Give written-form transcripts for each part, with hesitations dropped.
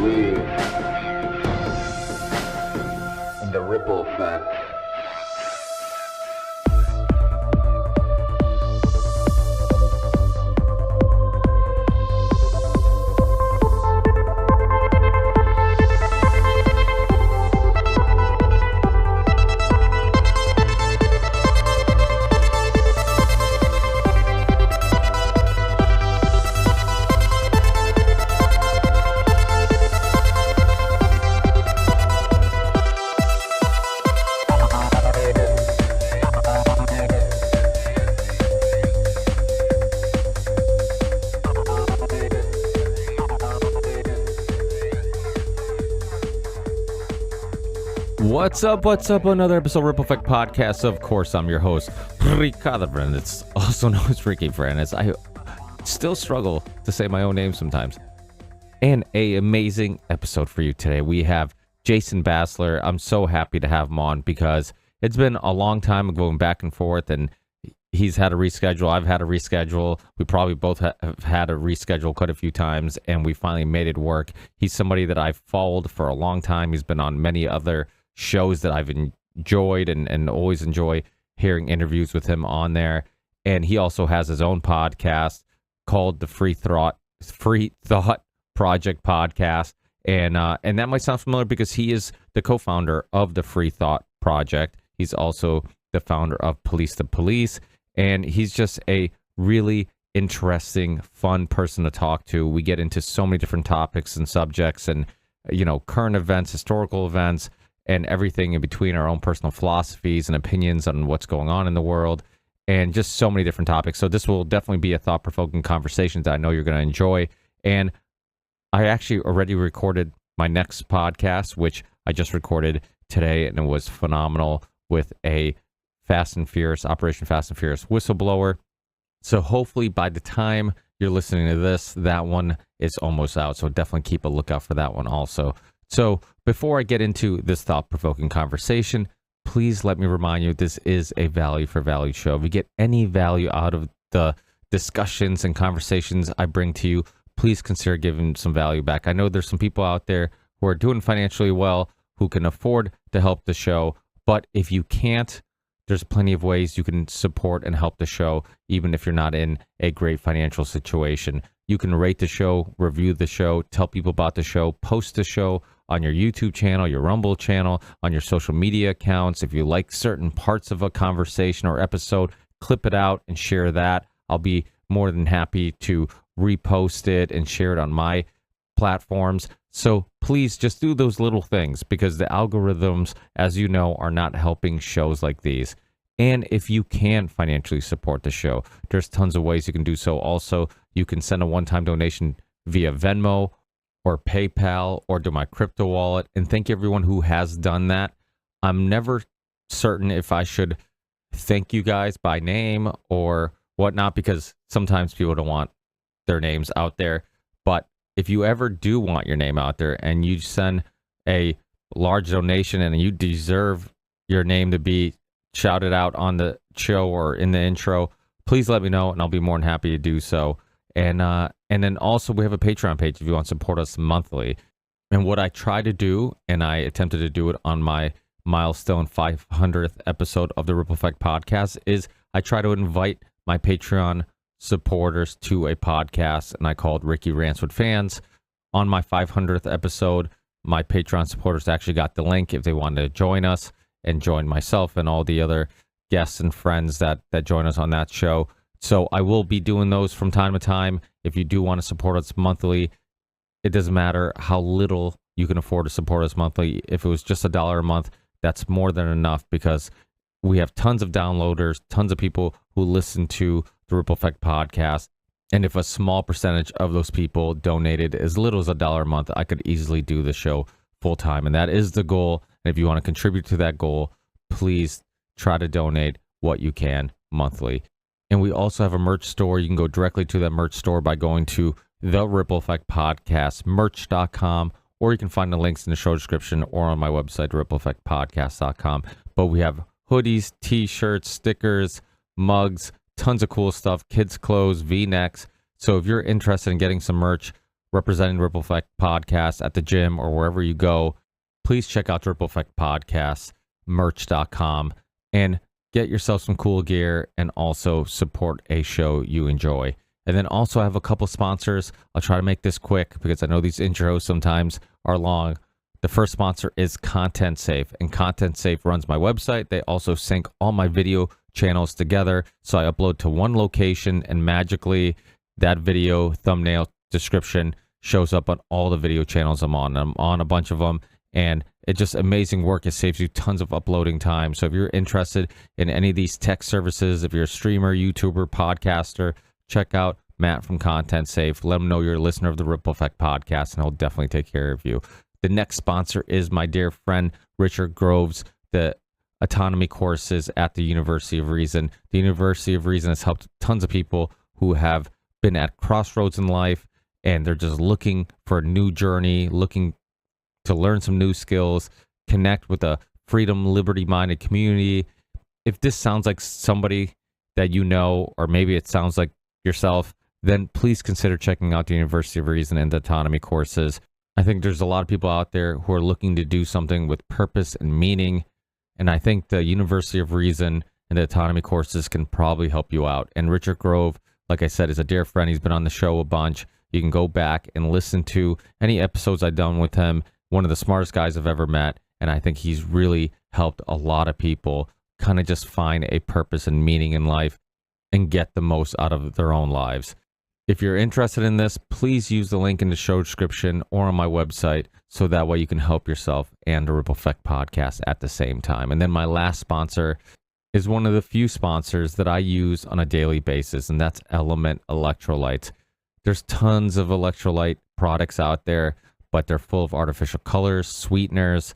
believe in the ripple effect. What's up? Another episode of Ripple Effect Podcast. Of course, I'm your host, Ricardo Fernandez, also known as Ricky Fernandez. I still struggle to say my own name sometimes. And an amazing episode for you today. We have Jason Bassler. I'm so happy to have him on because it's been a long time going back and forth, and he's had a reschedule. I've had a reschedule. We probably both have had a reschedule quite a few times, and we finally made it work. He's somebody that I've followed for a long time. He's been on many other shows that I've enjoyed and always enjoy hearing interviews with him on there. And he also has his own podcast called the Free Thought Project Podcast. And that might sound familiar because he is the co-founder of the Free Thought Project. He's also the founder of Police to Police. And he's just a really interesting, fun person to talk to. We get into so many different topics and subjects and, current events, historical events, and everything in between, our own personal philosophies and opinions on what's going on in the world, and just so many different topics. So this will definitely be a thought-provoking conversation that I know you're going to enjoy. And I actually already recorded my next podcast, which I just recorded today, and it was phenomenal with a Operation Fast and Furious whistleblower. So hopefully by the time you're listening to this, that one is almost out. So definitely keep a lookout for that one also. So before I get into this thought-provoking conversation, please let me remind you, this is a value for value show. If you get any value out of the discussions and conversations I bring to you, please consider giving some value back. I know there's some people out there who are doing financially well, who can afford to help the show. But if you can't, there's plenty of ways you can support and help the show, even if you're not in a great financial situation. You can rate the show, review the show, tell people about the show, post the show on your YouTube channel, your Rumble channel, on your social media accounts. If you like certain parts of a conversation or episode, clip it out and share that. I'll be more than happy to repost it and share it on my platforms. So please just do those little things, because the algorithms, as you know, are not helping shows like these. And if you can financially support the show, there's tons of ways you can do so. Also, you can send a one-time donation via Venmo or PayPal or to my crypto wallet. And thank everyone who has done that. I'm never certain if I should thank you guys by name or whatnot, because sometimes people don't want their names out there. But if you ever do want your name out there and you send a large donation and you deserve your name to be shouted out on the show or in the intro, please let me know and I'll be more than happy to do so. And then also we have a Patreon page if you want to support us monthly. And what I try to do, and I attempted to do it on my milestone 500th episode of the Ripple Effect Podcast, is I try to invite my Patreon supporters to a podcast, and I called Ricky Rants with Fans. On my 500th episode, my Patreon supporters actually got the link if they wanted to join us and join myself and all the other guests and friends that join us on that show. So I will be doing those from time to time. If you do want to support us monthly, it doesn't matter how little you can afford to support us monthly. If it was just $1 a month, that's more than enough, because we have tons of downloaders, tons of people who listen to the Ripple Effect Podcast. And if a small percentage of those people donated as little as $1 a month, I could easily do the show full time. And that is the goal. And if you want to contribute to that goal, please try to donate what you can monthly. And we also have a merch store. You can go directly to that merch store by going to the Ripple Effect Podcast merch.com, or you can find the links in the show description or on my website, rippleeffectpodcast.com. But we have hoodies, t-shirts, stickers, mugs, tons of cool stuff, kids' clothes, V-necks. So if you're interested in getting some merch, representing Ripple Effect Podcast at the gym or wherever you go, please check out Ripple Effect Podcast merch.com and get yourself some cool gear and also support a show you enjoy. And then also I have a couple sponsors. I'll try to make this quick because I know these intros sometimes are long. The first sponsor is Content Safe, and Content Safe runs my website. They also sync all my video channels together. So I upload to one location and magically that video, thumbnail, description shows up on all the video channels I'm on. I'm on a bunch of them, and it's just amazing work. It saves you tons of uploading time. So if you're interested in any of these tech services, if you're a streamer, YouTuber, podcaster, check out Matt from Content Safe. Let him know you're a listener of the Ripple Effect Podcast, and he'll definitely take care of you. The next sponsor is my dear friend Richard Groves, the autonomy courses at the University of Reason. The University of Reason has helped tons of people who have been at crossroads in life, and they're just looking for a new journey, looking to learn some new skills, connect with a freedom, liberty-minded community. If this sounds like somebody that you know, or maybe it sounds like yourself, then please consider checking out the University of Reason and the autonomy courses. I think there's a lot of people out there who are looking to do something with purpose and meaning, and I think the University of Reason and the autonomy courses can probably help you out. And Richard Grove, like I said, is a dear friend. He's been on the show a bunch. You can go back and listen to any episodes I've done with him. One of the smartest guys I've ever met, and I think he's really helped a lot of people kind of just find a purpose and meaning in life and get the most out of their own lives. If you're interested in this, please use the link in the show description or on my website so that way you can help yourself and the Ripple Effect Podcast at the same time. And then my last sponsor is one of the few sponsors that I use on a daily basis, and that's Element Electrolytes. There's tons of electrolyte products out there, but they're full of artificial colors, sweeteners.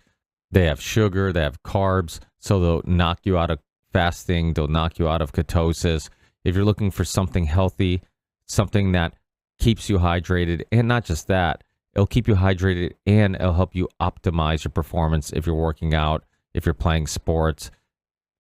They have sugar, they have carbs, so they'll knock you out of fasting, they'll knock you out of ketosis. If you're looking for something healthy, something that keeps you hydrated, and not just that, it'll keep you hydrated and it'll help you optimize your performance if you're working out, if you're playing sports,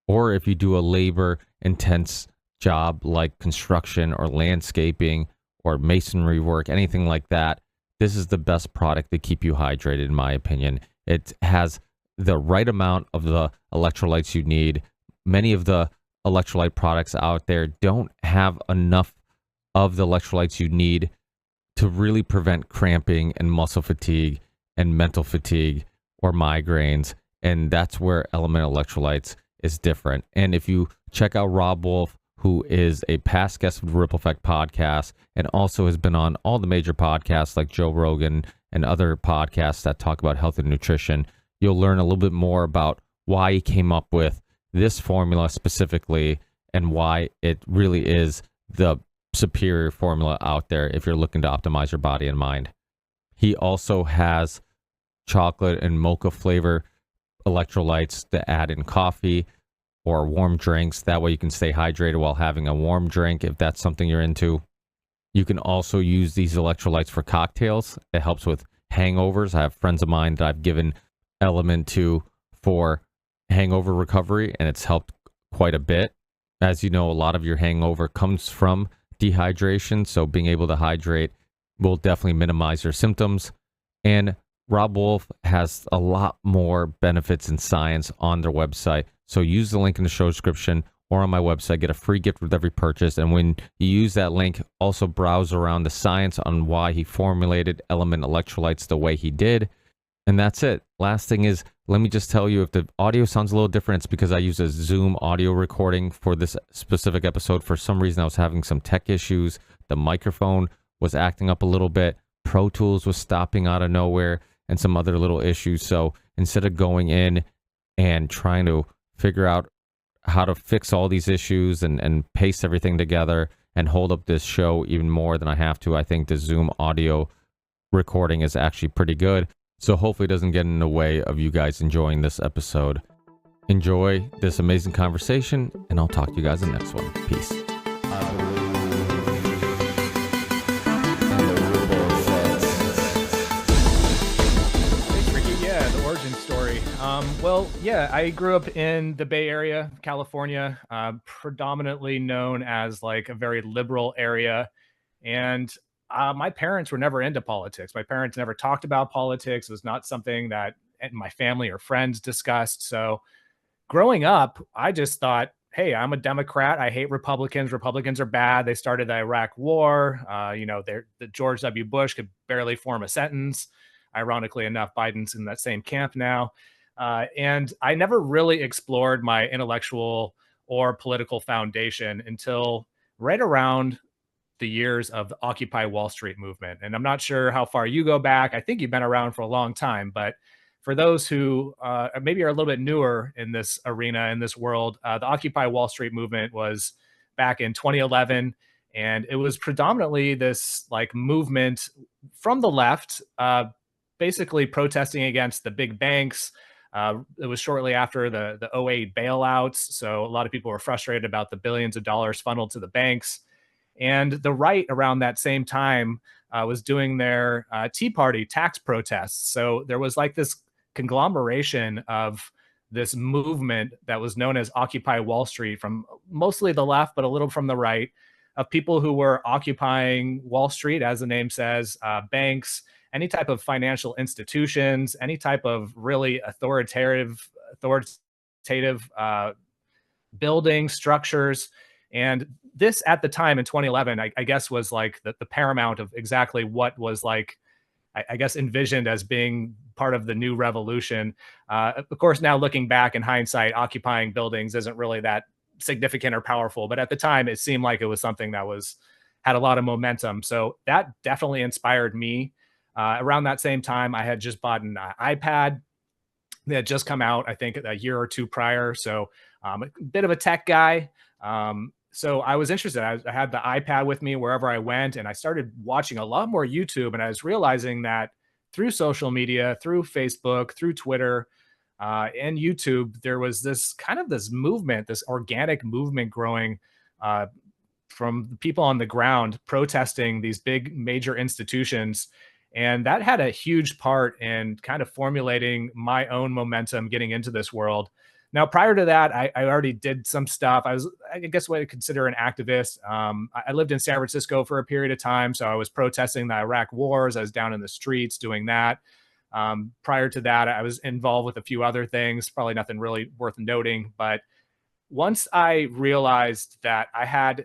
or if you do a labor intense job like construction or landscaping or masonry work, anything like that. This is the best product to keep you hydrated, in my opinion. It has the right amount of the electrolytes you need. Many of the electrolyte products out there don't have enough of the electrolytes you need to really prevent cramping and muscle fatigue and mental fatigue or migraines. And that's where Element Electrolytes is different. And if you check out Rob Wolf, who is a past guest of the Ripple Effect Podcast and also has been on all the major podcasts like Joe Rogan and other podcasts that talk about health and nutrition, you'll learn a little bit more about why he came up with this formula specifically and why it really is the superior formula out there if you're looking to optimize your body and mind. He also has chocolate and mocha flavor electrolytes to add in coffee or warm drinks. That way you can stay hydrated while having a warm drink if that's something you're into. You can also use these electrolytes for cocktails. It helps with hangovers. I have friends of mine that I've given Element to for hangover recovery, and it's helped quite a bit. As you know, a lot of your hangover comes from dehydration, so being able to hydrate will definitely minimize your symptoms. And Rob Wolf has a lot more benefits and science on their website, so use the link in the show description or on my website. Get a free gift with every purchase, and when you use that link, also browse around the science on why he formulated Element Electrolytes the way he did. And that's it. Last thing is, let me just tell you, if the audio sounds a little different, it's because I use a Zoom audio recording for this specific episode. For some reason, I was having some tech issues. The microphone was acting up a little bit. Pro Tools was stopping out of nowhere and some other little issues. So instead of going in and trying to figure out how to fix all these issues and paste everything together and hold up this show even more than I have to, I think the Zoom audio recording is actually pretty good. So hopefully it doesn't get in the way of you guys enjoying this episode. Enjoy this amazing conversation, and I'll talk to you guys in the next one. Peace. Thanks, Ricky. Yeah, the origin story. Well, yeah, I grew up in the Bay Area, California, predominantly known as like a very liberal area. And my parents were never into politics. My parents never talked about politics. It was not something that my family or friends discussed. So growing up, I just thought, hey, I'm a Democrat. I hate Republicans. Republicans are bad. They started the Iraq War. The George W. Bush could barely form a sentence. Ironically enough, Biden's in that same camp now. And I never really explored my intellectual or political foundation until right around the years of the Occupy Wall Street movement. And I'm not sure how far you go back. I think you've been around for a long time, but for those who maybe are a little bit newer in this arena, in this world, the Occupy Wall Street movement was back in 2011. And it was predominantly this like movement from the left, basically protesting against the big banks. It was shortly after the '08 bailouts. So a lot of people were frustrated about the billions of dollars funneled to the banks. And the right around that same time was doing their Tea Party tax protests. So there was like this conglomeration of this movement that was known as Occupy Wall Street from mostly the left, but a little from the right, of people who were occupying Wall Street, as the name says, banks, any type of financial institutions, any type of really authoritative building structures. And this at the time in 2011, I guess was like the paramount of exactly what was like, I guess, envisioned as being part of the new revolution. Of course, now looking back in hindsight, occupying buildings isn't really that significant or powerful, but at the time it seemed like it was something that had a lot of momentum. So that definitely inspired me. Around that same time, I had just bought an iPad that had just come out, I think a year or two prior. So a bit of a tech guy. So I was interested. I had the iPad with me wherever I went, and I started watching a lot more YouTube. And I was realizing that through social media, through Facebook, through Twitter, and YouTube, there was this movement, this organic movement growing from the people on the ground protesting these big major institutions. And that had a huge part in kind of formulating my own momentum getting into this world. Now, prior to that, I already did some stuff. I guess, what I consider an activist. I lived in San Francisco for a period of time, so I was protesting the Iraq wars. I was down in the streets doing that. Prior to that, I was involved with a few other things, probably nothing really worth noting. But once I realized that I had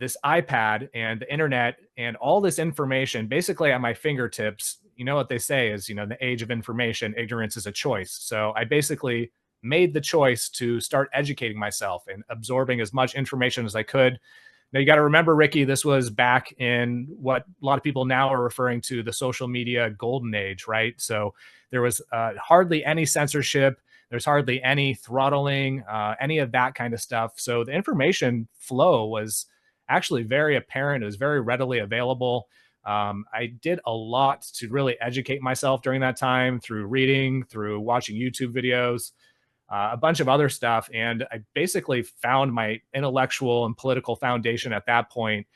this iPad and the internet and all this information basically at my fingertips, you know what they say is, in the age of information, ignorance is a choice. So I basically made the choice to start educating myself and absorbing as much information as I could. Now, you got to remember, Ricky, this was back in what a lot of people now are referring to the social media golden age, right? So there was hardly any censorship. There's hardly any throttling, any of that kind of stuff. So the information flow was actually very apparent. It was very readily available. I did a lot to really educate myself during that time through reading, through watching YouTube videos, a bunch of other stuff. And I basically found my intellectual and political foundation at that point.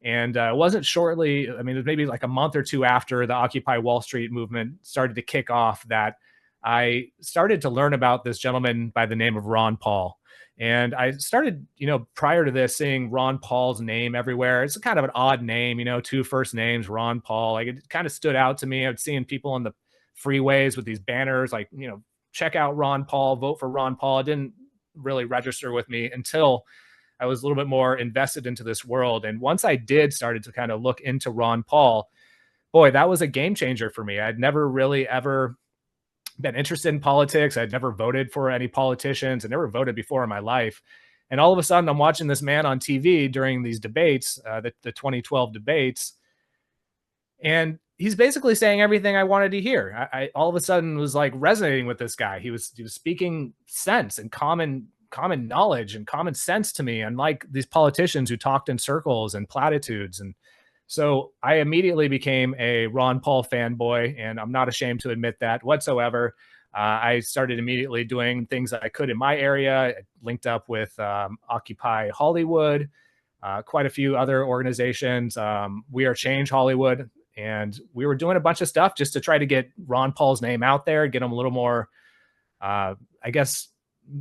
And it wasn't shortly, I mean, it was maybe like a month or two after the Occupy Wall Street movement started to kick off that I started to learn about this gentleman by the name of Ron Paul. And I started, prior to this, seeing Ron Paul's name everywhere. It's kind of an odd name, two first names, Ron Paul. Like, it kind of stood out to me. I was seeing people on the freeways with these banners, like, check out Ron Paul, vote for Ron Paul. It didn't really register with me until I was a little bit more invested into this world. And once I did started to kind of look into Ron Paul, boy, that was a game changer for me. I'd never really ever been interested in politics. I'd never voted for any politicians. I never voted before in my life. And all of a sudden, I'm watching this man on TV during these debates, the 2012 debates, and he's basically saying everything I wanted to hear. I all of a sudden was like resonating with this guy. He was speaking sense and common knowledge and common sense to me, unlike these politicians who talked in circles and platitudes. And so I immediately became a Ron Paul fanboy, and I'm not ashamed to admit that whatsoever. I started immediately doing things that I could in my area. I linked up with Occupy Hollywood, quite a few other organizations, We Are Change Hollywood, and we were doing a bunch of stuff just to try to get Ron Paul's name out there, get him a little more, I guess,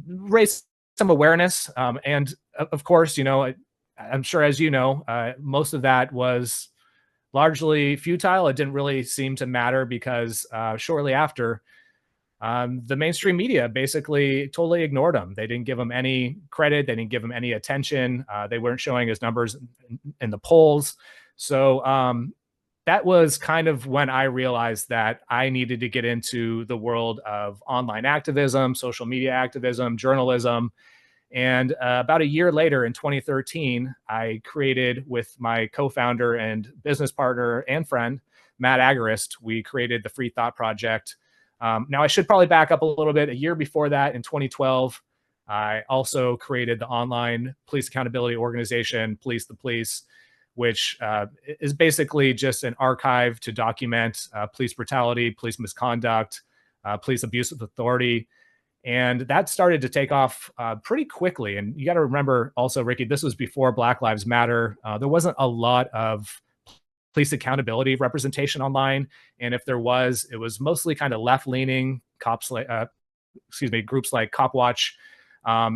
raise some awareness. And of course, I'm sure, as you know, most of that was largely futile. It didn't really seem to matter because shortly after, the mainstream media basically totally ignored him. They didn't give him any credit. They didn't give him any attention. They weren't showing his numbers in the polls. So that was kind of when I realized that I needed to get into the world of online activism, social media activism, journalism. And about a year later in 2013, I created with my co-founder and business partner and friend, Matt Agarist, we created the Free Thought Project. Now, I should probably back up a little bit. A year before that, in 2012, I also created the online police accountability organization, Police the Police, which is basically just an archive to document police brutality, police misconduct, police abuse of authority. And that started to take off pretty quickly. And you got to remember also, Ricky, this was before Black Lives Matter. There wasn't a lot of police accountability representation online. And if there was, it was mostly kind of left leaning cops, groups like Cop Watch.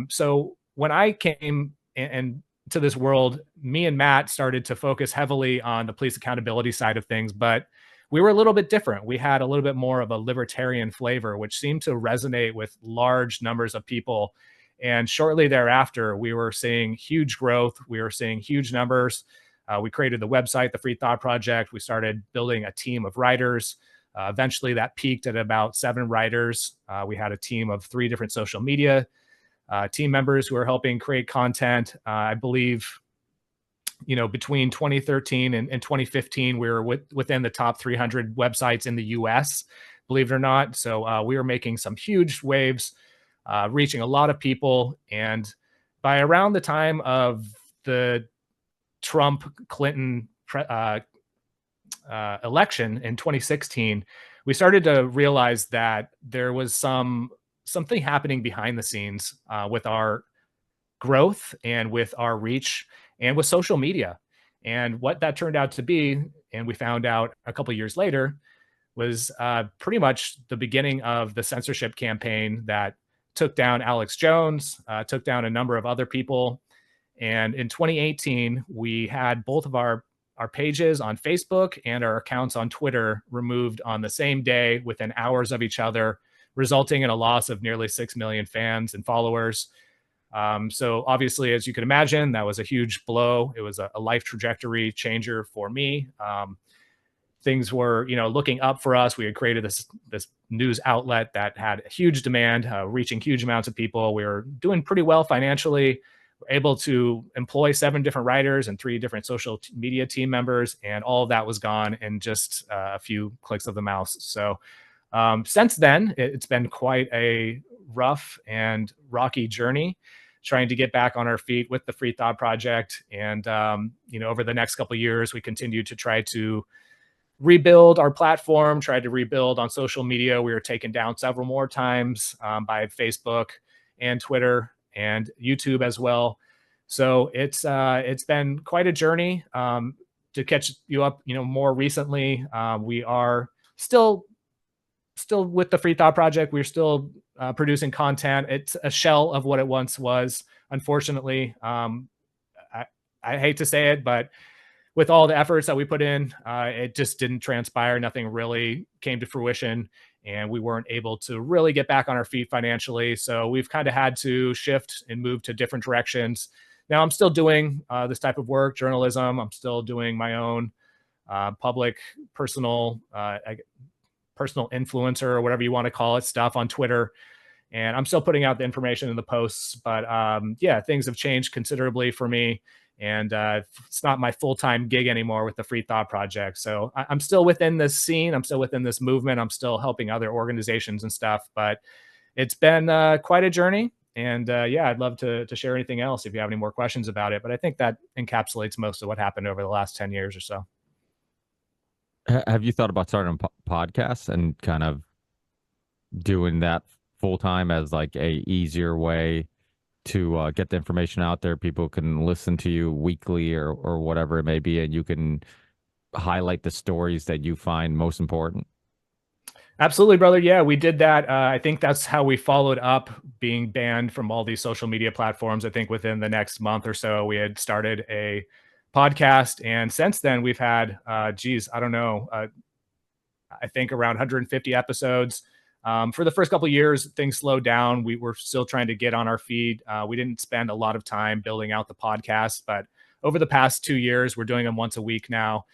So when I came and to this world, me and Matt started to focus heavily on the police accountability side of things, but we were a little bit different. We had a little bit more of a libertarian flavor, which seemed to resonate with large numbers of people. And shortly thereafter, we were seeing huge growth. We were seeing huge numbers. We created the website, the Free Thought Project. We started building a team of writers. Eventually, that peaked at about 7 writers. We had a team of 3 different social media team members who are helping create content. I believe, between 2013 and 2015, we were within the top 300 websites in the US, believe it or not. So we were making some huge waves, reaching a lot of people. And by around the time of the Trump-Clinton election in 2016, we started to realize that there was something happening behind the scenes with our growth and with our reach and with social media. And what that turned out to be, and we found out a couple of years later, was pretty much the beginning of the censorship campaign that took down Alex Jones, took down a number of other people. And in 2018, we had both of our pages on Facebook and our accounts on Twitter removed on the same day within hours of each other, resulting in a loss of nearly 6 million fans and followers. So obviously, as you can imagine, that was a huge blow. It was a life trajectory changer for me. Things were, looking up for us. We had created this news outlet that had a huge demand, reaching huge amounts of people. We were doing pretty well financially. We're able to employ 7 different writers and 3 different social media team members, and all of that was gone in just a few clicks of the mouse. So since then, it's been quite a rough and rocky journey, trying to get back on our feet with the Free Thought Project. And, over the next couple of years, we continue to try to rebuild our platform, tried to rebuild on social media. We were taken down several more times by Facebook and Twitter and YouTube as well. So it's been quite a journey. To catch you up, more recently, we are still with the Free Thought Project. We're still producing content. It's a shell of what it once was, unfortunately. I hate to say it, but with all the efforts that we put in, it just didn't transpire. Nothing really came to fruition, and we weren't able to really get back on our feet financially. So we've kind of had to shift and move to different directions. Now I'm still doing this type of work, journalism. I'm still doing my own public, personal influencer, or whatever you want to call it, stuff on Twitter. And I'm still putting out the information in the posts, but things have changed considerably for me. And it's not my full-time gig anymore with the Free Thought Project. So I'm still within this scene. I'm still within this movement. I'm still helping other organizations and stuff, but it's been quite a journey. And I'd love to share anything else if you have any more questions about it. But I think that encapsulates most of what happened over the last 10 years or so. Have you thought about starting a podcast and kind of doing that full time as like a easier way to get the information out there? People can listen to you weekly or whatever it may be, and you can highlight the stories that you find most important. Absolutely, brother. Yeah, we did that. I think that's how we followed up being banned from all these social media platforms. I think within the next month or so, we had started a podcast. And since then, we've had, geez, I don't know, I think around 150 episodes. For the first couple of years, things slowed down. We were still trying to get on our feet. We didn't spend a lot of time building out the podcast, but over the past 2 years, we're doing them once a week now.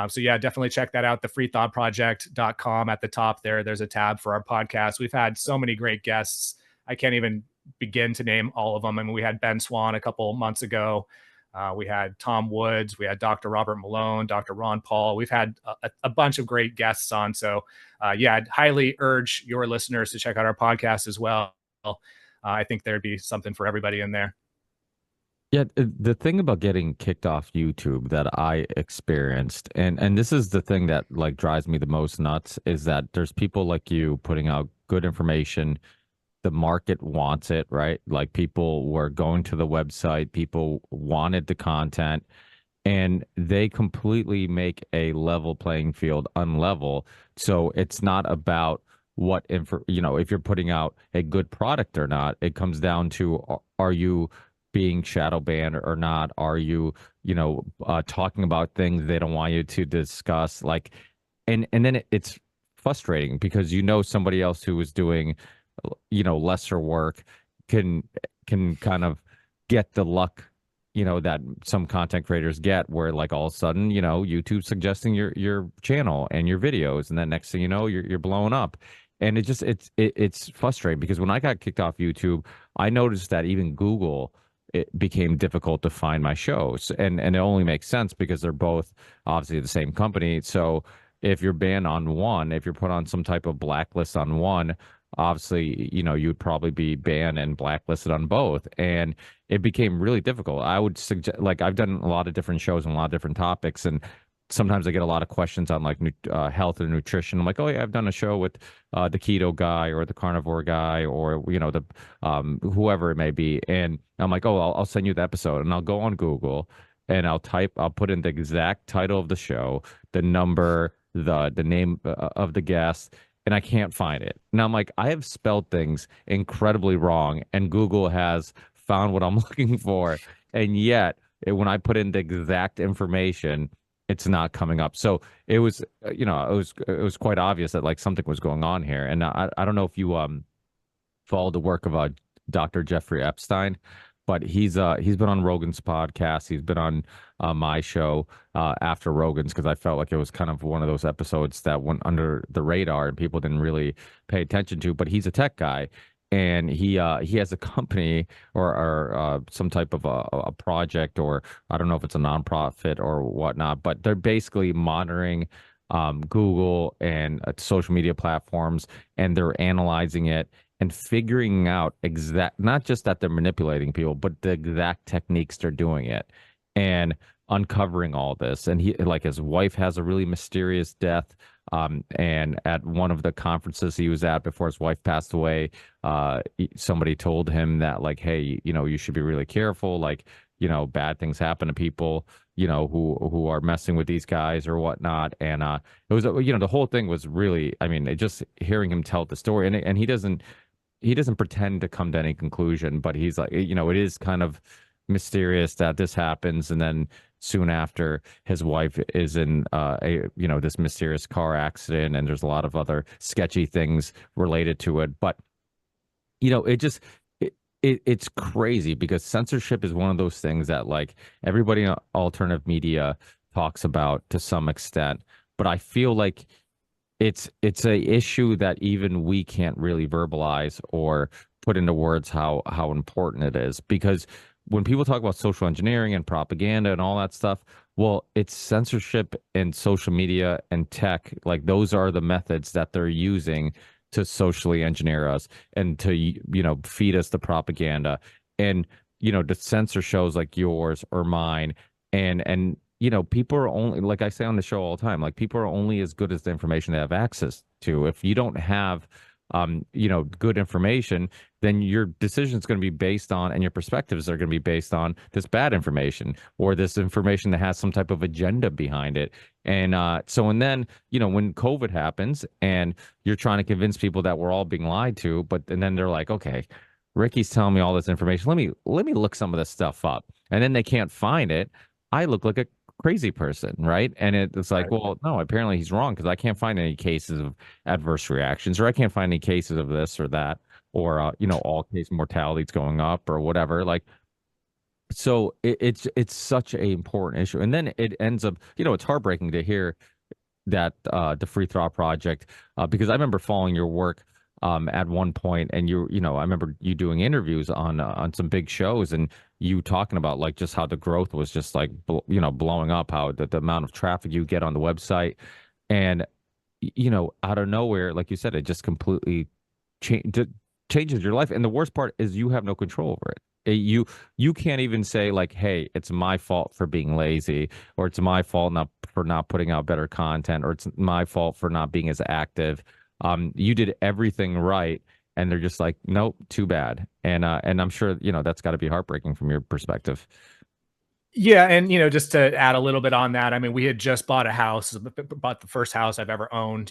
So yeah, definitely check that out. thefreethoughtproject.com. At the top there's a tab for our podcast. We've had so many great guests. I can't even begin to name all of them. I mean, we had Ben Swan a couple months ago. We had Tom Woods. We had Dr. Robert Malone, Dr. Ron Paul. We've had a bunch of great guests on. So yeah, I'd highly urge your listeners to check out our podcast as well. I think there'd be something for everybody in there. Yeah, the thing about getting kicked off YouTube that I experienced, and this is the thing that like drives me the most nuts, is that there's people like you putting out good information. The market wants it, right? Like people were going to the website, people wanted the content, and they completely make a level playing field unlevel. So it's not about what if you're putting out a good product or not. It comes down to, are you being shadow banned or not? Are you, talking about things they don't want you to discuss? Like, and then it's frustrating because somebody else who is doing, lesser work can kind of get the luck, that some content creators get, where like all of a sudden, YouTube suggesting your channel and your videos, and then next thing you know, you're blowing up. And it's frustrating because when I got kicked off YouTube, I noticed that even Google, it became difficult to find my shows. And it only makes sense because they're both obviously the same company. So if you're banned on one, if you're put on some type of blacklist on one, obviously, you'd probably be banned and blacklisted on both. And it became really difficult. I would suggest, like, I've done a lot of different shows on a lot of different topics, and sometimes I get a lot of questions on like health and nutrition. I'm like, oh yeah, I've done a show with the keto guy or the carnivore guy, or the whoever it may be, and I'm like, oh, I'll send you the episode, and I'll go on Google and I'll put in the exact title of the show, the number, the name of the guest, and I can't find it. And I'm like, I have spelled things incredibly wrong, and Google has found what I'm looking for, and yet when I put in the exact information, it's not coming up. So it was, it was quite obvious that like something was going on here. And I don't know if you followed the work of Dr. Jeffrey Epstein, but he's been on Rogan's podcast. He's been on my show after Rogan's, because I felt like it was kind of one of those episodes that went under the radar and people didn't really pay attention to. But he's a tech guy, and he has a company or some type of a project, or I don't know if it's a nonprofit or whatnot, but they're basically monitoring Google and social media platforms, and they're analyzing it and figuring out not just that they're manipulating people, but the exact techniques they're doing it, and uncovering all this. And his wife has a really mysterious death. And at one of the conferences he was at before his wife passed away, somebody told him that, like, hey, you should be really careful. Like, bad things happen to people, who are messing with these guys or whatnot. And it was, the whole thing was really, I mean, just hearing him tell the story, and he doesn't pretend to come to any conclusion, but he's like, it is kind of mysterious that this happens, and then soon after his wife is in this mysterious car accident, and there's a lot of other sketchy things related to it. But it's crazy because censorship is one of those things that like everybody in alternative media talks about to some extent, but I feel like it's a issue that even we can't really verbalize or put into words how important it is. Because when people talk about social engineering and propaganda and all that stuff, well, it's censorship and social media and tech. Like, those are the methods that they're using to socially engineer us and to, feed us the propaganda, and, to censor shows like yours or mine. And people are only, like I say on the show all the time, like, people are only as good as the information they have access to. If you don't have good information, then your decision is going to be based on, and your perspectives are going to be based on this bad information, or this information that has some type of agenda behind it. And then, when COVID happens and you're trying to convince people that we're all being lied to, and then they're like, okay, Ricky's telling me all this information. Let me look some of this stuff up. And then they can't find it. I look like a crazy person, right? And it's like, Right. well, no, apparently he's wrong because I can't find any cases of adverse reactions, or I can't find any cases of this or that, or all case mortality's going up or whatever. Like, so it's such a important issue, and then it ends up, it's heartbreaking to hear that the Free Thought Project, because I remember following your work at one point, and I remember you doing interviews on some big shows, and you talking about like just how the growth was just like blowing up, how the amount of traffic you get on the website, and out of nowhere, like you said, it just completely changes your life. And the worst part is you have no control over it. You can't even say like, hey, it's my fault for being lazy, or it's my fault not for not putting out better content, or it's my fault for not being as active. You did everything right, and they're just like, nope, too bad. And I'm sure that's got to be heartbreaking from your perspective. Yeah, and just to add a little bit on that, I mean, we had just bought a house, bought the first house I've ever owned,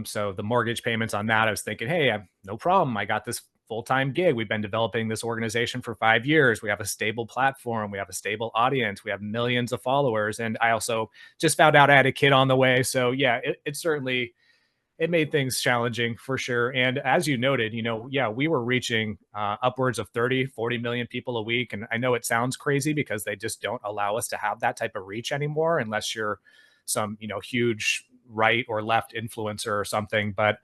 so the mortgage payments on that, I was thinking, hey, no problem. I got this full-time gig. We've been developing this organization for 5 years. We have a stable platform. We have a stable audience. We have millions of followers. And I also just found out I had a kid on the way. So yeah, it certainly it made things challenging for sure. And as you noted, yeah, we were reaching upwards of 30, 40 million people a week. And I know it sounds crazy because they just don't allow us to have that type of reach anymore unless you're some, huge right or left influencer or something. But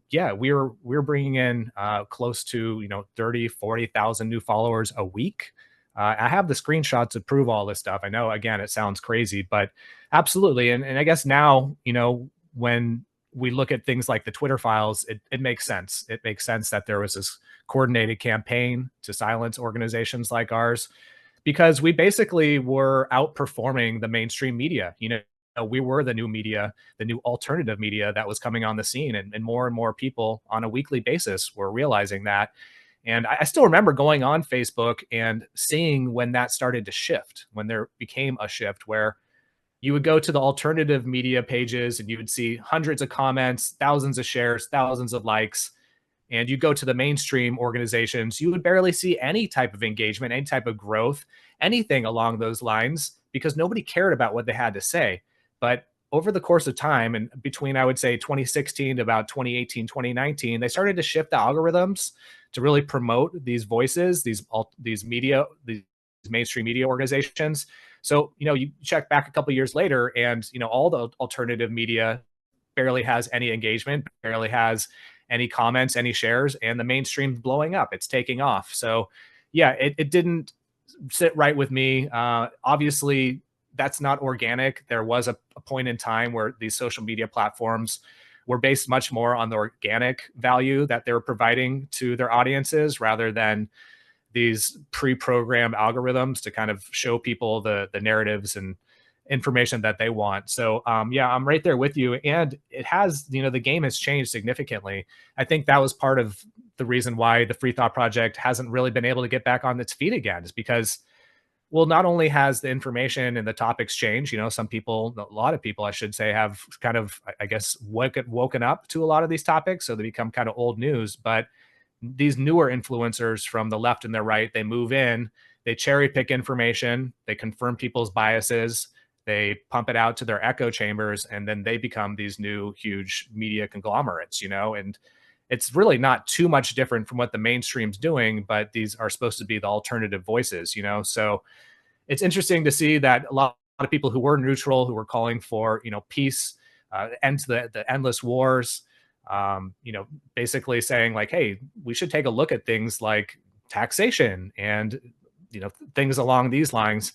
yeah, we're bringing in close to, 30, 40,000 new followers a week. I have the screenshots to prove all this stuff. I know, again, it sounds crazy, but absolutely. And I guess now, when we look at things like the Twitter files, it makes sense. It makes sense that there was this coordinated campaign to silence organizations like ours because we basically were outperforming the mainstream media. We were the new media, the new alternative media that was coming on the scene, and more people on a weekly basis were realizing that. And I still remember going on Facebook and seeing when that started to shift, when there became a shift where you would go to the alternative media pages and you would see hundreds of comments, thousands of shares, thousands of likes. And you go to the mainstream organizations, you would barely see any type of engagement, any type of growth, anything along those lines, because nobody cared about what they had to say. But over the course of time, and between, I would say, 2016 to about 2018, 2019, they started to shift the algorithms to really promote these voices, these media, these mainstream media organizations. So, you check back a couple years later and, all the alternative media barely has any engagement, barely has any comments, any shares, and the mainstream's blowing up. It's taking off. So, yeah, it didn't sit right with me. Obviously, that's not organic. There was a point in time where these social media platforms were based much more on the organic value that they were providing to their audiences rather than these pre-programmed algorithms to kind of show people the narratives and information that they want. So yeah, I'm right there with you. And it has, the game has changed significantly. I think that was part of the reason why the Free Thought Project hasn't really been able to get back on its feet again, is because, well, not only has the information and the topics changed, some people, a lot of people, I should say, have kind of, I guess, woken up to a lot of these topics. So they become kind of old news, but these newer influencers from the left and the right, they move in, they cherry pick information, they confirm people's biases, they pump it out to their echo chambers, and then they become these new huge media conglomerates, and it's really not too much different from what the mainstream's doing, but these are supposed to be the alternative voices, so it's interesting to see that a lot of people who were neutral, who were calling for, peace, end to the endless wars, basically saying like, hey, we should take a look at things like taxation and, things along these lines.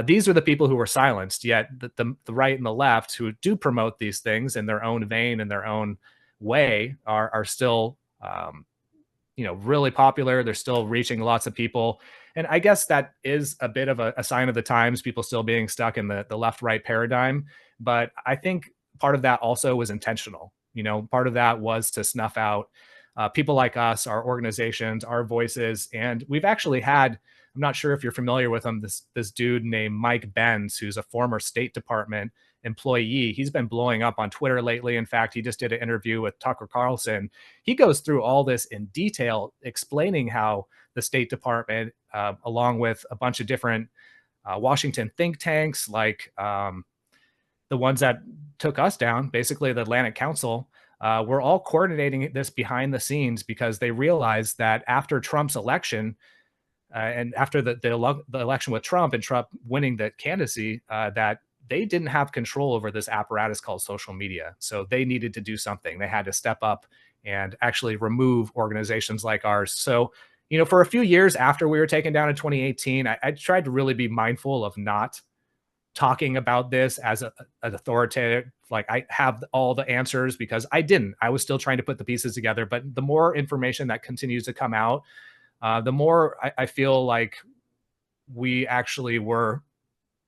These are the people who were silenced, yet the right and the left who do promote these things in their own vein, in their own way, are still, really popular. They're still reaching lots of people. And I guess that is a bit of a sign of the times, people still being stuck in the left-right paradigm. But I think part of that also was intentional. Part of that was to snuff out people like us, our organizations, our voices. And we've actually had, I'm not sure if you're familiar with him, this dude named Mike Benz, who's a former State Department employee. He's been blowing up on Twitter lately. In fact, he just did an interview with Tucker Carlson. He goes through all this in detail, explaining how the State Department, along with a bunch of different Washington think tanks, like the ones that took us down, basically the Atlantic Council, were all coordinating this behind the scenes because they realized that after Trump's election, and after the election with Trump and Trump winning the candidacy, that they didn't have control over this apparatus called social media. So they needed to do something. They had to step up and actually remove organizations like ours. So, for a few years after we were taken down in 2018, I tried to really be mindful of not talking about this as an authoritative, like I have all the answers, because I didn't. I was still trying to put the pieces together. But the more information that continues to come out, the more I feel like we actually were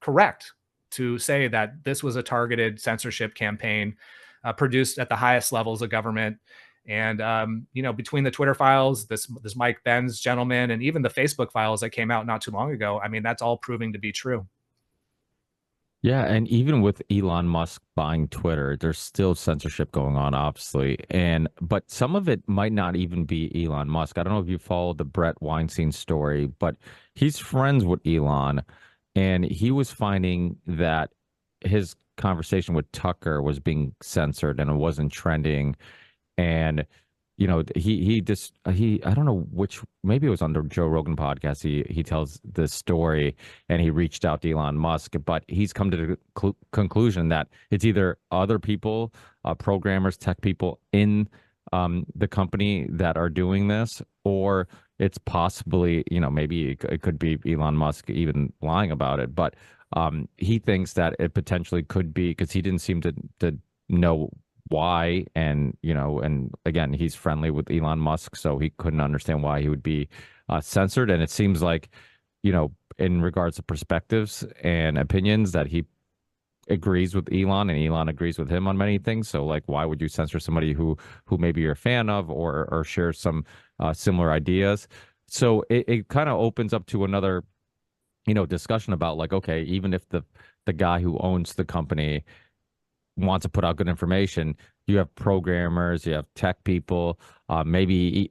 correct to say that this was a targeted censorship campaign produced at the highest levels of government. And between the Twitter files, this Mike Benz gentleman, and even the Facebook files that came out not too long ago, I mean, that's all proving to be true. Yeah, and even with Elon Musk buying Twitter, there's still censorship going on, obviously. But some of it might not even be Elon Musk. I don't know if you followed the Brett Weinstein story, but he's friends with Elon, and he was finding that his conversation with Tucker was being censored and it wasn't trending. And he I don't know which, maybe it was on the Joe Rogan podcast. He tells this story, and he reached out to Elon Musk, but he's come to the conclusion that it's either other people, programmers, tech people in the company that are doing this, or it's possibly, maybe it could be Elon Musk even lying about it. But he thinks that it potentially could be, because he didn't seem to know why, and again, he's friendly with Elon Musk, so he couldn't understand why he would be censored. And it seems like, in regards to perspectives and opinions, that he agrees with Elon and Elon agrees with him on many things. So like, why would you censor somebody who maybe you're a fan of, or shares some similar ideas? So it kind of opens up to another discussion about, like, okay, even if the guy who owns the company wants to put out good information, you have programmers, you have tech people, maybe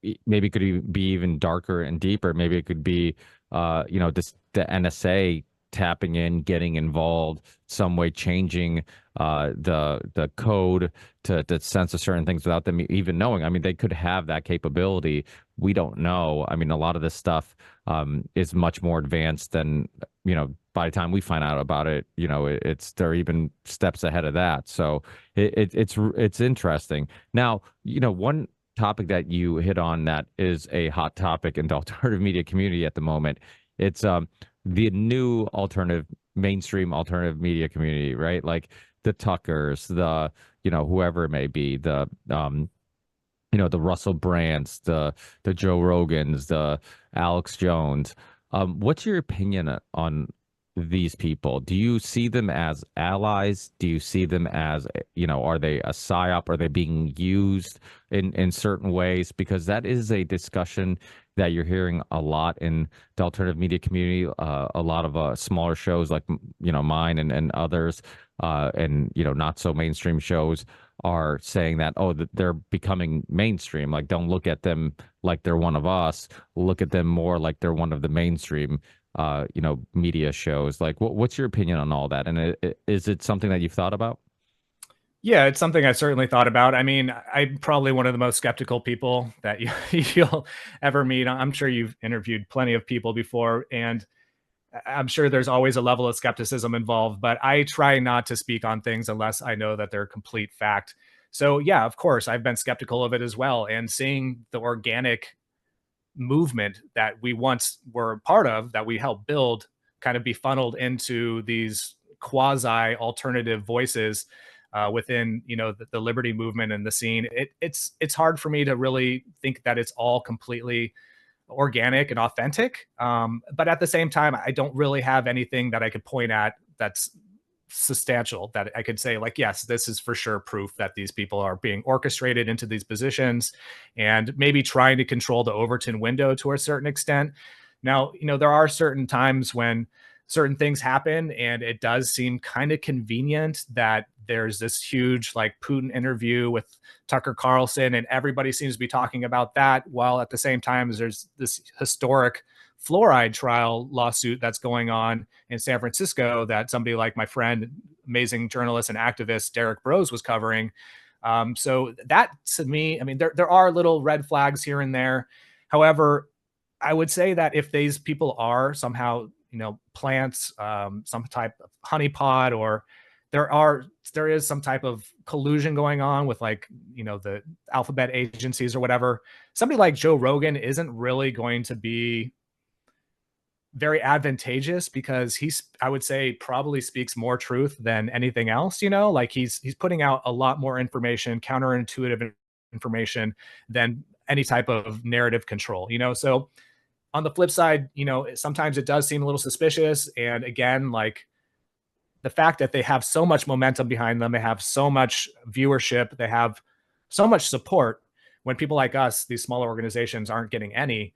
it could be even darker and deeper. Maybe it could be just the NSA tapping in, getting involved some way, changing the code to censor certain things without them even knowing. I mean, they could have that capability. We don't know. I mean, a lot of this stuff is much more advanced than, by the time we find out about it, they're even steps ahead of that. So it's interesting. Now, one topic that you hit on that is a hot topic in the alternative media community at the moment. It's the new mainstream alternative media community, right? Like the Tuckers, the whoever it may be, the the Russell Brands, the Joe Rogans, the Alex Jones. What's your opinion on these people? Do you see them as allies? Do you see them as, are they a psyop? Are they being used in certain ways? Because that is a discussion that you're hearing a lot in the alternative media community. A lot of smaller shows like, mine and others, and, not so mainstream shows are saying that, they're becoming mainstream. Like, don't look at them like they're one of us. Look at them more like they're one of the mainstream media shows. Like, what's your opinion on all that? And is it something that you've thought about? Yeah, it's something I certainly thought about. I mean, I'm probably one of the most skeptical people that you'll ever meet. I'm sure you've interviewed plenty of people before, and I'm sure there's always a level of skepticism involved, but I try not to speak on things unless I know that they're complete fact. So yeah, of course, I've been skeptical of it as well. And seeing the organic movement that we once were part of, that we helped build, kind of be funneled into these quasi alternative voices within the liberty movement and the scene, it's hard for me to really think that it's all completely organic and authentic. But at the same time, I don't really have anything that I could point at that's substantial that I could say, like, yes, this is for sure proof that these people are being orchestrated into these positions and maybe trying to control the Overton window to a certain extent. Now, there are certain times when certain things happen and it does seem kind of convenient that there's this huge like Putin interview with Tucker Carlson, and everybody seems to be talking about that, while at the same time there's this historic fluoride trial lawsuit that's going on in San Francisco that somebody like my friend, amazing journalist and activist Derek Brose was covering. So that, to me, I mean, there are little red flags here and there. However, I would say that if these people are somehow, plants, some type of honeypot, or there is some type of collusion going on with, like, the alphabet agencies or whatever, somebody like Joe Rogan isn't really going to be very advantageous, because I would say, probably speaks more truth than anything else. Like, he's putting out a lot more information, counterintuitive information, than any type of narrative control. So on the flip side, sometimes it does seem a little suspicious. And again, like, the fact that they have so much momentum behind them, they have so much viewership, they have so much support, when people like us, these smaller organizations, aren't getting any,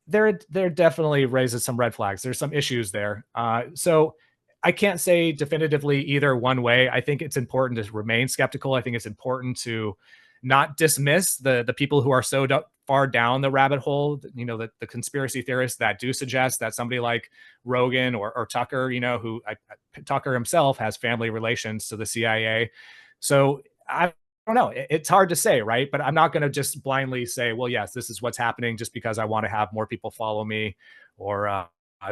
there definitely raises some red flags. There's some issues there. So I can't say definitively either one way. I think it's important to remain skeptical. I think it's important to not dismiss the people who are so far down the rabbit hole, the conspiracy theorists that do suggest that somebody like Rogan or Tucker, Tucker himself has family relations to the CIA. So I don't know. It's hard to say, right? But I'm not going to just blindly say, well, yes, this is what's happening, just because I want to have more people follow me, or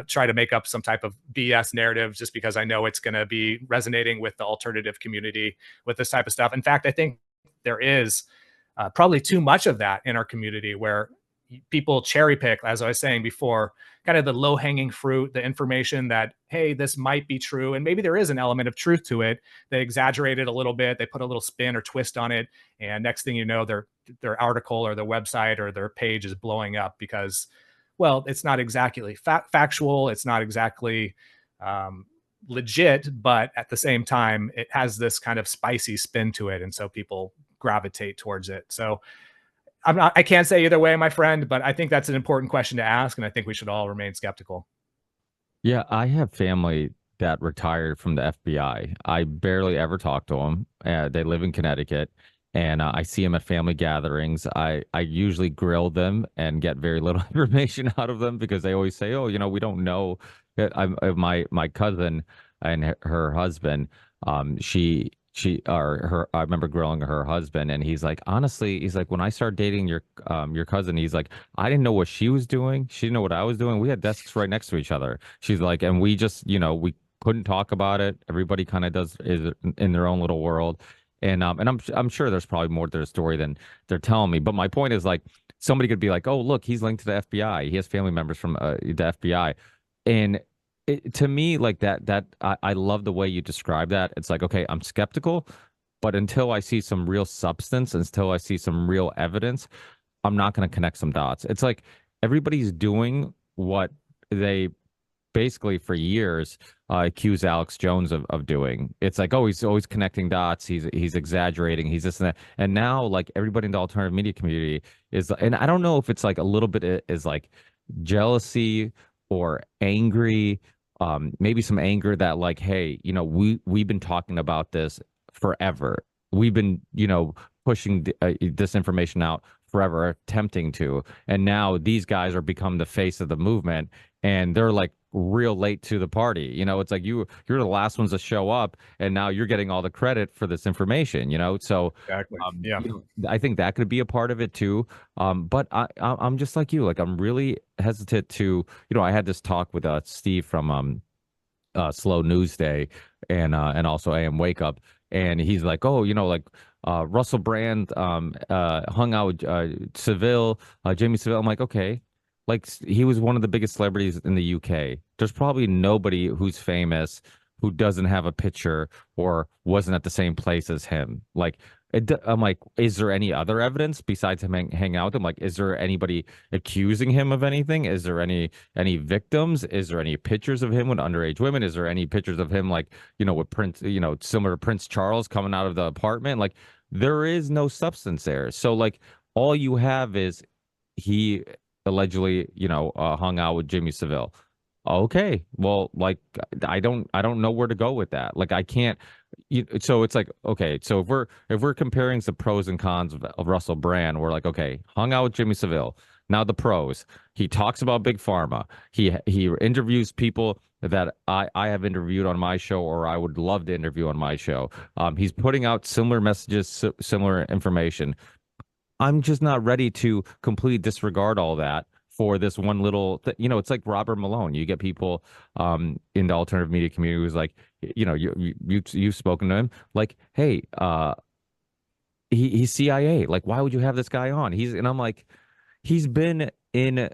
try to make up some type of BS narrative just because I know it's going to be resonating with the alternative community with this type of stuff. In fact, I think there is probably too much of that in our community, where people cherry pick, as I was saying before, kind of the low hanging fruit, the information that, hey, this might be true. And maybe there is an element of truth to it. They exaggerate it a little bit. They put a little spin or twist on it. And next thing you know, their article or their website or their page is blowing up because, well, it's not exactly factual. It's not exactly legit, but at the same time, it has this kind of spicy spin to it. And so people gravitate towards it. So I can't say either way, my friend, but I think that's an important question to ask. And I think we should all remain skeptical. Yeah, I have family that retired from the FBI. I barely ever talk to them. They live in Connecticut, and I see them at family gatherings. I usually grill them and get very little information out of them, because they always say, "Oh, we don't know." My cousin and her husband, I remember grilling her husband, and he's like, honestly, he's like, when I started dating your cousin, he's like, I didn't know what she was doing. She didn't know what I was doing. We had desks right next to each other. She's like, and we just, we couldn't talk about it. Everybody kind of is in their own little world. And I'm sure there's probably more to the story than they're telling me. But my point is, like, somebody could be like, oh, look, he's linked to the FBI. He has family members from the FBI. And to me, like, I love the way you describe that. It's like, okay, I'm skeptical, but until I see some real substance, until I see some real evidence, I'm not going to connect some dots. It's like everybody's doing what they basically for years accused Alex Jones of doing. It's like, oh, he's always connecting dots. He's exaggerating. He's this and that. And now, like, everybody in the alternative media community is, and I don't know if it's like a little bit is like jealousy or angry, maybe some anger that, like, hey, we've been talking about this forever. We've been, pushing this information out forever, attempting to, and now these guys are become the face of the movement, and they're like real late to the party. It's like you're the last ones to show up, and now you're getting all the credit for this information. So Exactly. Yeah. I think that could be a part of it too. But I'm just like you. Like, I'm really hesitant to. I had this talk with Steve from Slow News Day and also AM Wake Up, and he's like, oh, like, Russell Brand hung out with Seville, Jamie Seville. I'm like, okay, like, he was one of the biggest celebrities in the UK. There's probably nobody who's famous who doesn't have a picture or wasn't at the same place as him. Like, I'm like, is there any other evidence besides him hanging out with him? Like, is there anybody accusing him of anything? Is there any victims? Is there any pictures of him with underage women? Is there any pictures of him, like, with Prince, similar to Prince Charles coming out of the apartment? Like, there is no substance there. So, like, all you have is he allegedly, hung out with Jimmy Savile. Okay, well, like I don't know where to go with that. Like I can't. So it's like, okay, so if we're comparing the pros and cons of Russell Brand, we're like, okay, hung out with Jimmy Savile. Now the pros. He talks about big pharma. He interviews people that I have interviewed on my show, or I would love to interview on my show. He's putting out similar messages, similar information. I'm just not ready to completely disregard all that for this one little it's like Robert Malone. You get people in the alternative media community who's like, you've spoken to him, like, hey, he's CIA. Like, why would you have this guy on? And I'm like, he's been in,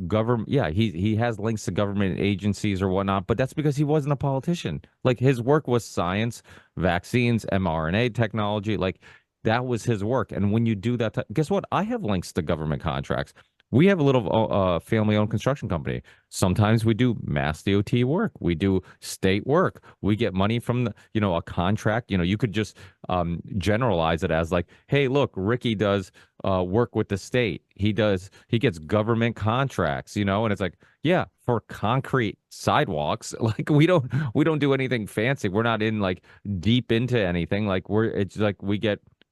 government. Yeah, he has links to government agencies or whatnot, but that's because he wasn't a politician. Like his work was science, vaccines, mRNA technology. Like that was his work. And when you do that, guess what? I have links to government contracts. We have a little family-owned construction company. Sometimes we do mass DOT work. We do state work. We get money from a contract. You could just generalize it as like, hey, look, Ricky does work with the state. He gets government contracts, and it's like, yeah, for concrete sidewalks. Like we don't do anything fancy. We're not in like deep into anything. Like it's like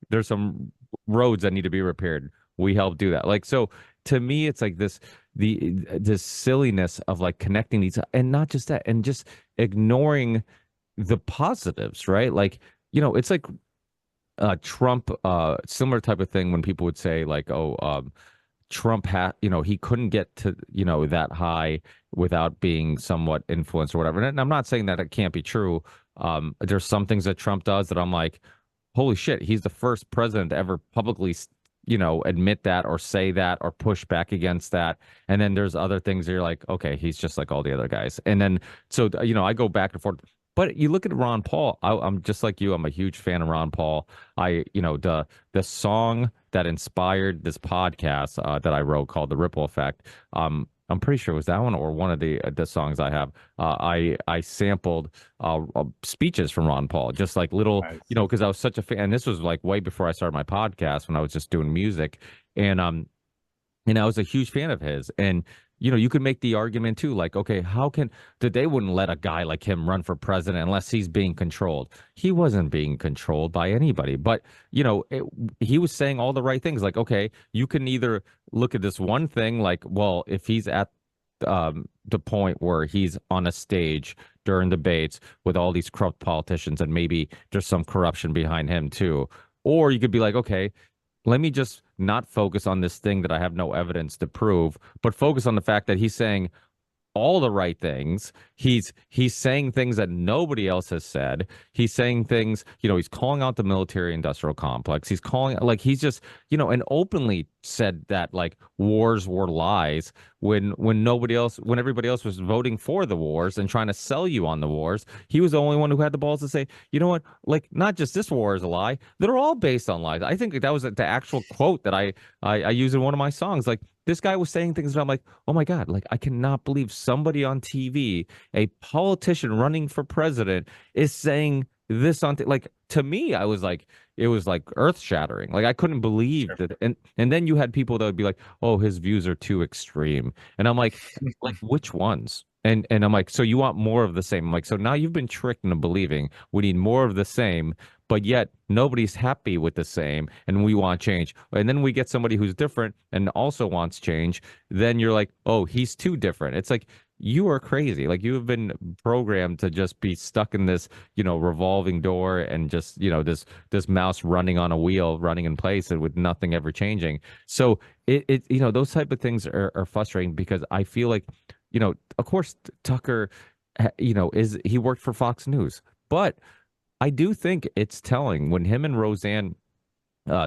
there's some roads that need to be repaired. We help do that. Like so to me, it's like this silliness of like connecting these, and not just that, and just ignoring the positives, right? Like, it's like Trump, similar type of thing when people would say like, oh, Trump had, he couldn't get to, that high without being somewhat influenced or whatever. And I'm not saying that it can't be true. There's some things that Trump does that I'm like, holy shit, he's the first president to ever publicly, admit that or say that or push back against that. And then there's other things that you're like, okay, he's just like all the other guys. And then, so, I go back and forth. But you look at Ron Paul, I'm just like you. I'm a huge fan of Ron Paul. The song that inspired this podcast that I wrote called "The Ripple Effect." I'm pretty sure it was that one or one of the songs I have. I sampled speeches from Ron Paul, just like little, Nice. because I was such a fan. And this was like way before I started my podcast when I was just doing music, and I was a huge fan of his. And you could make the argument too, like, okay, that they wouldn't let a guy like him run for president unless he's being controlled. He wasn't being controlled by anybody, but he was saying all the right things. Like, okay, you can either look at this one thing, like, well, if he's at the point where he's on a stage during debates with all these corrupt politicians, and maybe there's some corruption behind him too. Or you could be like, okay, let me just not focus on this thing that I have no evidence to prove, but focus on the fact that he's saying all the right things. He's saying things that nobody else has said. He's saying things, he's calling out the military industrial complex. He's calling like he's just, and openly said that like wars were lies when everybody else was voting for the wars and trying to sell you on the wars. He was the only one who had the balls to say, you know what, like not just this war is a lie. They're all based on lies. I think that was the actual quote that I use in one of my songs. Like this guy was saying things that I'm like, oh my God, like I cannot believe somebody on TV, a politician running for president, is saying this on like to me, I was like, it was like earth shattering. Like I couldn't believe Sure. that. And then you had people that would be like, oh, his views are too extreme. And I'm like which ones? And I'm like, so you want more of the same? I'm like, so now you've been tricked into believing we need more of the same, but yet nobody's happy with the same, and we want change. And then we get somebody who's different and also wants change. Then you're like, oh, he's too different. It's like you are crazy. Like you have been programmed to just be stuck in this, revolving door and just, this mouse running on a wheel, running in place and with nothing ever changing. So those type of things are frustrating because I feel like, of course, Tucker, he worked for Fox News, but I do think it's telling when him and Roseanne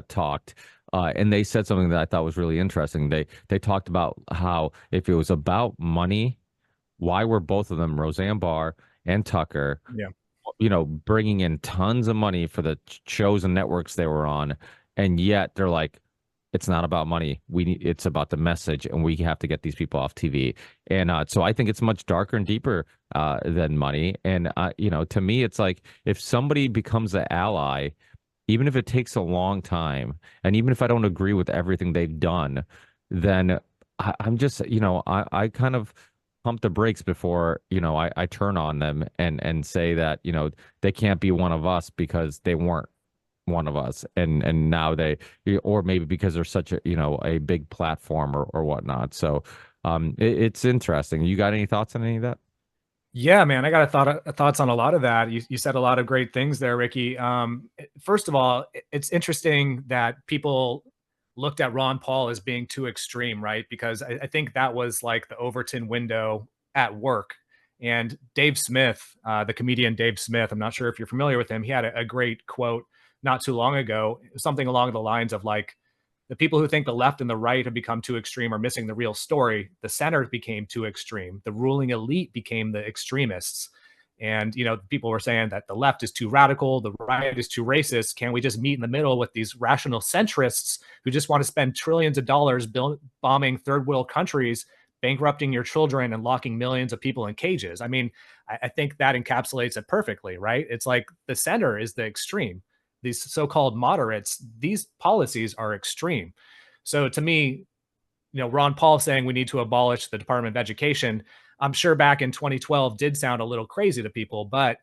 talked, and they said something that I thought was really interesting. They talked about how if it was about money, why were both of them, Roseanne Barr and Tucker, Yeah. bringing in tons of money for the shows and networks they were on, and yet they're like, it's not about money. It's about the message, and we have to get these people off TV. And so I think it's much darker and deeper than money. And to me, it's like if somebody becomes an ally, even if it takes a long time, and even if I don't agree with everything they've done, then I'm just, I kind of pump the brakes before, I turn on them and say that, they can't be one of us because they weren't one of us, and now they, or maybe because they're such a, a big platform or whatnot. So it's interesting. You got any thoughts on any of that? Yeah, man, I got thoughts on a lot of that. You said a lot of great things there, Ricky. First of all, it's interesting that people looked at Ron Paul as being too extreme, right? Because I think that was like the Overton window at work. And Dave Smith, the comedian Dave Smith, I'm not sure if you're familiar with him. He had a great quote not too long ago, something along the lines of like, the people who think the left and the right have become too extreme are missing the real story. The center became too extreme. The ruling elite became the extremists. And, people were saying that the left is too radical, the right is too racist. Can we just meet in the middle with these rational centrists who just want to spend trillions of dollars bombing third world countries, bankrupting your children, and locking millions of people in cages? I mean, I think that encapsulates it perfectly, right? It's like the center is the extreme. These so-called moderates, these policies are extreme. So to me, Ron Paul saying we need to abolish the Department of Education, I'm sure back in 2012 did sound a little crazy to people, but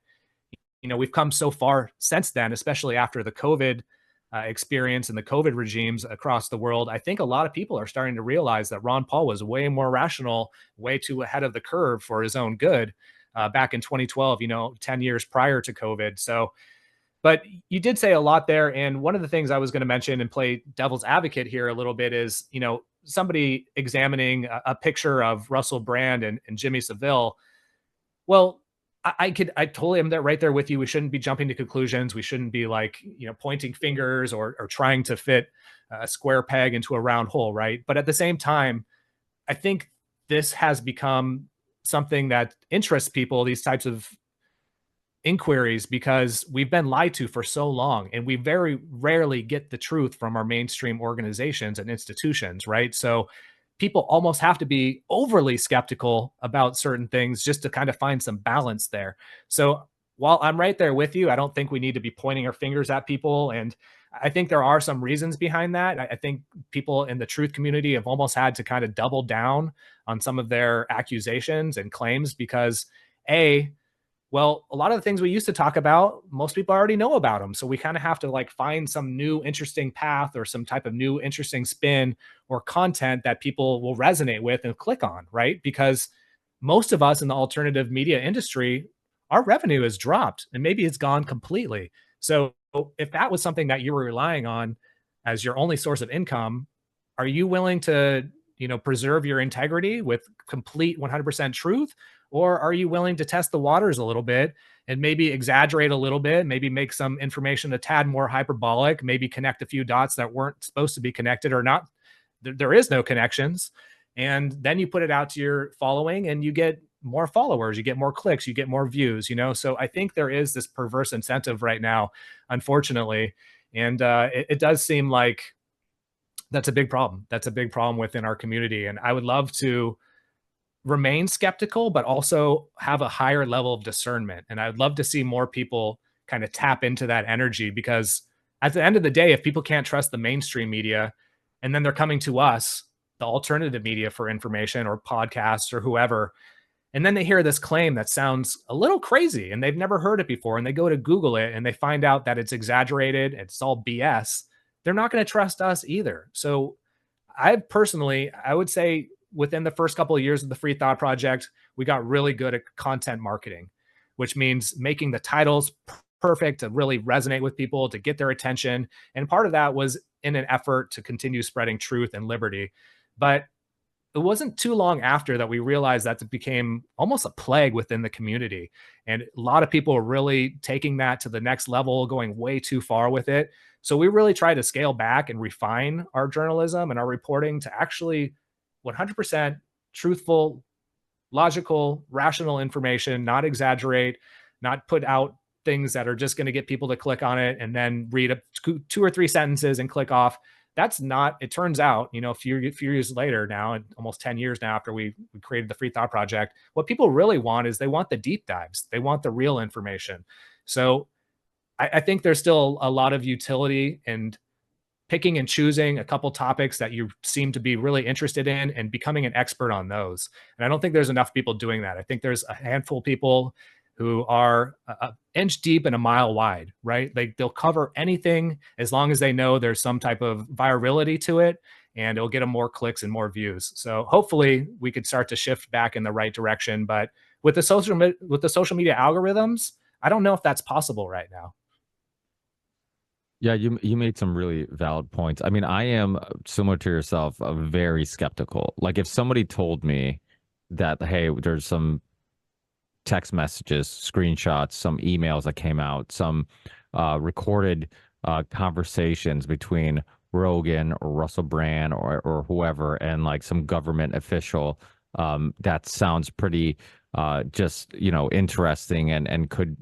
we've come so far since then, especially after the COVID experience and the COVID regimes across the world. I think a lot of people are starting to realize that Ron Paul was way more rational, way too ahead of the curve for his own good back in 2012, 10 years prior to COVID. So, but you did say a lot there. And one of the things I was going to mention and play devil's advocate here a little bit is, somebody examining a picture of Russell Brand and Jimmy Savile. Well, I totally am there right there with you. We shouldn't be jumping to conclusions. We shouldn't be like, pointing fingers or trying to fit a square peg into a round hole. Right. But at the same time, I think this has become something that interests people, these types of inquiries, because we've been lied to for so long and we very rarely get the truth from our mainstream organizations and institutions, right? So people almost have to be overly skeptical about certain things just to kind of find some balance there. So while I'm right there with you, I don't think we need to be pointing our fingers at people. And I think there are some reasons behind that. I think people in the truth community have almost had to kind of double down on some of their accusations and claims because well, a lot of the things we used to talk about, most people already know about them. So we kind of have to like find some new interesting path or some type of new interesting spin or content that people will resonate with and click on, right? Because most of us in the alternative media industry, our revenue has dropped and maybe it's gone completely. So if that was something that you were relying on as your only source of income, are you willing to, preserve your integrity with complete 100% truth? Or are you willing to test the waters a little bit and maybe exaggerate a little bit, maybe make some information a tad more hyperbolic, maybe connect a few dots that weren't supposed to be connected or not? There is no connections. And then you put it out to your following and you get more followers, you get more clicks, you get more views, So I think there is this perverse incentive right now, unfortunately. And it does seem like that's a big problem. That's a big problem within our community. And I would love to remain skeptical, but also have a higher level of discernment. And I'd love to see more people kind of tap into that energy because at the end of the day, if people can't trust the mainstream media and then they're coming to us, the alternative media for information or podcasts or whoever, and then they hear this claim that sounds a little crazy and they've never heard it before and they go to Google it and they find out that it's exaggerated, it's all BS, they're not going to trust us either. So I would say within the first couple of years of the Free Thought Project, we got really good at content marketing, which means making the titles perfect to really resonate with people, to get their attention. And part of that was in an effort to continue spreading truth and liberty. But it wasn't too long after that we realized that it became almost a plague within the community. And a lot of people were really taking that to the next level, going way too far with it. So we really tried to scale back and refine our journalism and our reporting to actually 100% truthful, logical, rational information, not exaggerate, not put out things that are just going to get people to click on it and then read two or three sentences and click off. That's not, it turns out, a few years later now, and almost 10 years now after we created the Free Thought Project, what people really want is they want the deep dives. They want the real information. So I think there's still a lot of utility and picking and choosing a couple topics that you seem to be really interested in and becoming an expert on those. And I don't think there's enough people doing that. I think there's a handful of people who are an inch deep and a mile wide, right? They'll cover anything as long as they know there's some type of virality to it, and it'll get them more clicks and more views. So hopefully we could start to shift back in the right direction. But with the social media algorithms, I don't know if that's possible right now. Yeah, you made some really valid points. I mean, I am similar to yourself, very skeptical. Like if somebody told me that, hey, there's some text messages, screenshots, some emails that came out, some recorded conversations between Rogan or Russell Brand or whoever and like some government official, that sounds pretty just interesting and could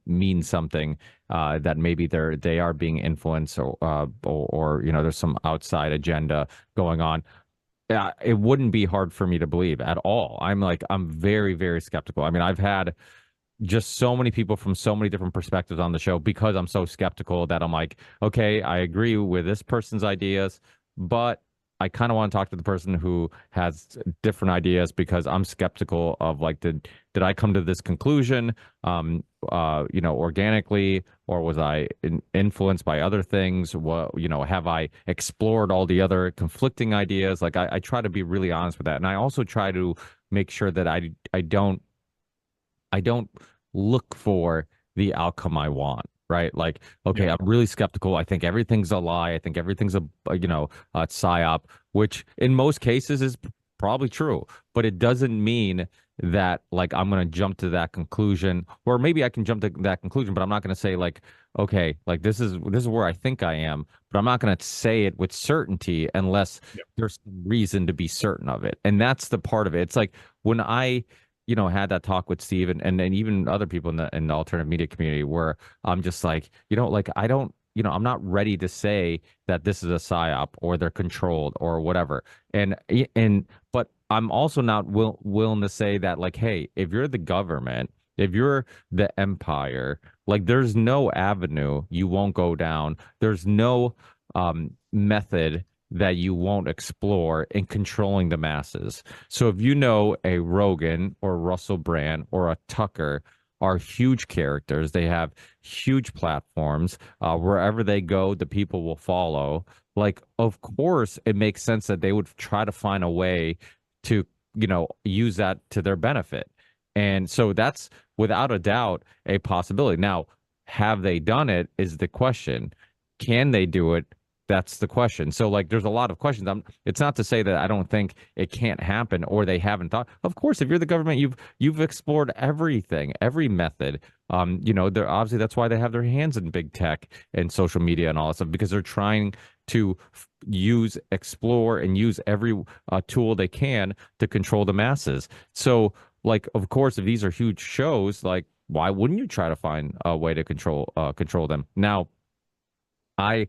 mean something, that maybe they are being influenced or there's some outside agenda going on. Yeah, it wouldn't be hard for me to believe at all. I'm very, very skeptical. I mean, I've had just so many people from so many different perspectives on the show because I'm so skeptical that I'm like, okay, I agree with this person's ideas, but I kind of want to talk to the person who has different ideas because I'm skeptical of like, did I come to this conclusion, organically, or was I influenced by other things? What, have I explored all the other conflicting ideas? Like I try to be really honest with that. And I also try to make sure that I don't look for the outcome I want, right? Like, okay, Yeah. I'm really skeptical. I think everything's a lie. I think everything's a psyop, which in most cases is probably true, but it doesn't mean that like I'm going to jump to that conclusion, or maybe I can jump to that conclusion, but I'm not going to say like, okay, like this is where I think I am, but I'm not going to say it with certainty unless Yeah. there's reason to be certain of it. And that's the part of it. It's like when I had that talk with Steve and even other people in the alternative media community where I'm just like, like I don't, I'm not ready to say that this is a psyop or they're controlled or whatever. But I'm also not willing to say that like, hey, if you're the government, if you're the empire, like there's no avenue you won't go down. There's no method that you won't explore in controlling the masses. So if you know a Rogan or Russell Brand or a Tucker are huge characters, they have huge platforms. Wherever they go, the people will follow. Like, of course, it makes sense that they would try to find a way to, use that to their benefit. And so that's without a doubt a possibility. Now, have they done it is the question. Can they do it? That's the question. So like there's a lot of questions. It's not to say that I don't think it can't happen or they haven't thought. Of course, if you're the government, you've explored everything, every method. They're obviously that's why they have their hands in big tech and social media and all that stuff because they're trying to explore and use every tool they can to control the masses. So like of course if these are huge shows, like why wouldn't you try to find a way to control them? Now, I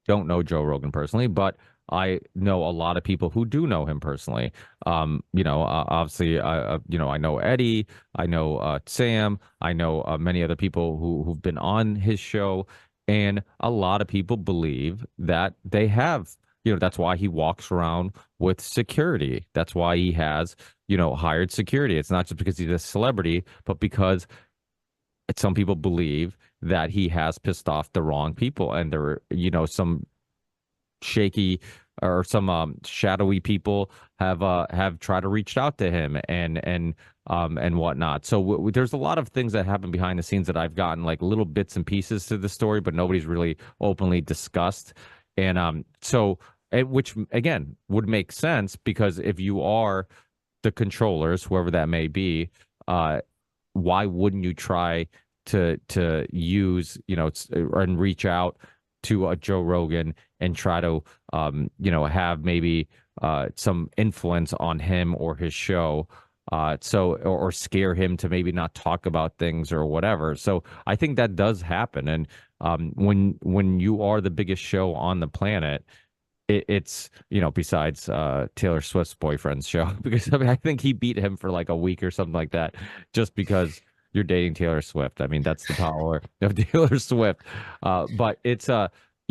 don't know Joe Rogan personally, but I know a lot of people who do know him personally. Obviously, I know Eddie, I know Sam, I know many other people who've been on his show, and a lot of people believe that they have. That's why he walks around with security. That's why he has, hired security. It's not just because he's a celebrity, but because some people believe that he has pissed off the wrong people and there are some shaky or some shadowy people have tried to reach out to him and whatnot. So there's a lot of things that happen behind the scenes that I've gotten like little bits and pieces to the story, but nobody's really openly discussed. Which again would make sense because if you are the controllers, whoever that may be, why wouldn't you try to use and reach out to a Joe Rogan and try to have maybe some influence on him or his show, or scare him to maybe not talk about things or whatever. So I think that does happen, and when you are the biggest show on the planet, it's besides Taylor Swift's boyfriend's show because I mean I think he beat him for like a week or something like that just because you're dating Taylor Swift. I mean that's the power of Taylor Swift. But it's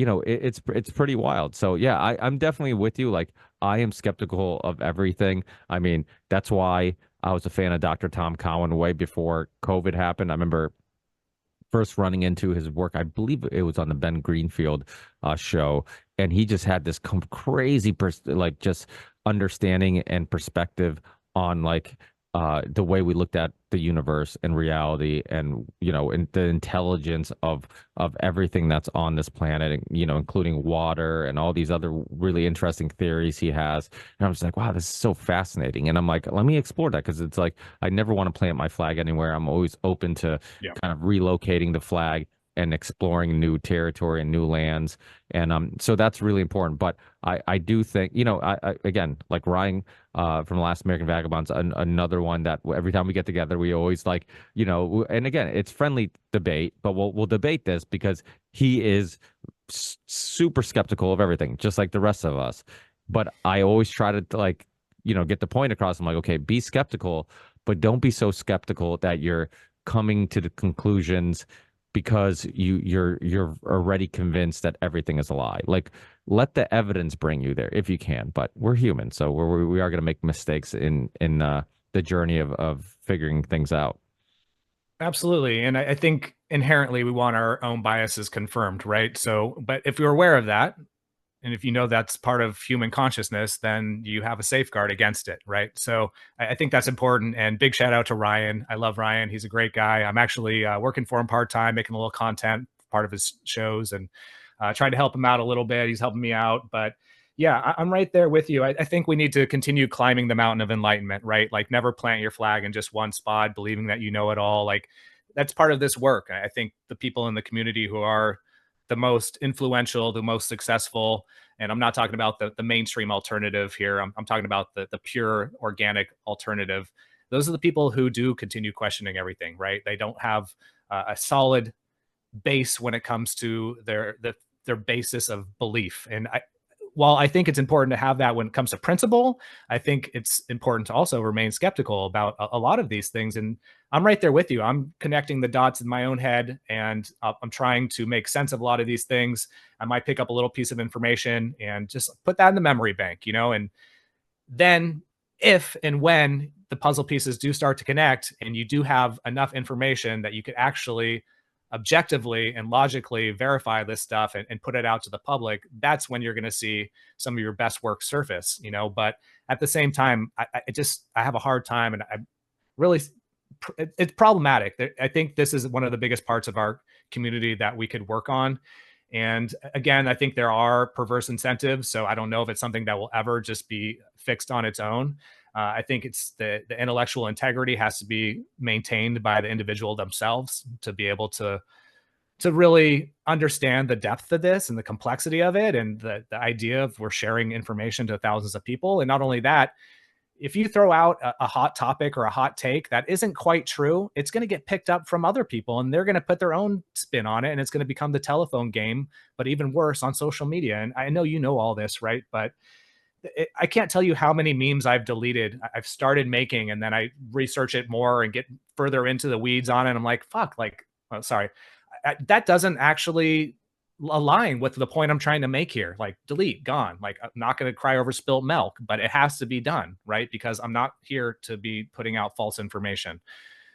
it's pretty wild. So yeah, I'm definitely with you. Like I am skeptical of everything. I mean, that's why I was a fan of Dr. Tom Cowan way before COVID happened. I remember first running into his work. I believe it was on the Ben Greenfield show, and he just had this crazy, like just understanding and perspective on like the way we looked at the universe and reality, and and the intelligence of everything that's on this planet, and, including water and all these other really interesting theories he has. And I'm just like, wow, this is so fascinating. And I'm like, let me explore that, because it's like I never want to plant my flag anywhere. I'm always open to Yeah. kind of relocating the flag and exploring new territory and new lands. And so that's really important. But I do think, I again, like Ryan from Last American Vagabonds, another one that every time we get together, we always like, and again, it's friendly debate, but we'll debate this because he is super skeptical of everything, just like the rest of us. But I always try to like, get the point across. I'm like, okay, be skeptical, but don't be so skeptical that you're coming to the conclusions because you're already convinced that everything is a lie. Like, let the evidence bring you there if you can. But we're human, so we are going to make mistakes in the journey of figuring things out. Absolutely. And I think inherently we want our own biases confirmed, right? So, but if you're aware of that, and if you know that's part of human consciousness, then you have a safeguard against it, right? So I think that's important. And big shout out to Ryan. I love Ryan. He's a great guy. I'm actually working for him part time, making a little content, part of his shows, and trying to help him out a little bit. He's helping me out. But yeah, I'm right there with you. I think we need to continue climbing the mountain of enlightenment, right? Like never plant your flag in just one spot, believing that you know it all. Like that's part of this work. I think the people in the community who are the most influential, the most successful, and I'm not talking about the mainstream alternative here. I'm talking about the pure organic alternative. Those are the people who do continue questioning everything, right? They don't have a solid base when it comes to their basis of belief. And while I think it's important to have that when it comes to principle, I think it's important to also remain skeptical about a lot of these things. And I'm right there with you. I'm connecting the dots in my own head, and I'm trying to make sense of a lot of these things. I might pick up a little piece of information and just put that in the memory bank, and then if and when the puzzle pieces do start to connect and you do have enough information that you could actually objectively and logically verify this stuff and put it out to the public, that's when you're going to see some of your best work surface, but at the same time, I have a hard time, and I really, it's problematic. I think this is one of the biggest parts of our community that we could work on. And again, I think there are perverse incentives. So I don't know if it's something that will ever just be fixed on its own. I think it's the intellectual integrity has to be maintained by the individual themselves to be able to really understand the depth of this and the complexity of it, and the idea of we're sharing information to thousands of people. And not only that, if you throw out a hot topic or a hot take that isn't quite true, it's going to get picked up from other people, and they're going to put their own spin on it, and it's going to become the telephone game, but even worse on social media. And I know you know all this, right? But I can't tell you how many memes I've deleted. I've started making, and then I research it more and get further into the weeds on it. I'm like, fuck, like, oh, sorry, that doesn't actually align with the point I'm trying to make here. Like, delete, gone. Like, I'm not going to cry over spilt milk, but it has to be done, right? Because I'm not here to be putting out false information.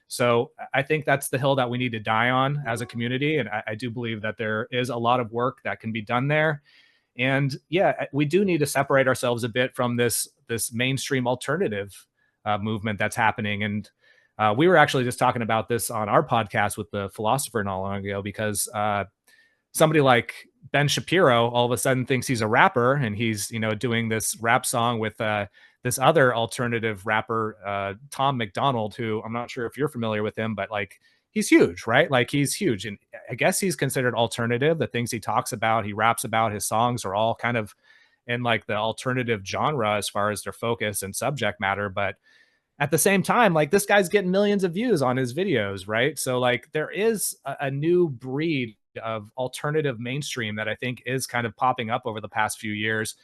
So I think that's the hill that we need to die on as a community. And I do believe that there is a lot of work that can be done there. And yeah, we do need to separate ourselves a bit from this mainstream alternative movement that's happening. And we were actually just talking about this on our podcast with the philosopher not long ago, because somebody like Ben Shapiro all of a sudden thinks he's a rapper, and he's doing this rap song with this other alternative rapper, Tom McDonald, who I'm not sure if you're familiar with him, but like he's huge, right? Like he's huge, and I guess he's considered alternative. The things he talks about, he raps about, his songs are all kind of in like the alternative genre as far as their focus and subject matter. But at the same time, like this guy's getting millions of views on his videos, right? So like there is a new breed of alternative mainstream that I think is kind of popping up over the past few years.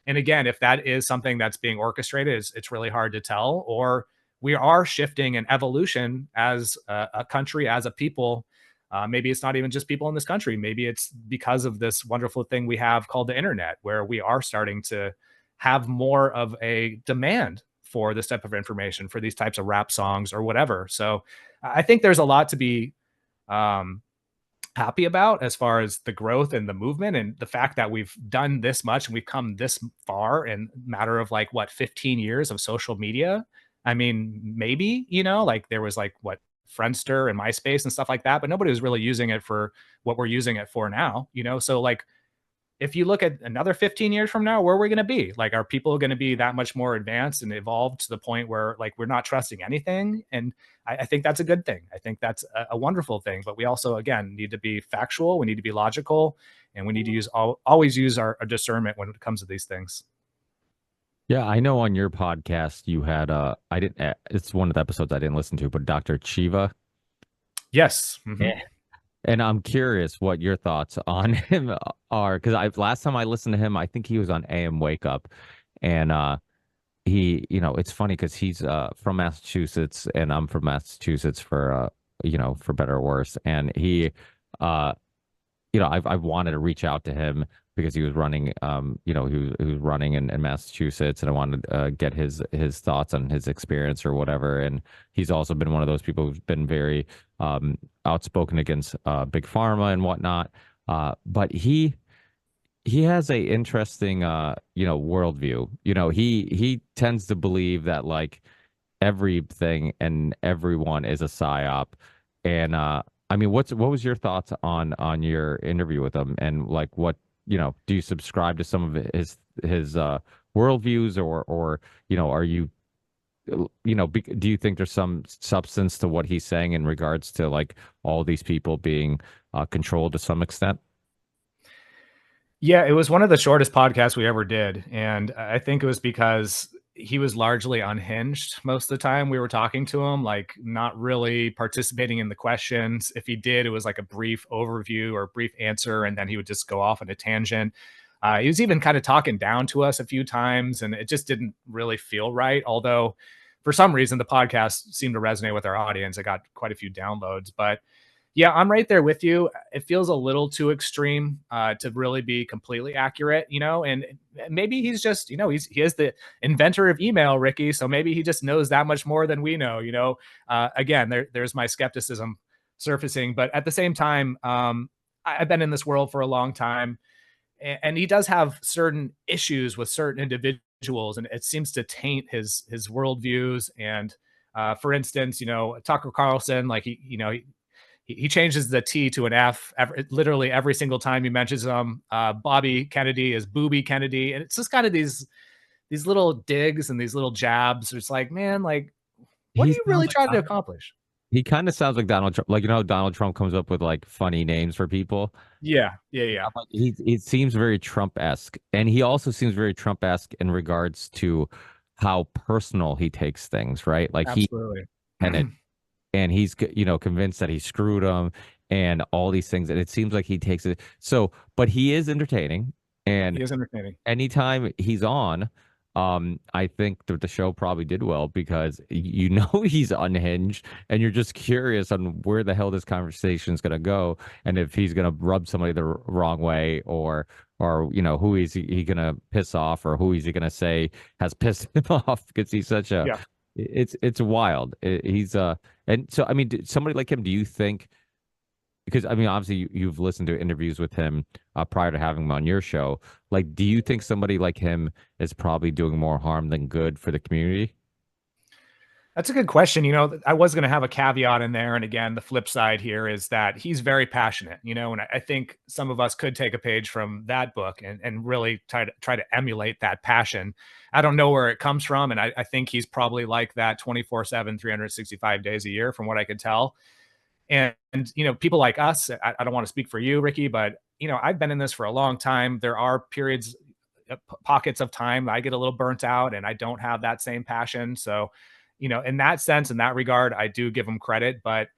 And again, if that is something that's being orchestrated, it's really hard to tell. Or we are shifting an evolution as a country, as a people, Maybe it's not even just people in this country. Maybe it's because of this wonderful thing we have called the internet, where we are starting to have more of a demand for this type of information, for these types of rap songs or whatever. So I think there's a lot to be um, happy about as far as the growth and the movement and the fact that we've done this much and we've come this far in a matter of like what 15 years of social media. I mean, maybe, like there was like what Friendster and MySpace and stuff like that, but nobody was really using it for what we're using it for now, so like if you look at another 15 years from now, where are we going to be? Like, are people going to be that much more advanced and evolved to the point where like we're not trusting anything? And I think that's a good thing. I think that's a wonderful thing. But we also, again, need to be factual. We need to be logical, and we need to always use our discernment when it comes to these things. Yeah, I know on your podcast you had I didn't it's one of the episodes I didn't listen to, but Dr. Chiva. Yes. Mm-hmm. Yeah. And I'm curious what your thoughts on him are, because I last time I listened to him, I think he was on AM Wake Up, and he, it's funny because he's from Massachusetts and I'm from Massachusetts for for better or worse, and he uh I've wanted to reach out to him because he was running, he was running in Massachusetts, and I wanted to get his thoughts on his experience or whatever. And he's also been one of those people who's been very outspoken against big pharma and whatnot. But he has a interesting worldview. He tends to believe that like everything and everyone is a psyop. And I mean, what was your thoughts on your interview with him, and like what, do you subscribe to some of his worldviews, or are you, do you think there's some substance to what he's saying in regards to like all these people being controlled to some extent? Yeah, it was one of the shortest podcasts we ever did. And I think it was because he was largely unhinged most of the time we were talking to him, like not really participating in the questions. If he did, it was like a brief overview or a brief answer, and then he would just go off on a tangent. He was even kind of talking down to us a few times, and it just didn't really feel right. Although, for some reason, the podcast seemed to resonate with our audience. It got quite a few downloads, but yeah, I'm right there with you. It feels a little too extreme to really be completely accurate, and maybe he's just, he is the inventor of email, Ricky. So maybe he just knows that much more than we know, Again, there's my skepticism surfacing, but at the same time, I've been in this world for a long time, and he does have certain issues with certain individuals, and it seems to taint his worldviews. And for instance, Tucker Carlson, like he changes the T to an F literally every single time he mentions them. Bobby Kennedy is Booby Kennedy, and it's just kind of these little digs and these little jabs. It's like, man, like, what He are you really sounds like trying to accomplish? he kind of sounds like Donald Trump. Like, Donald Trump comes up with like funny names for people. Yeah, yeah. Like, he seems very Trump-esque, and he also seems very Trump-esque in regards to how personal he takes things, right? Like Absolutely. and he's convinced that he screwed him and all these things, and it seems like he takes it so. But he is entertaining, and He is entertaining. anytime he's on, I think that the show probably did well because he's unhinged, and you're just curious on where the hell this conversation is going to go, and if he's going to rub somebody the wrong way, or who is he going to piss off, or who is he going to say has pissed him off, because he's such a Yeah. it's wild. He's and so I mean, somebody like him, do you think? Because I mean, obviously you've listened to interviews with him prior to having him on your show. Like, do you think somebody like him is probably doing more harm than good for the community? That's a good question. I was going to have a caveat in there. And again, the flip side here is that he's very passionate, and I think some of us could take a page from that book and really try to emulate that passion. I don't know where it comes from. And I think he's probably like that 24/7, 365 days a year, from what I could tell. And people like us, I don't want to speak for you, Ricky, but I've been in this for a long time. There are periods, pockets of time I get a little burnt out and I don't have that same passion. So, in that sense, in that regard, I do give him credit. But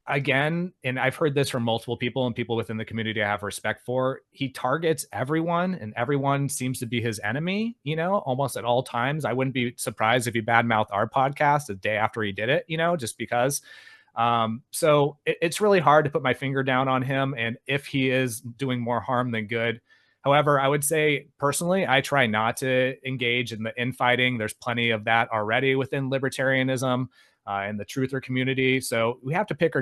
again, and I've heard this from multiple people and people within the community I have respect for, he targets everyone, and everyone seems to be his enemy, almost at all times. I wouldn't be surprised if he badmouthed our podcast the day after he did it, just because. So it's really hard to put my finger down on him and if he is doing more harm than good. However, I would say personally, I try not to engage in the infighting. There's plenty of that already within libertarianism and the truther community. So we have to pick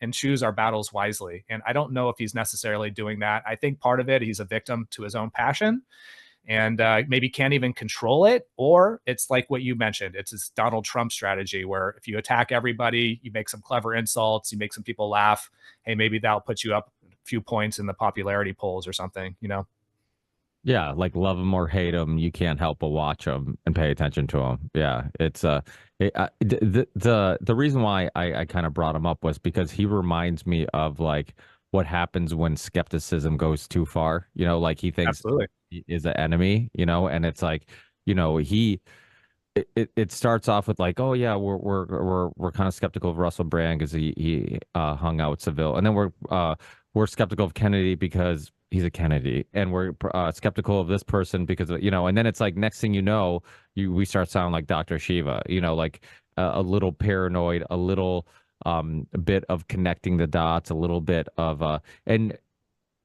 and choose our battles wisely. And I don't know if he's necessarily doing that. I think part of it, he's a victim to his own passion and maybe can't even control it. Or it's like what you mentioned, it's this Donald Trump strategy where if you attack everybody, you make some clever insults, you make some people laugh. Hey, maybe that'll put you up a few points in the popularity polls or something, you know? Yeah, like love him or hate him, you can't help but watch him and pay attention to him. Yeah, it's the reason why I kind of brought him up was because he reminds me of like what happens when skepticism goes too far. You know, like he thinks Absolutely. he is an enemy. You know, and it's like, you know, it starts off with like, oh yeah, we're kind of skeptical of Russell Brand because he hung out with Seville, and then we're skeptical of Kennedy because he's a Kennedy, and we're skeptical of this person because you know, and then it's like next thing you know, we start sounding like Dr. Shiva, you know, like a little paranoid, a little a bit of connecting the dots, a little bit of and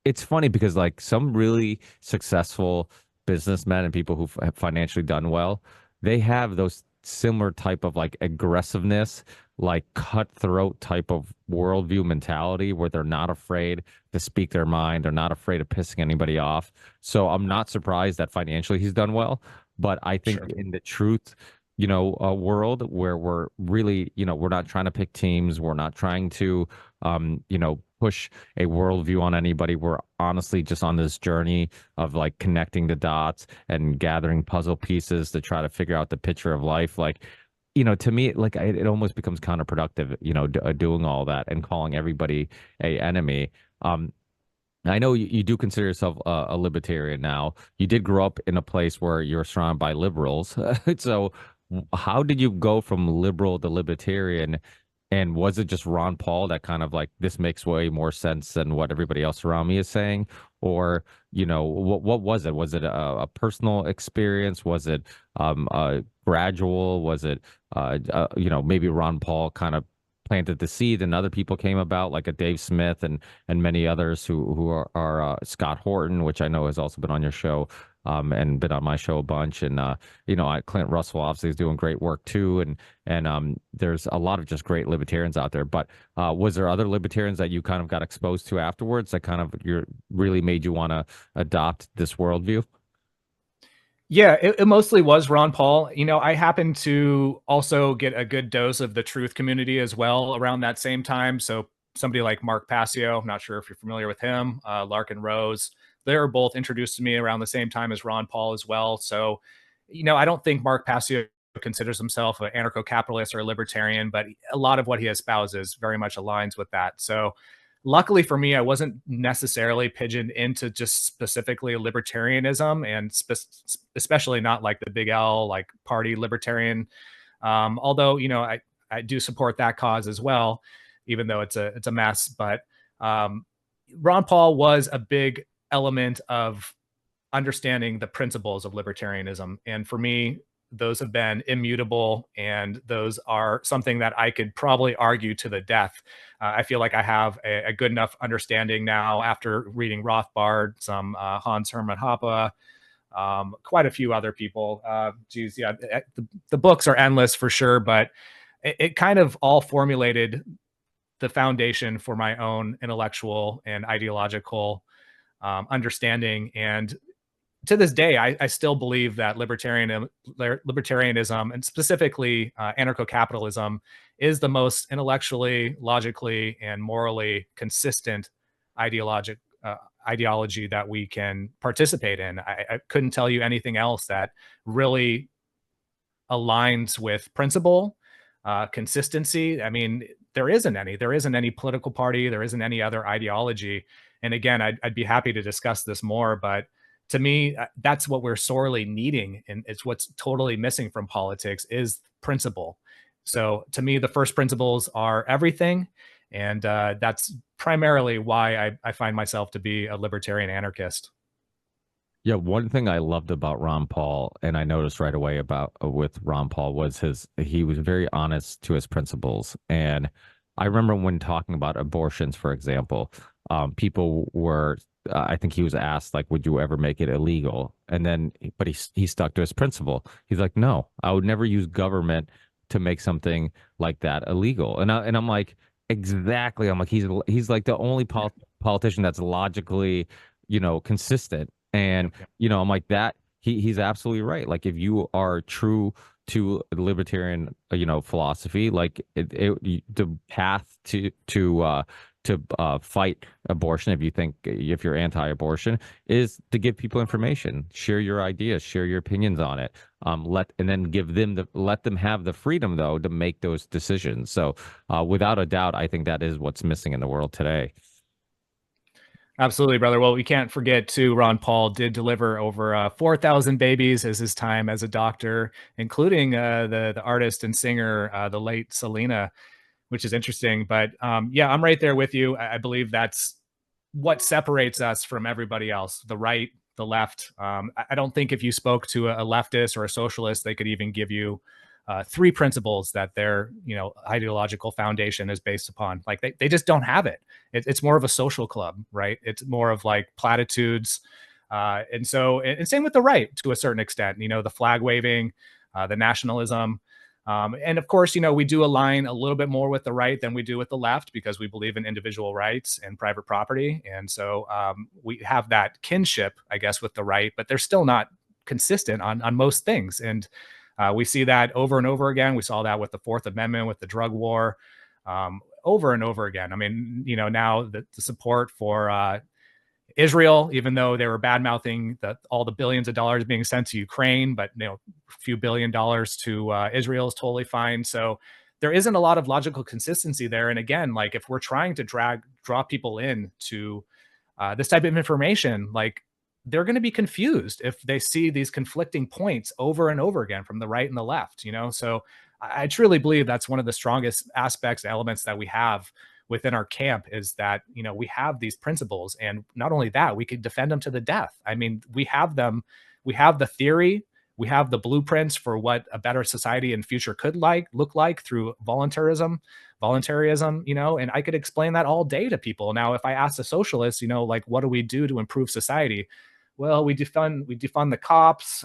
it's funny because like some really successful businessmen and people who have financially done well, they have those similar type of like aggressiveness, like cutthroat type of worldview mentality where they're not afraid to speak their mind. They're not afraid of pissing anybody off. So I'm not surprised that financially he's done well, but I think Sure. in the truth, you know, a world where we're really, you know, we're not trying to pick teams, we're not trying to, you know, push a worldview on anybody. We're honestly just on this journey of like connecting the dots and gathering puzzle pieces to try to figure out the picture of life. Like, you know, to me, like it almost becomes counterproductive, you know, doing all that and calling everybody a enemy. I know you do consider yourself a libertarian now. You did grow up in a place where you're surrounded by liberals. So, how did you go from liberal to libertarian? And was it just Ron Paul that kind of like this makes way more sense than what everybody else around me is saying? Or, you know, what was it? Was it a personal experience? Was it gradual? Was it, you know, maybe Ron Paul kind of planted the seed and other people came about like a Dave Smith and many others who are Scott Horton, which I know has also been on your show and been on my show a bunch. And you know, Clint Russell obviously is doing great work too. And there's a lot of just great libertarians out there. But was there other libertarians that you kind of got exposed to afterwards that kind of really made you want to adopt this worldview? Yeah, it mostly was Ron Paul. You know, I happened to also get a good dose of the truth community as well around that same time. So somebody like Mark Passio, I'm not sure if you're familiar with him, Larkin Rose, they were both introduced to me around the same time as Ron Paul as well. So, you know, I don't think Mark Passio considers himself an anarcho-capitalist or a libertarian, but a lot of what he espouses very much aligns with that. So luckily for me, I wasn't necessarily pigeoned into just specifically libertarianism and especially not like the big L, like party libertarian. Although, you know, I do support that cause as well, even though it's a mess. But um, Ron Paul was a big element of understanding the principles of libertarianism. And for me, those have been immutable and those are something that I could probably argue to the death. I feel like I have a good enough understanding now after reading Rothbard, some Hans Hermann Hoppe, quite a few other people. Geez, yeah, the books are endless for sure, but it kind of all formulated the foundation for my own intellectual and ideological understanding. And to this day, I still believe that libertarianism and specifically anarcho-capitalism is the most intellectually, logically, and morally consistent ideologic ideology that we can participate in. I couldn't tell you anything else that really aligns with principle, consistency. I mean, there isn't any. There isn't any political party. There isn't any other ideology. And again, I'd be happy to discuss this more, but to me, that's what we're sorely needing, and it's what's totally missing from politics is principle. So to me, the first principles are everything, and that's primarily why I find myself to be a libertarian anarchist. Yeah, one thing I loved about Ron Paul, and I noticed right away about with Ron Paul was he was very honest to his principles, and I remember when talking about abortions, for example, people were, I think he was asked, like, would you ever make it illegal? And then, but he stuck to his principle. He's like, no, I would never use government to make something like that illegal. And I'm like, exactly. I'm like, he's like the only politician that's logically, consistent. And, Yep, yep. I'm like that. He's absolutely right. Like, if you are true to libertarian, philosophy, like the path to fight abortion, if you're anti-abortion, is to give people information, share your ideas, share your opinions on it, and then let them have the freedom though to make those decisions. So, without a doubt, I think that is what's missing in the world today. Absolutely, brother. Well, we can't forget too, Ron Paul did deliver over 4,000 babies as his time as a doctor, including the artist and singer, the late Selena, which is interesting. But yeah, I'm right there with you. I believe that's what separates us from everybody else, the right, the left. I don't think if you spoke to a leftist or a socialist, they could even give you three principles that their ideological foundation is based upon. Like they just don't have it. It's more of a social club, right? It's more of like platitudes. And same with the right to a certain extent, the flag waving, the nationalism. And of course, we do align a little bit more with the right than we do with the left because we believe in individual rights and private property. And so we have that kinship, I guess, with the right, but they're still not consistent on most things. And we see that over and over again. We saw that with the Fourth Amendment, with the drug war, over and over again. I mean, now the support for Israel, even though they were bad mouthing all the billions of dollars being sent to Ukraine, but a few $1 billion to Israel is totally fine. So there isn't a lot of logical consistency there. And again, like if we're trying to draw people in to this type of information, like they're going to be confused if they see these conflicting points over and over again from the right and the left. So I truly believe that's one of the strongest aspects, elements that we have within our camp is that we have these principles, and not only that, we could defend them to the death. I mean, we have them. We have the theory, we have the blueprints for what a better society in future could look like through voluntarism, and I could explain that all day to people. Now if I ask a socialist, like, what do we do to improve society? Well, we defund the cops.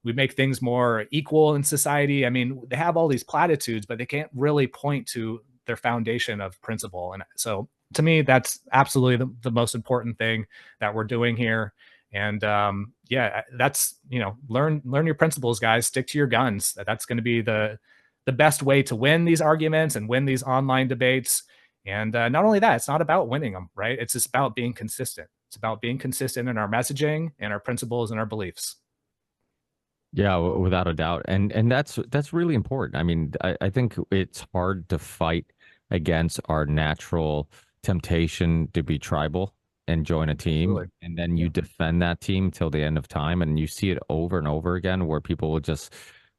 We make things more equal in society. I mean, they have all these platitudes, but they can't really point to their foundation of principle. And so to me, that's absolutely the most important thing that we're doing here. And yeah, that's, learn your principles, guys. Stick to your guns. That's going to be the best way to win these arguments and win these online debates. And not only that, it's not about winning them, right? It's just about being consistent. It's about being consistent in our messaging and our principles and our beliefs. Yeah, without a doubt. And that's really important. I mean, I think it's hard to fight against our natural temptation to be tribal and join a team, Absolutely. and then you Yeah. defend that team till the end of time, and you see it over and over again where people will just,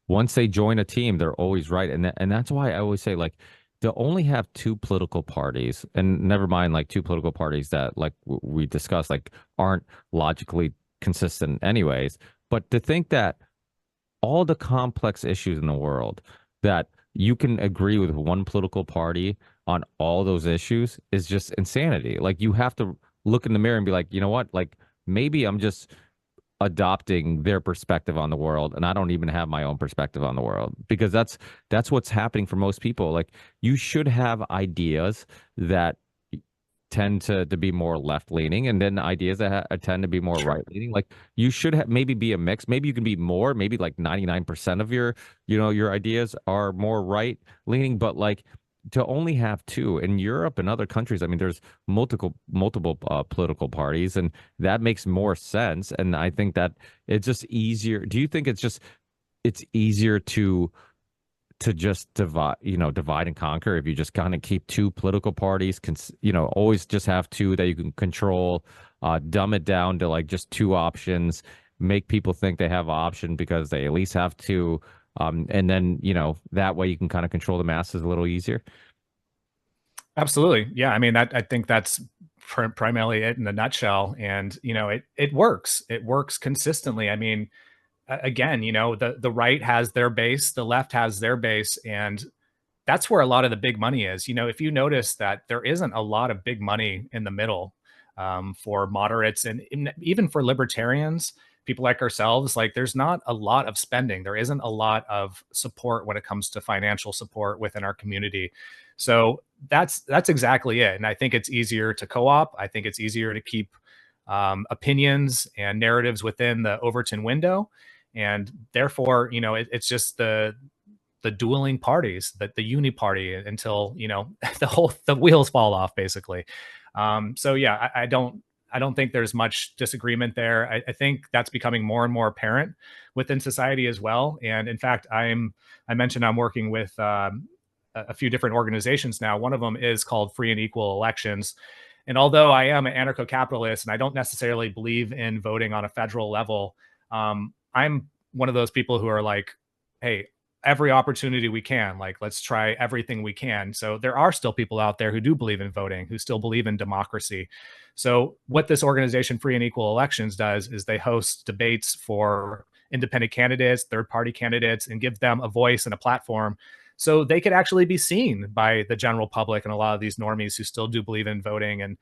once they join a team, they're always right. And that's why I always say, like, to only have two political parties, and never mind like two political parties that, like we discussed, like aren't logically consistent anyways, but to think that all the complex issues in the world, that you can agree with one political party on all those issues, is just insanity. Like, you have to look in the mirror and be like, you know what? Like, maybe I'm just adopting their perspective on the world, and I don't even have my own perspective on the world, because that's what's happening for most people. Like, you should have ideas that tend to be more left leaning, and then ideas that tend to be more right leaning. Like, you should have maybe be a mix. Maybe you can be more, maybe like 99% of your ideas are more right leaning, but like, to only have two in Europe and other countries, I mean, there's multiple political parties, and that makes more sense. And I think that it's just easier. Do you think it's easier to just divide and conquer if you just kind of keep two political parties, always just have two that you can control, dumb it down to like just two options, make people think they have an option because they at least have two, and then that way you can kind of control the masses a little easier. Absolutely. Yeah. I mean, I think that's primarily it in a nutshell. And, it works. It works consistently. I mean, again, the right has their base, the left has their base. And that's where a lot of the big money is. If you notice that there isn't a lot of big money in the middle, for moderates and even for libertarians, people like ourselves, like there's not a lot of spending. There isn't a lot of support when it comes to financial support within our community. So that's exactly it. And I think it's easier to co-op. I think it's easier to keep opinions and narratives within the Overton window. And therefore, it's just the dueling parties, the uni party, until the wheels fall off, basically. So yeah, I don't think there's much disagreement there. I think that's becoming more and more apparent within society as well. And in fact, I mentioned I'm working with a few different organizations now. One of them is called Free and Equal Elections. And although I am an anarcho-capitalist and I don't necessarily believe in voting on a federal level, I'm one of those people who are like, hey, every opportunity we can, like, let's try everything we can. So there are still people out there who do believe in voting, who still believe in democracy. So what this organization, Free and Equal Elections, does is they host debates for independent candidates, third party candidates, and give them a voice and a platform so they could actually be seen by the general public and a lot of these normies who still do believe in voting. And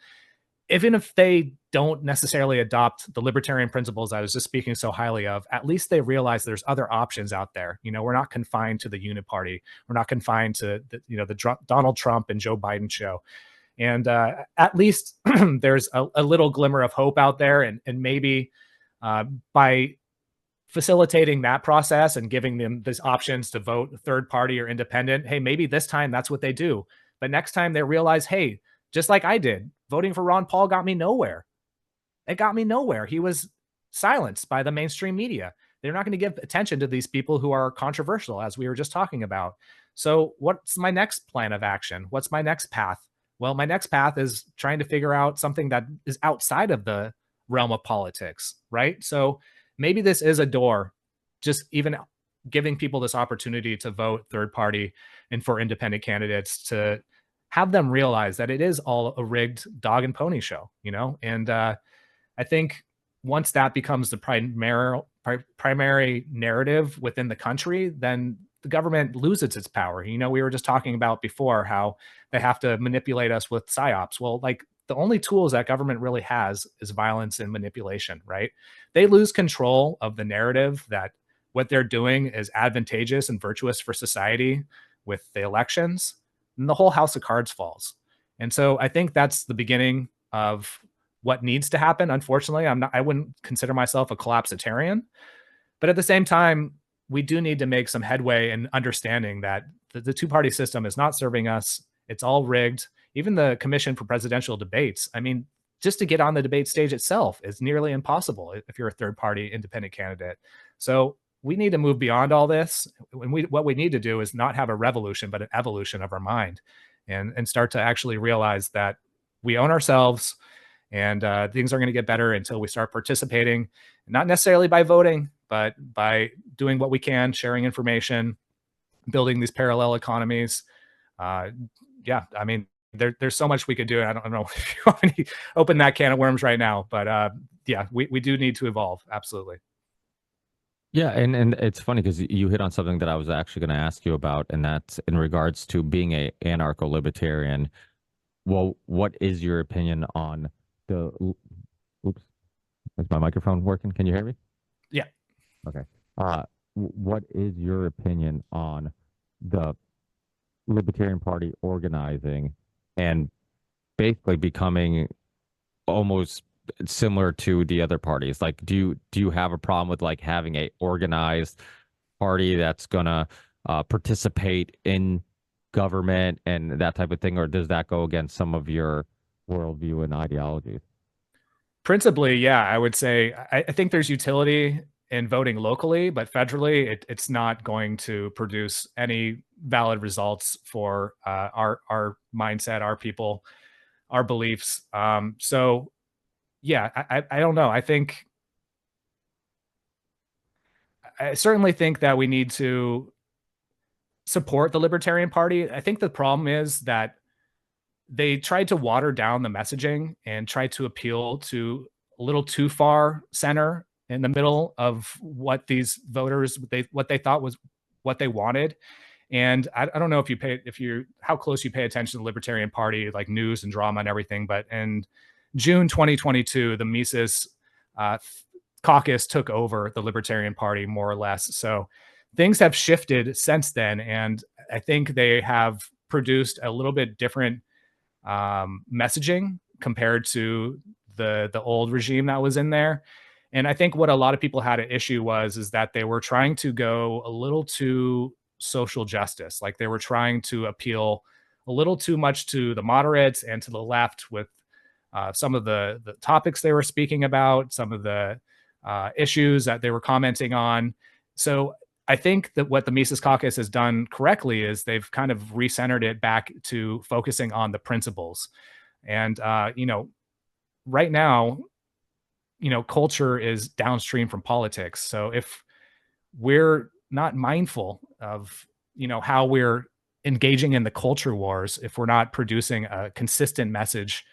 even if they don't necessarily adopt the libertarian principles I was just speaking so highly of, at least they realize there's other options out there. We're not confined to the uniparty. We're not confined to the Donald Trump and Joe Biden show. And at least there's a little glimmer of hope out there. And maybe by facilitating that process and giving them these options to vote third party or independent, hey, maybe this time that's what they do. But next time they realize, hey, just like I did, voting for Ron Paul got me nowhere. It got me nowhere. He was silenced by the mainstream media. They're not going to give attention to these people who are controversial, as we were just talking about. So what's my next plan of action? What's my next path? Well, my next path is trying to figure out something that is outside of the realm of politics, right? So maybe this is a door, just even giving people this opportunity to vote third party and for independent candidates, to have them realize that it is all a rigged dog and pony show, And I think once that becomes the primary narrative within the country, then the government loses its power. We were just talking about before how they have to manipulate us with psyops. Well, like, the only tools that government really has is violence and manipulation, right? They lose control of the narrative that what they're doing is advantageous and virtuous for society with the elections, and the whole house of cards falls. And so I think that's the beginning of what needs to happen. Unfortunately, I wouldn't consider myself a collapsitarian, but at the same time, we do need to make some headway in understanding that the two-party system is not serving us. It's all rigged. Even the Commission for Presidential Debates, I mean, just to get on the debate stage itself is nearly impossible if you're a third-party independent candidate. So we need to move beyond all this. What we need to do is not have a revolution, but an evolution of our mind, and start to actually realize that we own ourselves, and things are going to get better until we start participating, not necessarily by voting, but by doing what we can, sharing information, building these parallel economies. Yeah, I mean, there's so much we could do. And I don't know if you want me to open that can of worms right now, but yeah, we do need to evolve. Absolutely. Yeah, and it's funny because you hit on something that I was actually going to ask you about, and that's in regards to being a anarcho-libertarian. Well, what is your opinion on the... Oops, is my microphone working? Can you hear me? Yeah. Okay. What is your opinion on the Libertarian Party organizing and basically becoming almost similar to the other parties? Like, do you have a problem with like having a organized party that's gonna participate in government and that type of thing, or does that go against some of your worldview and ideologies? Principally, yeah, I would say I think there's utility in voting locally, but federally, it's not going to produce any valid results for our mindset, our people, our beliefs. So yeah, I don't know. I certainly think that we need to support the Libertarian Party. I think the problem is that they tried to water down the messaging and try to appeal to a little too far center in the middle of what these voters what they thought was what they wanted. And I don't know if you how close you pay attention to the Libertarian Party, like news and drama and everything, but in June 2022, the Mises uh, caucus took over the Libertarian Party more or less. So things have shifted since then, and I think they have produced a little bit different messaging compared to the old regime that was in there. And I think what a lot of people had an issue was is that they were trying to go a little too social justice, like they were trying to appeal a little too much to the moderates and to the left with some of the topics they were speaking about, some of the issues that they were commenting on. So I think that what the Mises Caucus has done correctly is they've kind of recentered it back to focusing on the principles. And right now, culture is downstream from politics. So if we're not mindful of, how we're engaging in the culture wars, if we're not producing a consistent message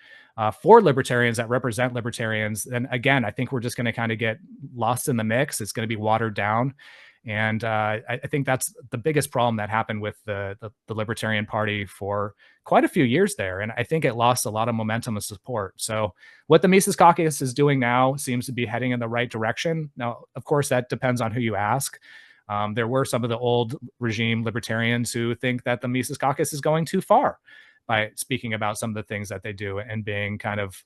for libertarians that represent libertarians, then again, I think we're just going to kind of get lost in the mix. It's going to be watered down. And I think that's the biggest problem that happened with the Libertarian Party for quite a few years there. And I think it lost a lot of momentum and support. So what the Mises Caucus is doing now seems to be heading in the right direction. Now, of course, that depends on who you ask. There were some of the old regime libertarians who think that the Mises Caucus is going too far by speaking about some of the things that they do and being kind of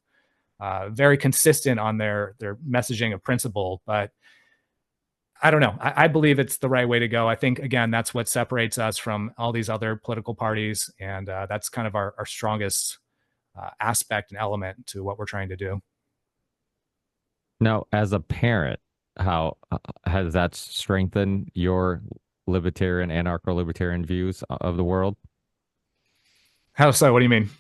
very consistent on their messaging of principle. But I don't know. I believe it's the right way to go. I think, again, that's what separates us from all these other political parties. And that's kind of our strongest aspect and element to what we're trying to do. Now, as a parent, how has that strengthened your libertarian, anarcho-libertarian views of the world? How so? What do you mean?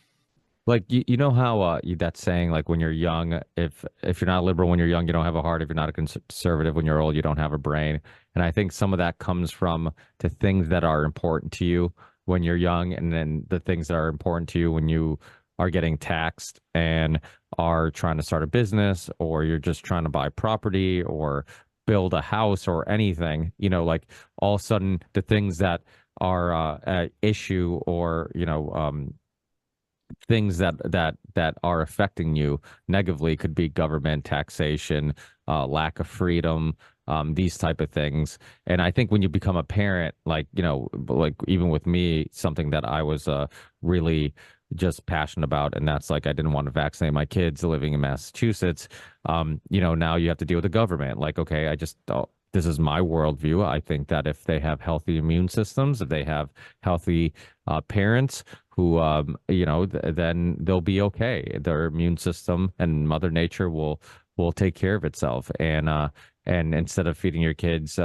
Like you know how that saying, like when you're young, if you're not a liberal when you're young, you don't have a heart. If you're not a conservative when you're old, you don't have a brain. And I think some of that comes from the things that are important to you when you're young, and then the things that are important to you when you are getting taxed and are trying to start a business, or you're just trying to buy property or build a house or anything. Like all of a sudden the things that are at issue, or things that are affecting you negatively, could be government, taxation, lack of freedom, these type of things. And I think when you become a parent, like like even with me, something that I was really just passionate about, and that's like I didn't want to vaccinate my kids living in Massachusetts. Now you have to deal with the government. Like, okay, this is my worldview. I think that if they have healthy immune systems, if they have healthy parents who, then they'll be okay. Their immune system and Mother Nature will take care of itself. And instead of feeding your kids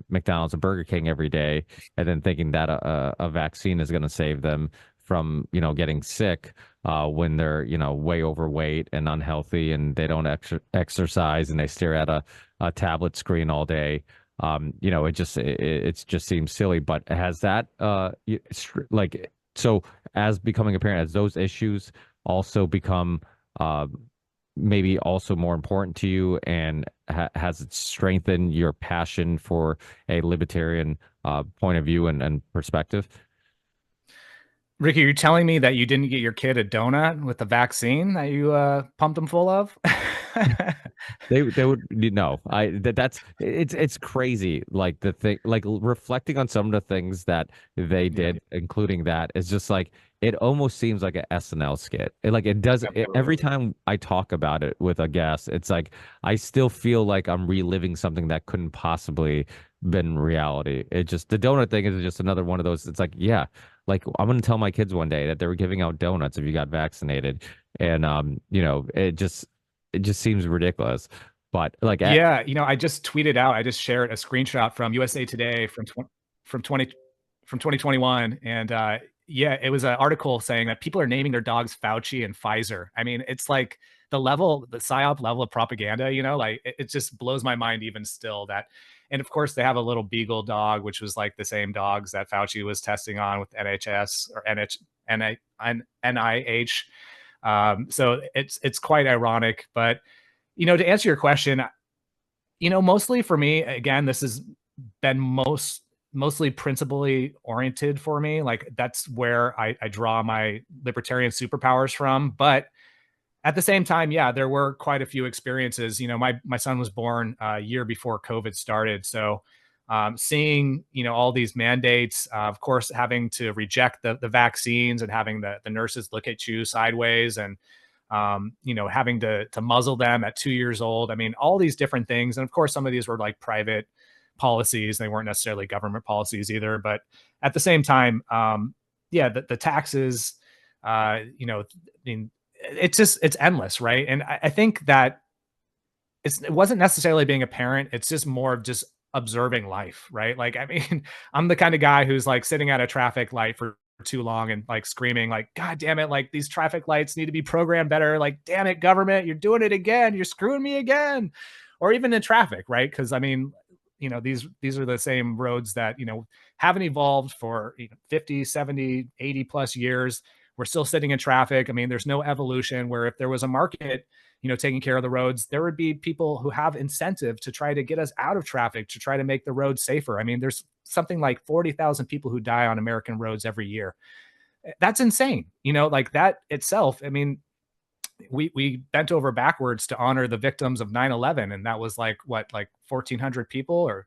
McDonald's and Burger King every day, and then thinking that a vaccine is going to save them from getting sick when they're way overweight and unhealthy, and they don't exercise, and they stare at a tablet screen all day. It just seems silly. But has that like, so as becoming a parent, has those issues also become maybe also more important to you, and has it strengthened your passion for a libertarian point of view and perspective? Ricky, you're telling me that you didn't get your kid a donut with the vaccine that you pumped them full of? They would know. It's crazy. Like the thing, like reflecting on some of the things that they did, including that, is just like it almost seems like an SNL skit. It does. Every time I talk about it with a guest, it's like I still feel like I'm reliving something that couldn't possibly been reality. It just, the donut thing is just another one of those. It's like, yeah, like I'm gonna tell my kids one day that they were giving out donuts if you got vaccinated, and it just seems ridiculous. But like, yeah, I just tweeted out, I just shared a screenshot from USA Today from 2021, and yeah, it was an article saying that people are naming their dogs Fauci and Pfizer. I mean, it's like the psyop level of propaganda, like it just blows my mind even still that. And of course, they have a little beagle dog, which was like the same dogs that Fauci was testing on with NHS or NIH. So it's quite ironic. But to answer your question, mostly for me, again, this has been mostly principally oriented for me. Like that's where I draw my libertarian superpowers from. But at the same time, yeah, there were quite a few experiences. You know, my son was born a year before COVID started, so seeing all these mandates, of course, having to reject the vaccines and having the nurses look at you sideways, and having to muzzle them at 2 years old. I mean, all these different things, and of course, some of these were like private policies; they weren't necessarily government policies either. But at the same time, yeah, the taxes, I mean, it's endless, right? And I think that it wasn't necessarily being a parent, it's just more of just observing life, right? Like, I mean, I'm the kind of guy who's like sitting at a traffic light for too long and like screaming like, god damn it, like these traffic lights need to be programmed better, like damn it government, you're doing it again, you're screwing me again. Or even in traffic, right? Because I mean, these are the same roads that haven't evolved for 50, 70, 80 plus years. We're still sitting in traffic. I mean, there's no evolution. Where if there was a market taking care of the roads, there would be people who have incentive to try to get us out of traffic, to try to make the roads safer. I mean, there's something like 40,000 people who die on American roads every year. That's insane. Like that itself. I mean, we bent over backwards to honor the victims of 9/11, and that was like what, like 1,400 people, or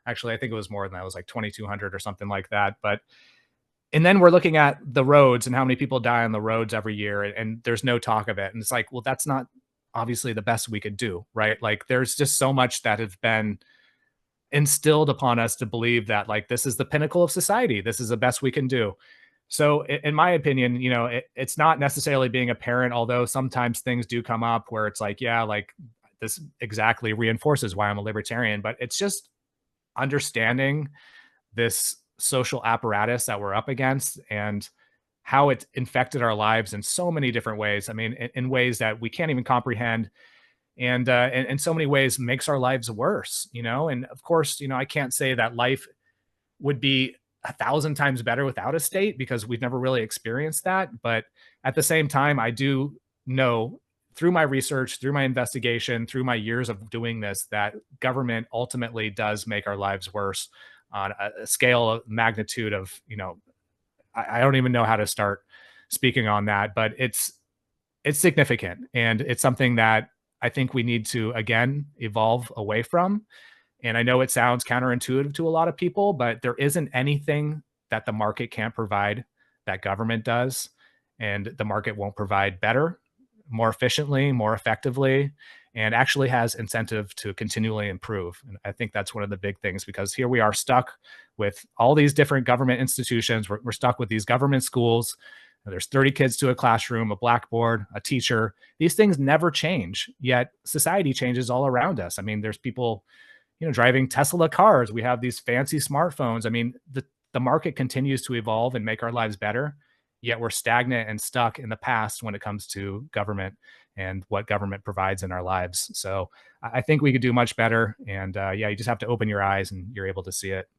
actually I think it was more than that. It was like 2,200 or something like that. But and then we're looking at the roads and how many people die on the roads every year, and there's no talk of it. And it's like, well, that's not obviously the best we could do, right? Like there's just so much that has been instilled upon us to believe that like this is the pinnacle of society. This is the best we can do. So in my opinion, it's not necessarily being a parent, although sometimes things do come up where it's like, yeah, like this exactly reinforces why I'm a libertarian, but it's just understanding this social apparatus that we're up against and how it infected our lives in so many different ways. I mean, in ways that we can't even comprehend, and in so many ways makes our lives worse. And of course, I can't say that life would be 1,000 times better without a state, because we've never really experienced that. But at the same time, I do know through my research, through my investigation, through my years of doing this, that government ultimately does make our lives worse on a scale of magnitude of, I don't even know how to start speaking on that, but it's significant, and it's something that I think we need to again evolve away from. And I know it sounds counterintuitive to a lot of people, but there isn't anything that the market can't provide that government does. And the market won't provide better, more efficiently, more effectively, and actually has incentive to continually improve. And I think that's one of the big things, because here we are stuck with all these different government institutions. We're stuck with these government schools. There's 30 kids to a classroom, a blackboard, a teacher. These things never change, yet society changes all around us. I mean, there's people driving Tesla cars. We have these fancy smartphones. I mean, the market continues to evolve and make our lives better, yet we're stagnant and stuck in the past when it comes to government and what government provides in our lives. So I think we could do much better. And yeah, you just have to open your eyes and you're able to see it.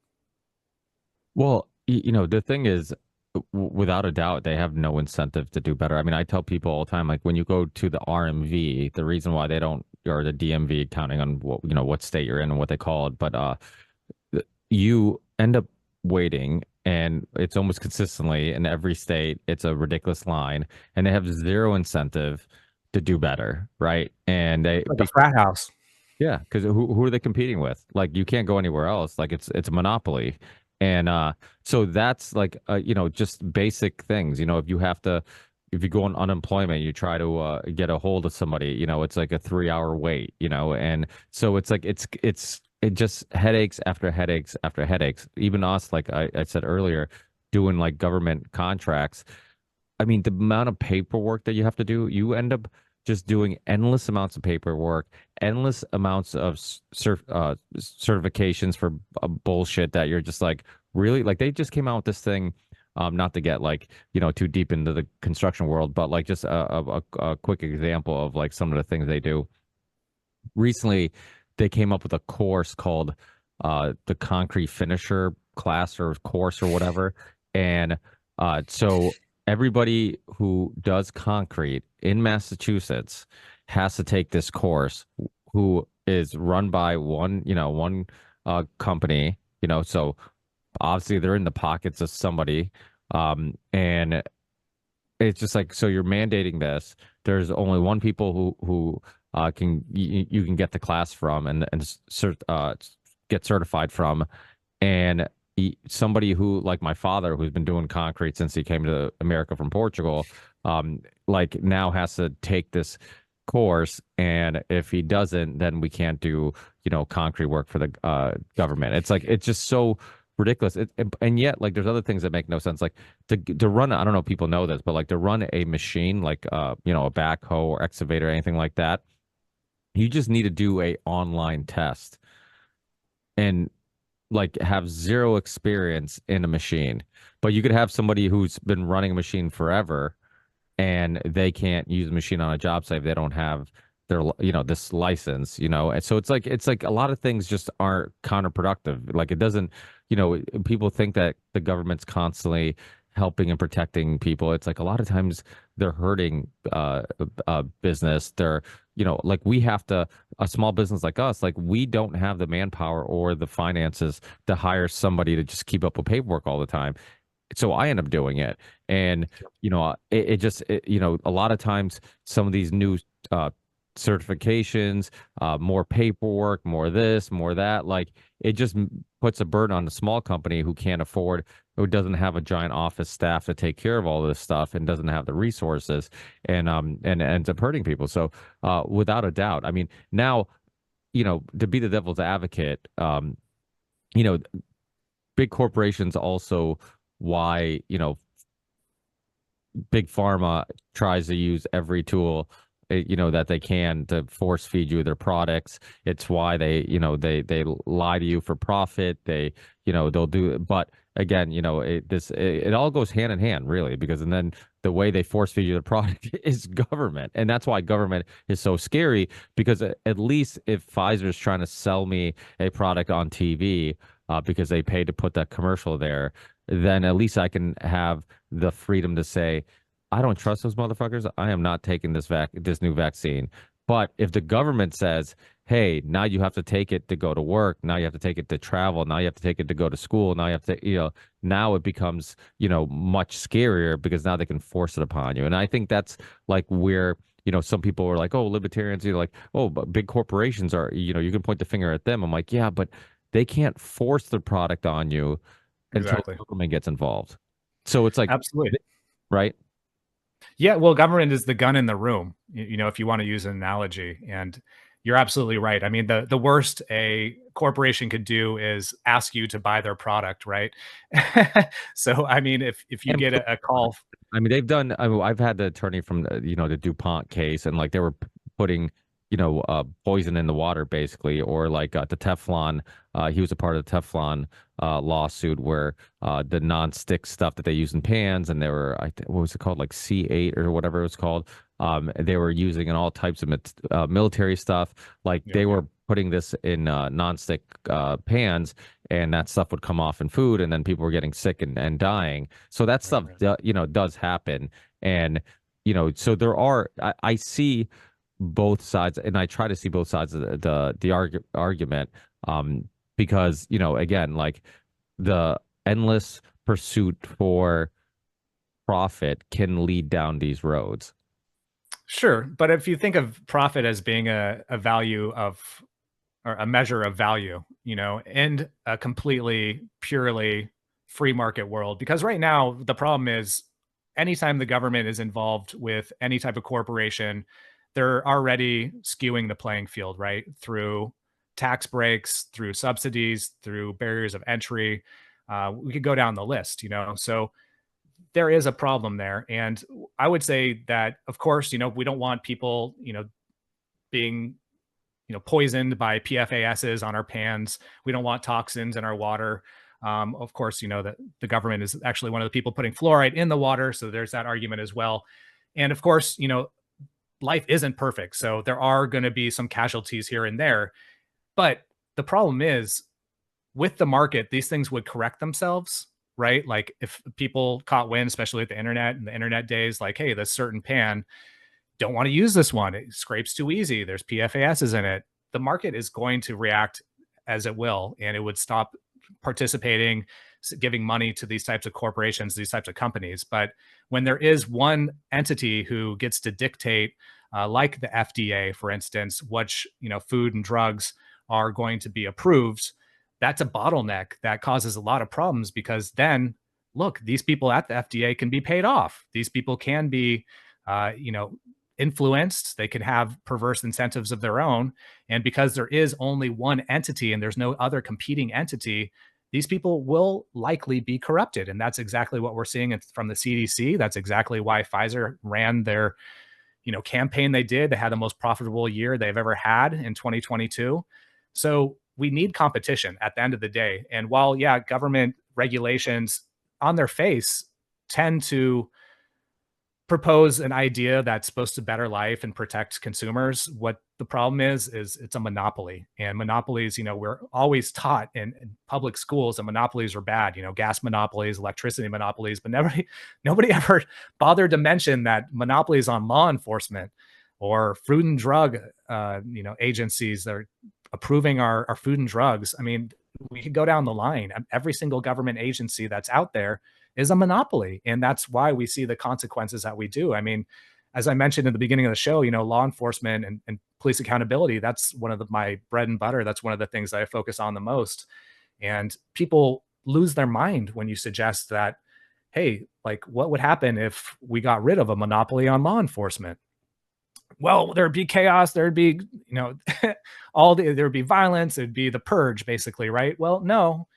Well, the thing is, without a doubt, they have no incentive to do better. I mean, I tell people all the time, like when you go to the RMV, the reason why they don't, or the DMV, counting on what state you're in and what they call it, but you end up waiting, and it's almost consistently in every state, it's a ridiculous line, and they have zero incentive to do better, right? And they Like a frat house. yeah, because who are they competing with? Like you can't go anywhere else. Like it's a monopoly, and so that's like just basic things. If you have to, if you go on unemployment, you try to get a hold of somebody. It's like a 3 hour wait. And so it's like it just headaches after headaches after headaches. Even us, like I said earlier, doing like government contracts. I mean, the amount of paperwork that you have to do, you end up just doing endless amounts of paperwork, endless amounts of certifications for bullshit that you're just like, really? Like they just came out with this thing, not to get like, too deep into the construction world, but like just a quick example of like some of the things they do. Recently, they came up with a course called the concrete finisher class or course or whatever. And so everybody who does concrete in Massachusetts has to take this course, who is run by one company, so obviously they're in the pockets of somebody. And it's just like, so you're mandating this. There's only one people who can you can get the class from and get certified from, and somebody who like my father who's been doing concrete since he came to America from Portugal, like now has to take this course, and if he doesn't, then we can't do concrete work for the government. It's like it's just so ridiculous. And yet, like, there's other things that make no sense. Like to run, I don't know if people know this, but like to run a machine, like a backhoe or excavator, or anything like that, you just need to do a online test and like have zero experience in a machine. But you could have somebody who's been running a machine forever and they can't use the machine on a job site if they don't have their this license, and so it's like a lot of things just are counterproductive. Like it doesn't, people think that the government's constantly helping and protecting people. It's like a lot of times they're hurting business. They're, like we have to, a small business like us, like we don't have the manpower or the finances to hire somebody to just keep up with paperwork all the time. So I end up doing it. And, it just, a lot of times some of these new certifications, more paperwork, more this, more that, like it just puts a burden on the small company who can't afford, who doesn't have a giant office staff to take care of all this stuff and doesn't have the resources, and ends up hurting people. So without a doubt, I mean, now, to be the devil's advocate, you know, big corporations also, why, big pharma tries to use every tool that they can to force feed you their products. It's why they lie to you for profit. They'll do, but again, it all goes hand in hand, really, because and then the way they force feed you the product is government. And that's why government is so scary, because at least if Pfizer's trying to sell me a product on TV, because they paid to put that commercial there, then at least I can have the freedom to say, I don't trust those motherfuckers. I am not taking this new vaccine. But if the government says, hey, now you have to take it to go to work, now you have to take it to travel, now you have to take it to go to school, now you have to, now it becomes, much scarier, because now they can force it upon you. And I think that's like where, some people are like, oh, libertarians, like, oh, but big corporations are, you can point the finger at them. I'm like, yeah, but they can't force the product on you until Exactly. the government gets involved. So it's like, Absolutely. right? Yeah, well, government is the gun in the room, if you want to use an analogy. And you're absolutely right. I mean, the worst a corporation could do is ask you to buy their product, right? So, I mean, if you And get a call, I mean, they've done. I've had the attorney from the DuPont case, and like they were putting poison in the water, basically, or like the Teflon. He was a part of the Teflon lawsuit where the non-stick stuff that they use in pans, and they were, what was it called, like C8 or whatever it was called. They were using in all types of military stuff. Like yeah, they were putting this in non-stick pans, and that stuff would come off in food, and then people were getting sick and dying. So that right, stuff, right. does happen. And, so there are, I see both sides, and I try to see both sides of the argument, because, again, like the endless pursuit for profit can lead down these roads. Sure. But if you think of profit as being a value of, or a measure of value, in a completely purely free market world. Because right now, the problem is anytime the government is involved with any type of corporation, they're already skewing the playing field, right? Through tax breaks, through subsidies, through barriers of entry. We could go down the list, So there is a problem there. And I would say that, of course, we don't want people, being poisoned by PFASs on our pans. We don't want toxins in our water. Of course, that the government is actually one of the people putting fluoride in the water, so there's that argument as well. And of course, life isn't perfect, so there are going to be some casualties here and there. But the problem is, with the market, these things would correct themselves, right? Like if people caught wind, especially with the internet and the internet days, like, hey, this certain pan, don't want to use this one. It scrapes too easy. There's PFASs in it. The market is going to react as it will, and it would stop participating, giving money to these types of corporations, these types of companies. But when there is one entity who gets to dictate, like the FDA, for instance, which food and drugs are going to be approved, that's a bottleneck that causes a lot of problems, because then look, these people at the FDA can be paid off. These people can be, influenced. They can have perverse incentives of their own. And because there is only one entity and there's no other competing entity, these people will likely be corrupted. And that's exactly what we're seeing from the CDC. That's exactly why Pfizer ran their campaign they did. They had the most profitable year they've ever had in 2022. So we need competition at the end of the day. And while, yeah, government regulations on their face tend to propose an idea that's supposed to better life and protect consumers, what the problem is it's a monopoly. And monopolies, we're always taught in public schools that monopolies are bad, gas monopolies, electricity monopolies, but nobody ever bothered to mention that monopolies on law enforcement or food and drug agencies that are approving our food and drugs. I mean, we could go down the line. Every single government agency that's out there is a monopoly. And that's why we see the consequences that we do. I mean, as I mentioned at the beginning of the show, law enforcement and police accountability, that's one of my bread and butter. That's one of the things that I focus on the most. And people lose their mind when you suggest that, hey, like, what would happen if we got rid of a monopoly on law enforcement? Well, there'd be chaos. There'd be, there'd be violence. It'd be the purge, basically, right? Well, no.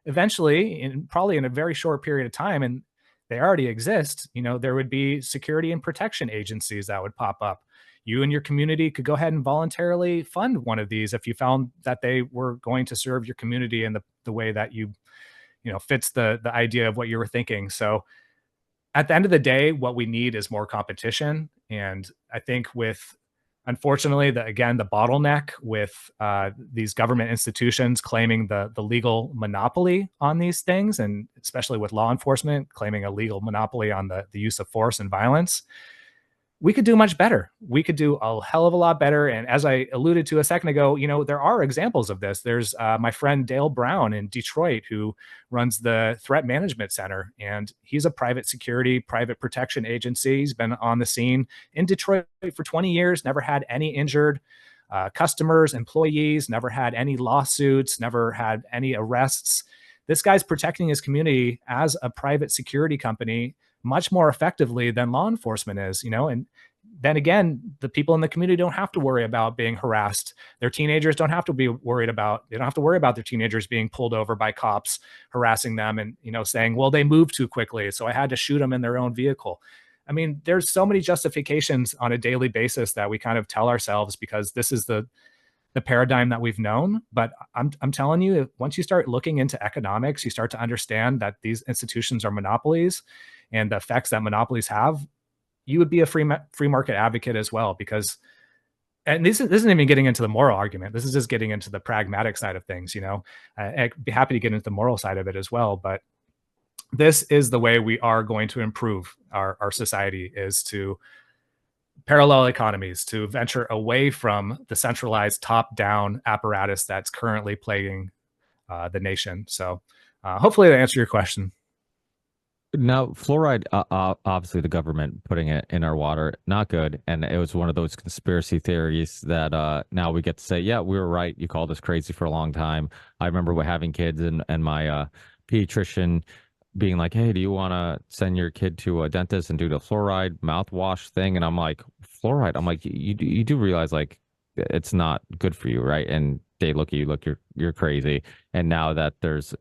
Eventually, probably in a very short period of time, and they already exist, there would be security and protection agencies that would pop up. You and your community could go ahead and voluntarily fund one of these if you found that they were going to serve your community in the way that fits the idea of what you were thinking. So at the end of the day, what we need is more competition. And I think unfortunately, the bottleneck with these government institutions claiming the legal monopoly on these things, and especially with law enforcement claiming a legal monopoly on the use of force and violence, we could do much better. We could do a hell of a lot better. And as I alluded to a second ago, there are examples of this. There's my friend Dale Brown in Detroit, who runs the Threat Management Center, and he's a private security, private protection agency. He's been on the scene in Detroit for 20 years, never had any injured customers, employees, never had any lawsuits, never had any arrests. This guy's protecting his community as a private security company much more effectively than law enforcement is, and then again, the people in the community don't have to worry about being harassed. Their teenagers they don't have to worry about their teenagers being pulled over by cops, harassing them and, saying, well, they moved too quickly, so I had to shoot them in their own vehicle. I mean, there's so many justifications on a daily basis that we kind of tell ourselves because this is the paradigm that we've known. But I'm telling you, once you start looking into economics, you start to understand that these institutions are monopolies and the effects that monopolies have. You would be a free market advocate as well, because, and this isn't even getting into the moral argument. This is just getting into the pragmatic side of things. I'd be happy to get into the moral side of it as well. But this is the way we are going to improve our society, is to parallel economies, to venture away from the centralized top-down apparatus that's currently plaguing the nation. So hopefully that answered your question. Now, fluoride, obviously the government putting it in our water, not good. And it was one of those conspiracy theories that now we get to say, yeah, we were right. You called us crazy for a long time. I remember having kids and my pediatrician being like, hey, do you want to send your kid to a dentist and do the fluoride mouthwash thing? And I'm like, fluoride? I'm like, you do realize like it's not good for you, right? And they look at you, look, you're crazy. And now that there's,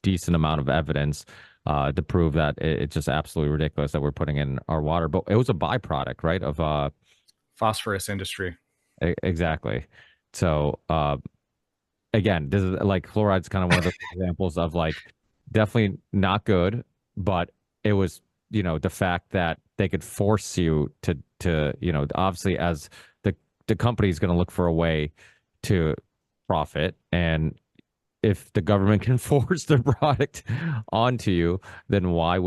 decent amount of evidence to prove that it's just absolutely ridiculous that we're putting in our water. But it was a byproduct, right, of phosphorus industry. Exactly. So again, this is like fluoride's kind of one of those examples of like definitely not good, but it was, the fact that they could force you to obviously as the company is going to look for a way to profit, and if the government can force the product onto you, then why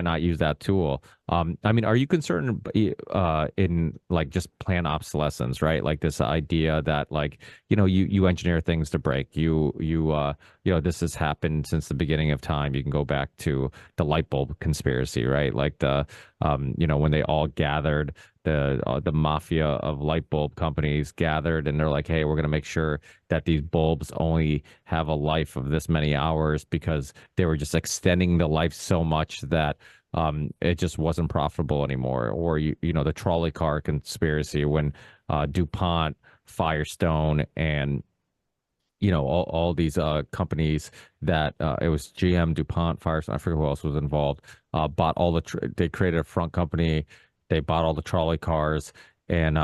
not use that tool? I mean, are you concerned in like just planned obsolescence, right? Like this idea that like, you engineer things to break. This has happened since the beginning of time. You can go back to the light bulb conspiracy, right? Like when they all gathered, the mafia of light bulb companies gathered, and they're like, hey, we're going to make sure that these bulbs only have a life of this many hours, because they were just extending the life so much that it just wasn't profitable anymore. Or the trolley car conspiracy, when DuPont, Firestone, and all these companies that it was GM, DuPont, Firestone, I forget who else was involved, bought all they created a front company, they bought all the trolley cars, and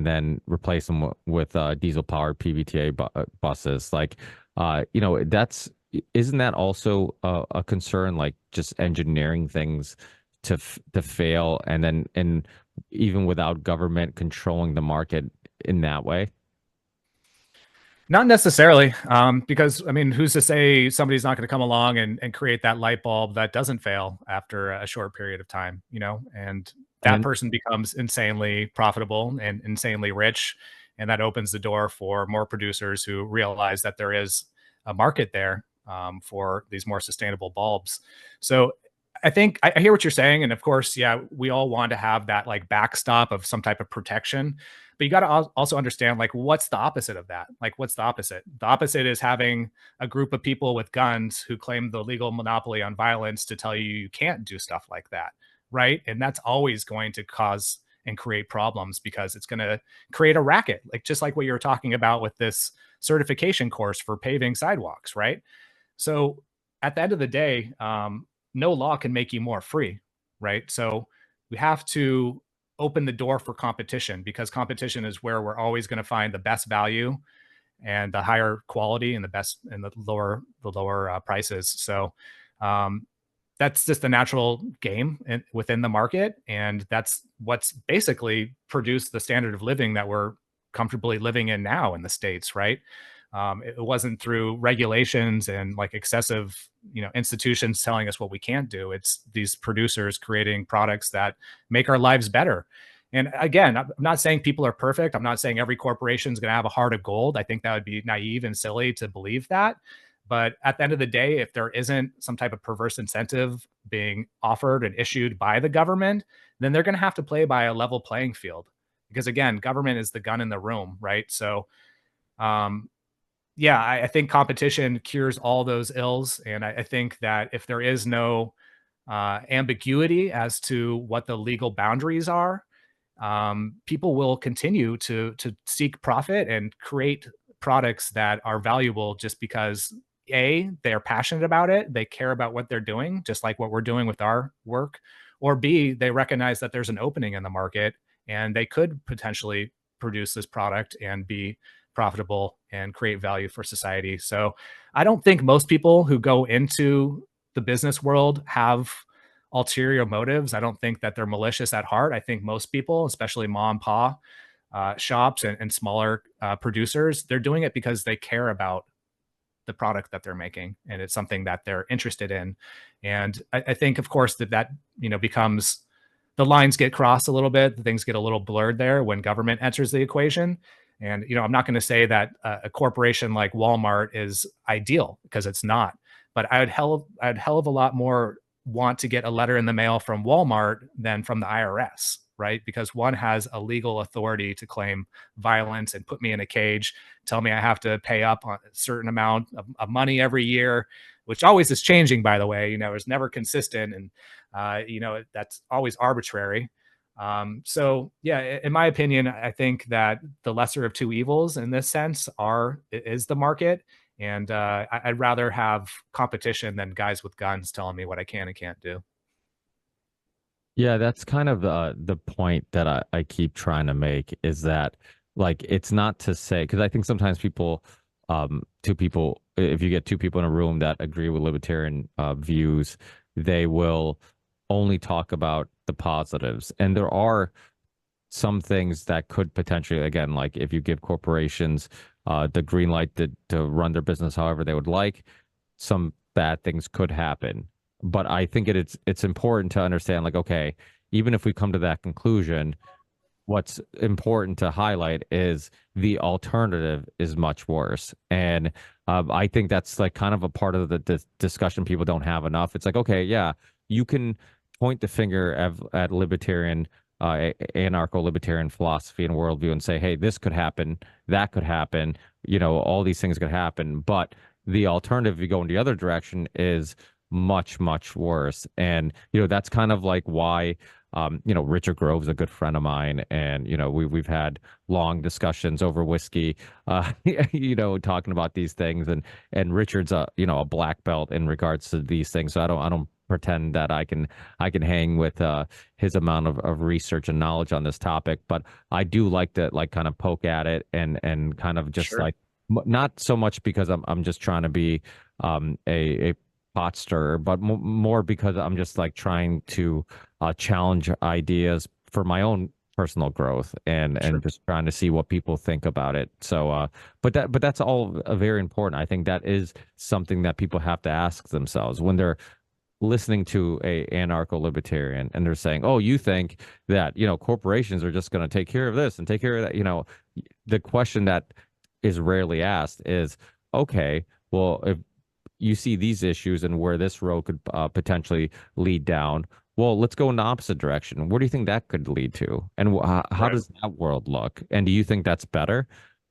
then replaced them with diesel powered PVTA buses. Like, that's isn't that also a concern? Like just engineering things to fail, and even without government controlling the market in that way. Not necessarily, because I mean, who's to say somebody's not going to come along and create that light bulb that doesn't fail after a short period of time, and that And person becomes insanely profitable and insanely rich, and that opens the door for more producers who realize that there is a market there, for these more sustainable bulbs. So I think I hear what you're saying, and of course, yeah, we all want to have that like backstop of some type of protection, but you got to also understand like what's the opposite of that. Like, what's the opposite? The opposite is having a group of people with guns who claim the legal monopoly on violence to tell you you can't do stuff like that, right? And that's always going to cause and create problems, because it's going to create a racket, like just like what you were talking about with this certification course for paving sidewalks, right? So at the end of the day, no law can make you more free, right? So we have to open the door for competition, because competition is where we're always going to find the best value and the higher quality and the best and the lower prices. So um, that's just the natural game within the market, and that's what's basically produced the standard of living that we're comfortably living in now in the states, right? It wasn't through regulations and like excessive, institutions telling us what we can't do. It's these producers creating products that make our lives better. And again, I'm not saying people are perfect. I'm not saying every corporation is going to have a heart of gold. I think that would be naive and silly to believe that. But at the end of the day, if there isn't some type of perverse incentive being offered and issued by the government, then they're going to have to play by a level playing field. Because again, government is the gun in the room, right? So, um, yeah, I think competition cures all those ills. And I think that if there is no ambiguity as to what the legal boundaries are, people will continue to seek profit and create products that are valuable just because A, they're passionate about it, they care about what they're doing, just like what we're doing with our work, or B, they recognize that there's an opening in the market and they could potentially produce this product and be profitable and create value for society. So I don't think most people who go into the business world have ulterior motives. I don't think that they're malicious at heart. I think most people, especially mom and pop shops and smaller producers, they're doing it because they care about the product that they're making, and it's something that they're interested in. And I think, of course, that becomes, the lines get crossed a little bit, things get a little blurred there when government enters the equation. And I'm not going to say that a corporation like Walmart is ideal, because it's not. But I'd hell of a lot more want to get a letter in the mail from Walmart than from the IRS, right? Because one has a legal authority to claim violence and put me in a cage, tell me I have to pay up a certain amount of money every year, which always is changing, by the way. It's never consistent, and that's always arbitrary. So yeah, in my opinion, I think that the lesser of two evils in this sense is the market. And I'd rather have competition than guys with guns telling me what I can and can't do. Yeah, that's kind of the point that I keep trying to make, is that like it's not to say, because I think sometimes two people, if you get two people in a room that agree with libertarian views, they will only talk about the positives. And there are some things that could potentially, again, like if you give corporations the green light to run their business however they would like, some bad things could happen. But I think it's important to understand, like, okay, even if we come to that conclusion, what's important to highlight is the alternative is much worse. And I think that's like kind of a part of the discussion people don't have enough. It's like, okay, yeah, you can point the finger at libertarian, anarcho-libertarian philosophy and worldview and say, hey, this could happen, that could happen, all these things could happen. But the alternative, if you go in the other direction, is much, much worse. And, that's kind of like why Richard Grove's a good friend of mine, and we've had long discussions over whiskey, talking about these things, and Richard's a black belt in regards to these things. So I don't pretend that I can hang with his amount of research and knowledge on this topic, but I do like to like kind of poke at it and kind of just Sure. like not so much because I'm just trying to be a pot stirrer, but more because I'm just like trying to challenge ideas for my own personal growth and Sure. just trying to see what people think about it. So, but that's all very important. I think that is something that people have to ask themselves when they're listening to a anarcho-libertarian and they're saying, "Oh, you think that corporations are just going to take care of this and take care of that?" The question that is rarely asked is, "Okay, well, if you see these issues and where this road could potentially lead down. Well, let's go in the opposite direction. Where do you think that could lead to? And how Right. does that world look? And do you think that's better?"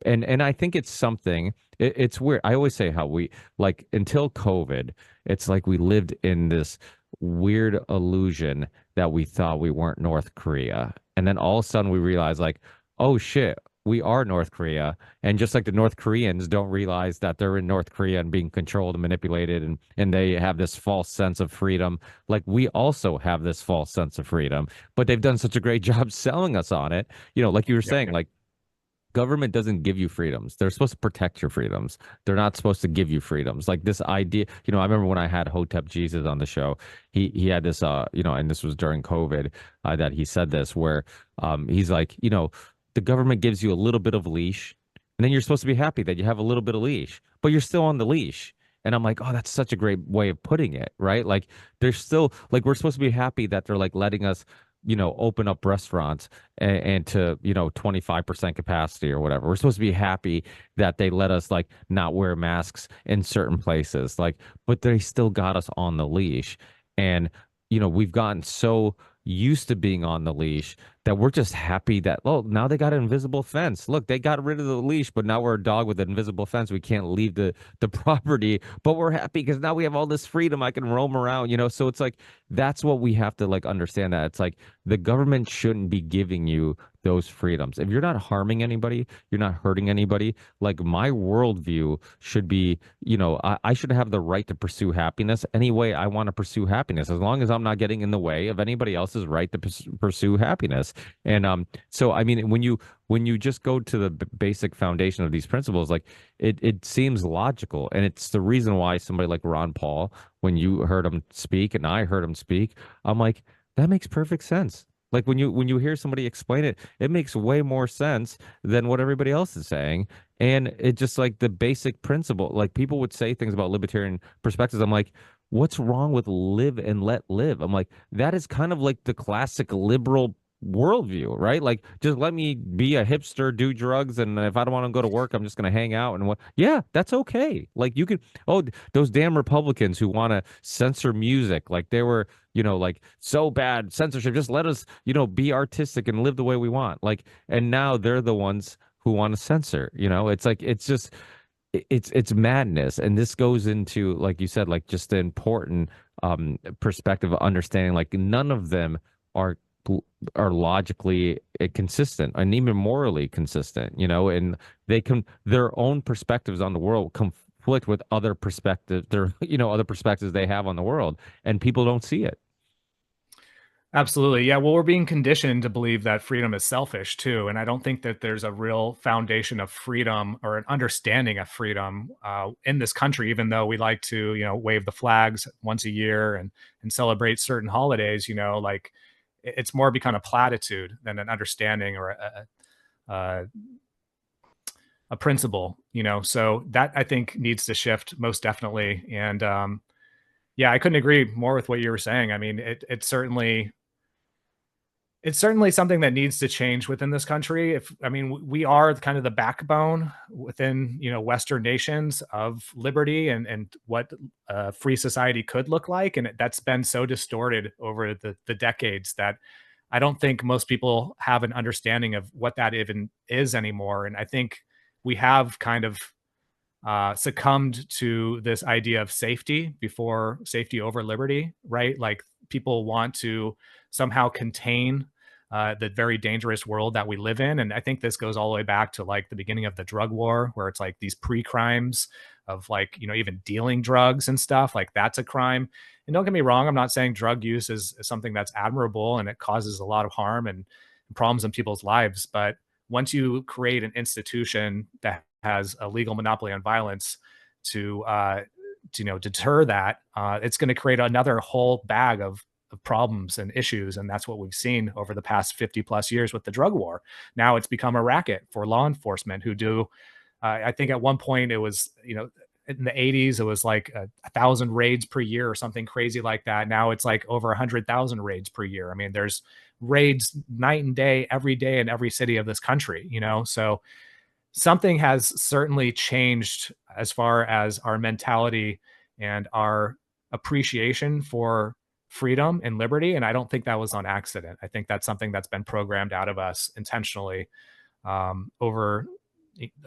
And I think it's something. It's weird. I always say how we like until COVID, it's like we lived in this weird illusion that we thought we weren't North Korea, and then all of a sudden we realized like, oh shit, we are North Korea. And just like the North Koreans don't realize that they're in North Korea and being controlled and manipulated, and they have this false sense of freedom, like we also have this false sense of freedom, but they've done such a great job selling us on it. Like you were Yep. saying, like government doesn't give you freedoms. They're supposed to protect your freedoms. They're not supposed to give you freedoms. Like this idea, I remember when I had Hotep Jesus on the show, he had this and this was during COVID, that he said this where he's like, the government gives you a little bit of leash, and then you're supposed to be happy that you have a little bit of leash, but you're still on the leash. And I'm like, oh, that's such a great way of putting it, right? Like they're still like we're supposed to be happy that they're like letting us open up restaurants and to 25% capacity or whatever. We're supposed to be happy that they let us like not wear masks in certain places, like, but they still got us on the leash. And we've gotten so used to being on the leash that we're just happy that, oh, now they got an invisible fence. Look, they got rid of the leash, but now we're a dog with an invisible fence. We can't leave the property, but we're happy because now we have all this freedom. I can roam around, so it's like that's what we have to like understand, that it's like the government shouldn't be giving you those freedoms. If you're not harming anybody, you're not hurting anybody. Like my worldview should be, I should have the right to pursue happiness any way I want to pursue happiness, as long as I'm not getting in the way of anybody else's right to pursue happiness. And so I mean, when you just go to the basic foundation of these principles, like it seems logical, and it's the reason why somebody like Ron Paul, when you heard him speak and I heard him speak, I'm like, that makes perfect sense. Like when you hear somebody explain it, it makes way more sense than what everybody else is saying. And it just like the basic principle, like people would say things about libertarian perspectives. I'm like, what's wrong with live and let live? I'm like, that is kind of like the classic liberal worldview, right? Like, just let me be a hipster, do drugs, and if I don't want to go to work, I'm just going to hang out and what? Yeah, that's okay. Like, you could. Oh, those damn Republicans who want to censor music, like they were, like so bad censorship. Just let us, be artistic and live the way we want. Like, and now they're the ones who want to censor. It's like it's just it's madness. And this goes into, like you said, like just the important perspective of understanding, like none of them are are logically consistent and even morally consistent, and they can their own perspectives on the world conflict with other perspectives, their other perspectives they have on the world, and people don't see it. Absolutely. Yeah. Well, we're being conditioned to believe that freedom is selfish too. And I don't think that there's a real foundation of freedom or an understanding of freedom in this country, even though we like to, wave the flags once a year and celebrate certain holidays, like it's more become a platitude than an understanding or a a principle, so that I think needs to shift most definitely. And yeah, I couldn't agree more with what you were saying. I mean, it's certainly something that needs to change within this country. If I mean, we are kind of the backbone within Western nations of liberty and what a free society could look like, and that's been so distorted over the decades that I don't think most people have an understanding of what that even is anymore. And I think we have kind of succumbed to this idea of safety over liberty, right? Like people want to somehow contain the very dangerous world that we live in. And I think this goes all the way back to like the beginning of the drug war, where it's like these pre crimes of like, even dealing drugs and stuff like that's a crime. And don't get me wrong, I'm not saying drug use is something that's admirable and it causes a lot of harm and problems in people's lives. But once you create an institution that has a legal monopoly on violence to deter that, it's going to create another whole bag of problems and issues, and that's what we've seen over the past 50 plus years with the drug war. Now it's become a racket for law enforcement who do. I think at one point it was in the 80s it was like 1,000 raids per year or something crazy like that. Now it's like over 100,000 raids per year. I mean, there's raids night and day every day in every city of this country. So something has certainly changed as far as our mentality and our appreciation for freedom and liberty. And I don't think that was on accident. I think that's something that's been programmed out of us intentionally over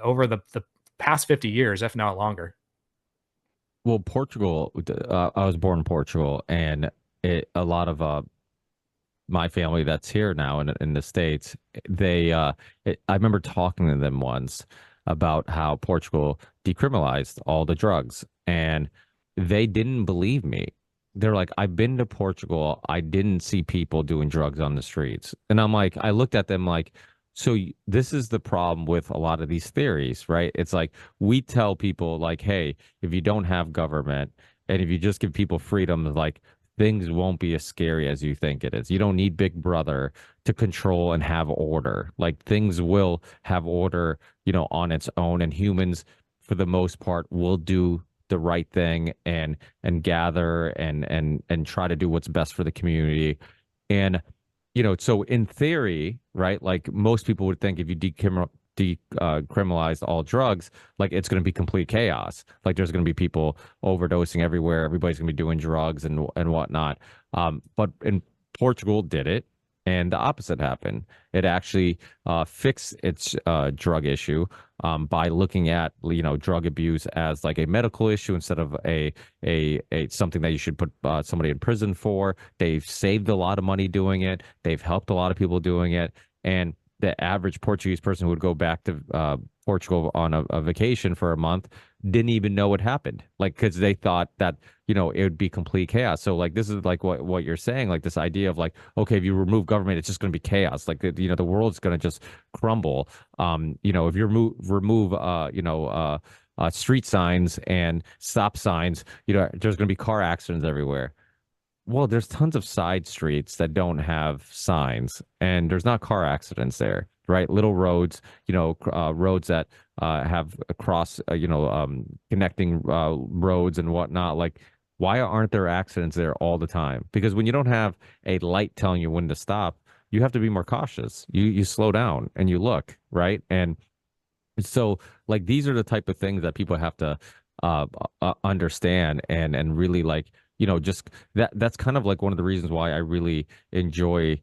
the past 50 years, if not longer. Well, Portugal, I was born in Portugal, and a lot of my family that's here now in the States, I remember talking to them once about how Portugal decriminalized all the drugs, and they didn't believe me. They're like, I've been to Portugal. I didn't see people doing drugs on the streets. And I'm like, I looked at them like, so this is the problem with a lot of these theories, right? It's like we tell people like, hey, if you don't have government and if you just give people freedom, like things won't be as scary as you think it is. You don't need Big Brother to control and have order. Like things will have order, on its own, and humans, for the most part, will do the right thing and gather and try to do what's best for the community. And so in theory, right, like most people would think if you decriminalize all drugs, like it's going to be complete chaos. Like there's going to be people overdosing everywhere. Everybody's going to be doing drugs and whatnot. But in Portugal did it, and the opposite happened. It actually fixed its drug issue by looking at drug abuse as like a medical issue instead of a something that you should put somebody in prison for. They've saved a lot of money doing it. They've helped a lot of people doing it, and the average Portuguese person who would go back to Portugal on a vacation for a month didn't even know what happened, like because they thought that it would be complete chaos. So like this is like what you're saying, like this idea of like, okay, if you remove government, it's just going to be chaos. Like the world's going to just crumble. If you remove street signs and stop signs, there's going to be car accidents everywhere. Well, there's tons of side streets that don't have signs, and there's not car accidents there, right? Little roads, roads that have across, connecting roads and whatnot. Like, why aren't there accidents there all the time? Because when you don't have a light telling you when to stop, you have to be more cautious. You slow down and you look, right? And so, like, these are the type of things that people have to understand and really like, just that's kind of like one of the reasons why I really enjoy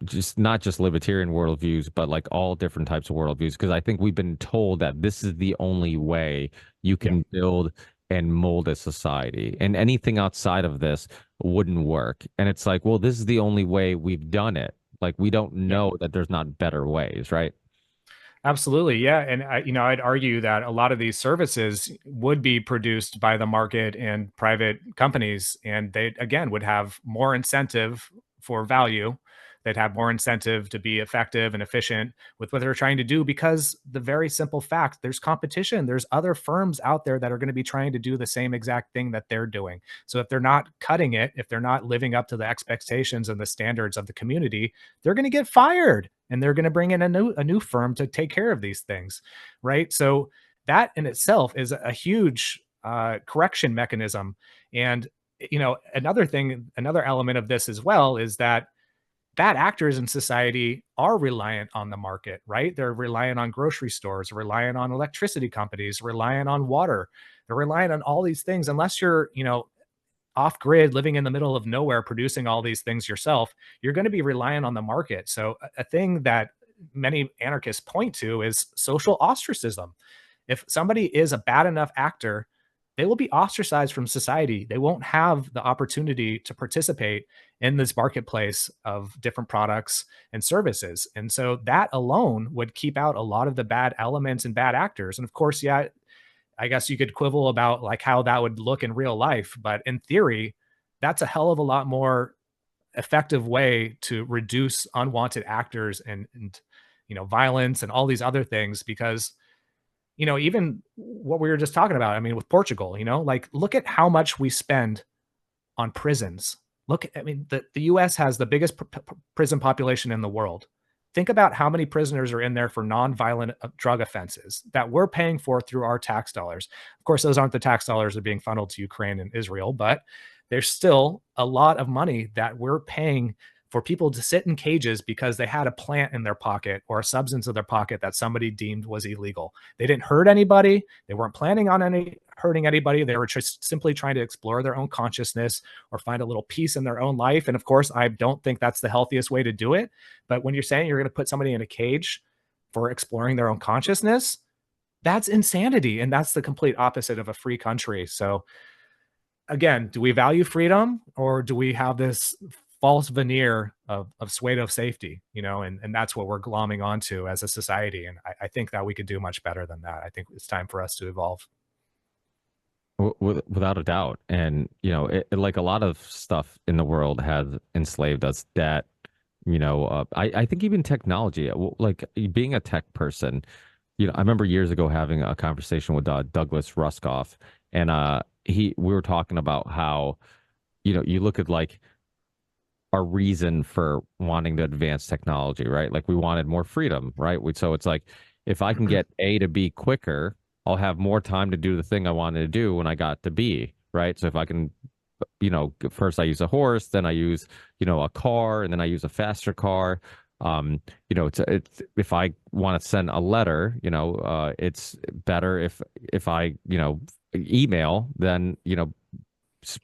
just not just libertarian worldviews, but like all different types of worldviews, because I think we've been told that this is the only way you can build and mold a society, and anything outside of this wouldn't work. And it's like, well, this is the only way we've done it. Like, we don't know that there's not better ways, right? Absolutely. Yeah. And I'd argue that a lot of these services would be produced by the market and private companies, and they, again, would have more incentive for value They'd have more incentive to be effective and efficient with what they're trying to do, because the very simple fact, there's competition. There's other firms out there that are going to be trying to do the same exact thing that they're doing. So if they're not cutting it, if they're not living up to the expectations and the standards of the community, they're going to get fired, and they're going to bring in a new firm to take care of these things, right? So that in itself is a huge correction mechanism. And another thing, another element of this as well is that bad actors in society are reliant on the market, right? They're reliant on grocery stores, reliant on electricity companies, reliant on water. They're reliant on all these things. Unless you're, off grid, living in the middle of nowhere, producing all these things yourself, you're going to be reliant on the market. So, a thing that many anarchists point to is social ostracism. If somebody is a bad enough actor, they will be ostracized from society. They won't have the opportunity to participate in this marketplace of different products and services. And so that alone would keep out a lot of the bad elements and bad actors. And of course, yeah, I guess you could quibble about like how that would look in real life, but in theory, that's a hell of a lot more effective way to reduce unwanted actors and violence and all these other things. Because even what we were just talking about, I mean, with Portugal, like look at how much we spend on prisons. The US has the biggest prison population in the world. Think about how many prisoners are in there for nonviolent drug offenses that we're paying for through our tax dollars. Of course, those aren't the tax dollars that are being funneled to Ukraine and Israel, but there's still a lot of money that we're paying for people to sit in cages because they had a plant in their pocket or a substance in their pocket that somebody deemed was illegal. They didn't hurt anybody. They weren't planning on hurting anybody. They were just simply trying to explore their own consciousness or find a little peace in their own life. And of course, I don't think that's the healthiest way to do it. But when you're saying you're going to put somebody in a cage for exploring their own consciousness, that's insanity. And that's the complete opposite of a free country. So again, do we value freedom, or do we have this false veneer of pseudo safety, and that's what we're glomming onto as a society. And I think that we could do much better than that. I think it's time for us to evolve. Without a doubt. And, like a lot of stuff in the world has enslaved us. Debt, I think even technology, like being a tech person, I remember years ago having a conversation with Douglas Ruskoff, and we were talking about how, you look at like our reason for wanting to advance technology, right? Like we wanted more freedom, right? So it's like, if I can get A to B quicker, I'll have more time to do the thing I wanted to do when I got to B, right? So if I can, first I use a horse, then I use, a car, and then I use a faster car. It's if I want to send a letter, it's better if I, email than,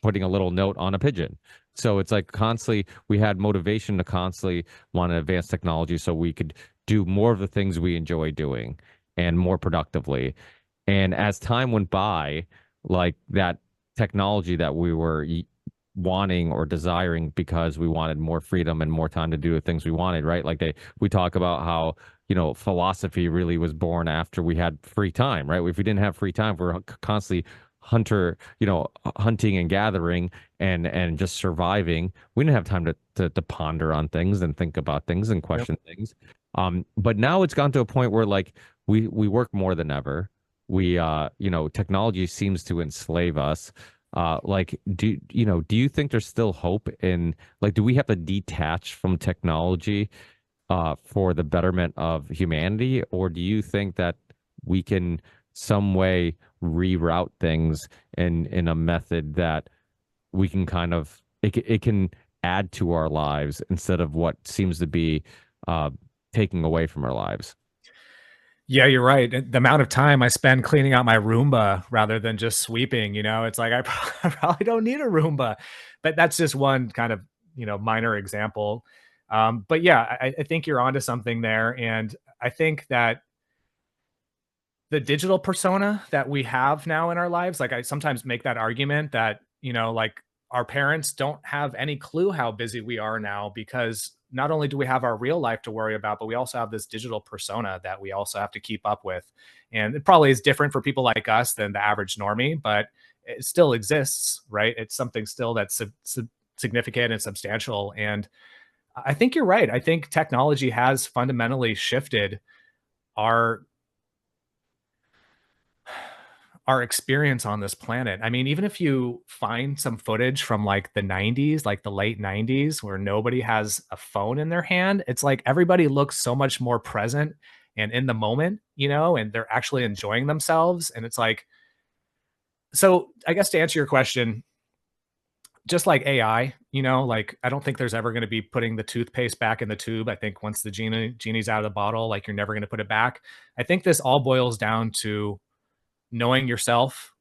putting a little note on a pigeon. So it's like constantly we had motivation to constantly want to advance technology so we could do more of the things we enjoy doing and more productively. And as time went by, like that technology that we were wanting or desiring because we wanted more freedom and more time to do the things we wanted, right? Like we talk about how, philosophy really was born after we had free time, right? If we didn't have free time, we're constantly hunting and gathering and just surviving. We didn't have time to ponder on things and think about things and question things. But now it's gone to a point where like we work more than ever. We technology seems to enslave us. Like do you think there's still hope in, like, do we have to detach from technology for the betterment of humanity, or do you think that we can some way reroute things in a method that we can kind of it can add to our lives instead of what seems to be taking away from our lives? Yeah, you're right. The amount of time I spend cleaning out my Roomba rather than just sweeping, it's like I I probably don't need a Roomba, but that's just one kind of, minor example. But yeah, I think you're onto something there. And I think that the digital persona that we have now in our lives, like I sometimes make that argument that, like our parents don't have any clue how busy we are now, because not only do we have our real life to worry about, but we also have this digital persona that we also have to keep up with. And it probably is different for people like us than the average normie, but it still exists, right? It's something still that's significant and substantial. And I think you're right. I think technology has fundamentally shifted our our experience on this planet. I mean, even if you find some footage from like the 90s, like the late 90s, where nobody has a phone in their hand, it's like everybody looks so much more present and in the moment, you know, and they're actually enjoying themselves. And it's like, so I guess to answer your question, just like AI, you know, like I don't think there's ever going to be putting the toothpaste back in the tube. I think once the genie's out of the bottle, like you're never going to put it back. I think this all boils down to knowing yourself,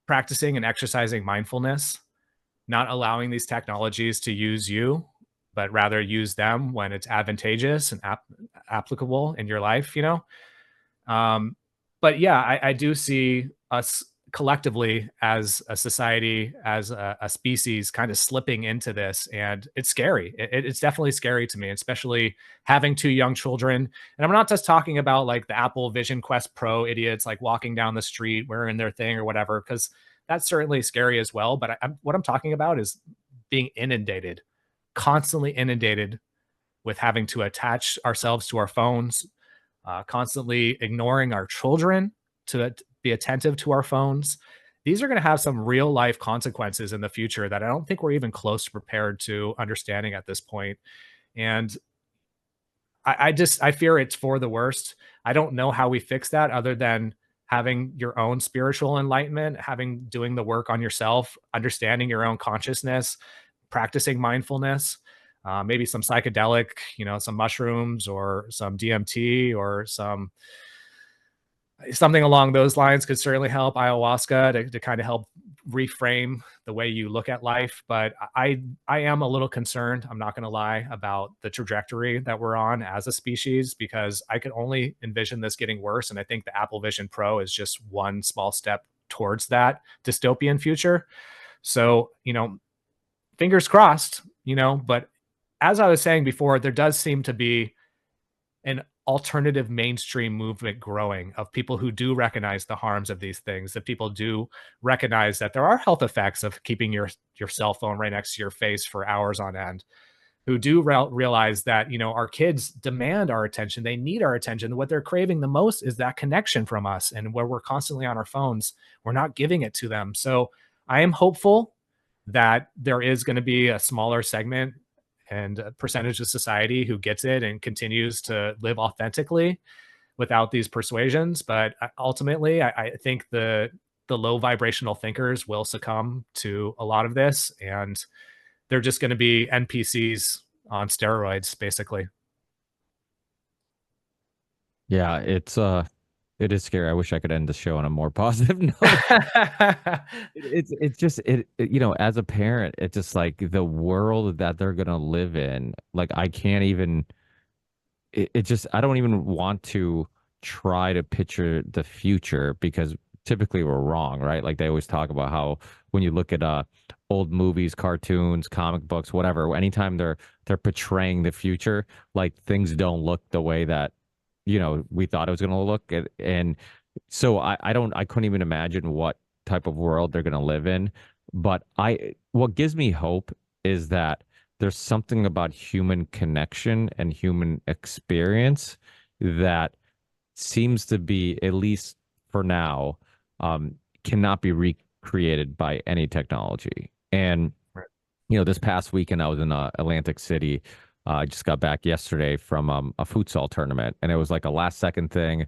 practicing and exercising mindfulness, not allowing these technologies to use you, but rather use them when it's advantageous and applicable in your life, you know? Um, but yeah, I do see us collectively as a society, as a species, kind of slipping into this, and it's scary. It's definitely scary to me, especially having two young children. And I'm not just talking about like the Apple Vision Quest Pro idiots, like walking down the street wearing their thing or whatever, because that's certainly scary as well. But what I'm talking about is being inundated, constantly inundated with having to attach ourselves to our phones, constantly ignoring our children to be attentive to our phones. These are going to have some real life consequences in the future that I don't think we're even close to prepared to understanding at this point. And I fear it's for the worst. I don't know how we fix that other than having your own spiritual enlightenment, having doing the work on yourself, understanding your own consciousness, practicing mindfulness, maybe some psychedelic, you know, some mushrooms or some DMT or something along those lines could certainly help. Ayahuasca to kind of help reframe the way you look at life. But I am a little concerned, I'm not going to lie, about the trajectory that we're on as a species, because I could only envision this getting worse. And I think the Apple Vision Pro is just one small step towards that dystopian future. So, you know, fingers crossed, you know, but as I was saying before, there does seem to be an alternative mainstream movement growing of people who do recognize the harms of these things, that people do recognize that there are health effects of keeping your cell phone right next to your face for hours on end, who do realize that, you know, our kids demand our attention, they need our attention. What they're craving the most is that connection from us, and where we're constantly on our phones, we're not giving it to them. So I am hopeful that there is going to be a smaller segment and a percentage of society who gets it and continues to live authentically without these persuasions. But ultimately, I think the low vibrational thinkers will succumb to a lot of this, and they're just going to be NPCs on steroids, basically. Yeah, it is scary. I wish I could end the show on a more positive note. It's just you know, as a parent, it's just like the world that they're gonna live in. Like I can't even it just I don't even want to try to picture the future because typically we're wrong, right? Like they always talk about how when you look at old movies, cartoons, comic books, whatever, anytime they're portraying the future, like things don't look the way that you know we thought it was going to look and so I couldn't even imagine what type of world they're going to live in, but I what gives me hope is that there's something about human connection and human experience that seems to be, at least for now, cannot be recreated by any technology. And, Right. you know, this past weekend I was in Atlantic City. I just got back yesterday from a futsal tournament, and it was like a last second thing.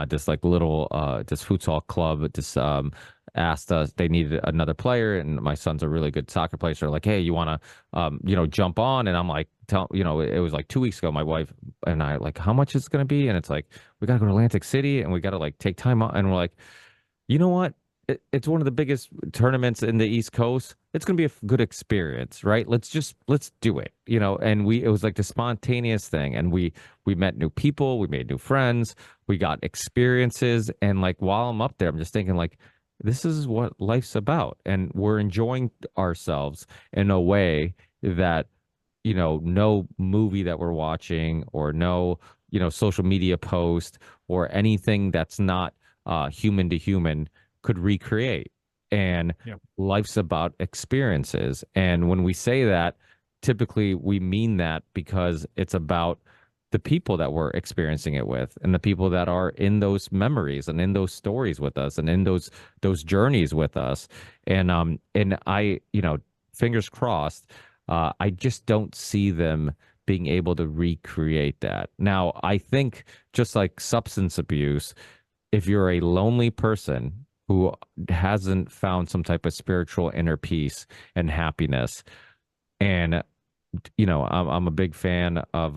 This like little this futsal club just asked us they needed another player, and my son's a really good soccer player. So they're like, hey, you want to you know, jump on? And I'm like, you know, it was like 2 weeks ago. My wife and I like, how much is it going to be? And it's like, we got to go to Atlantic City, and we got to like take time out. And we're like, you know what? It's one of the biggest tournaments in the East Coast. It's going to be a good experience, right? Let's do it, you know. And it was like the spontaneous thing, and we met new people, we made new friends, we got experiences, and like while I'm up there, I'm just thinking like, this is what life's about, and we're enjoying ourselves in a way that you know no movie that we're watching or no you know social media post or anything that's not human to human could recreate. And Yeah. life's about experiences. And when we say that, typically we mean that because it's about the people that we're experiencing it with and the people that are in those memories and in those stories with us and in those journeys with us. And I, fingers crossed, I just don't see them being able to recreate that. Now, I think just like substance abuse, if you're a lonely person who hasn't found some type of spiritual inner peace and happiness, and I'm a big fan of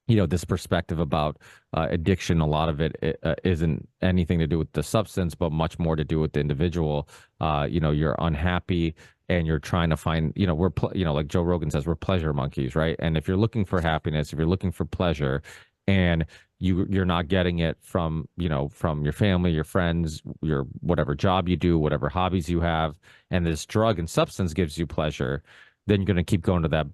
this perspective about addiction. A lot of it isn't anything to do with the substance, but much more to do with the individual. You're unhappy and you're trying to find, like Joe Rogan says, we're pleasure monkeys, right? And if you're looking for happiness, if you're looking for pleasure, and you're not getting it from from your family, your friends, your whatever job you do, whatever hobbies you have, and this drug and substance gives you pleasure, then you're going to keep going to that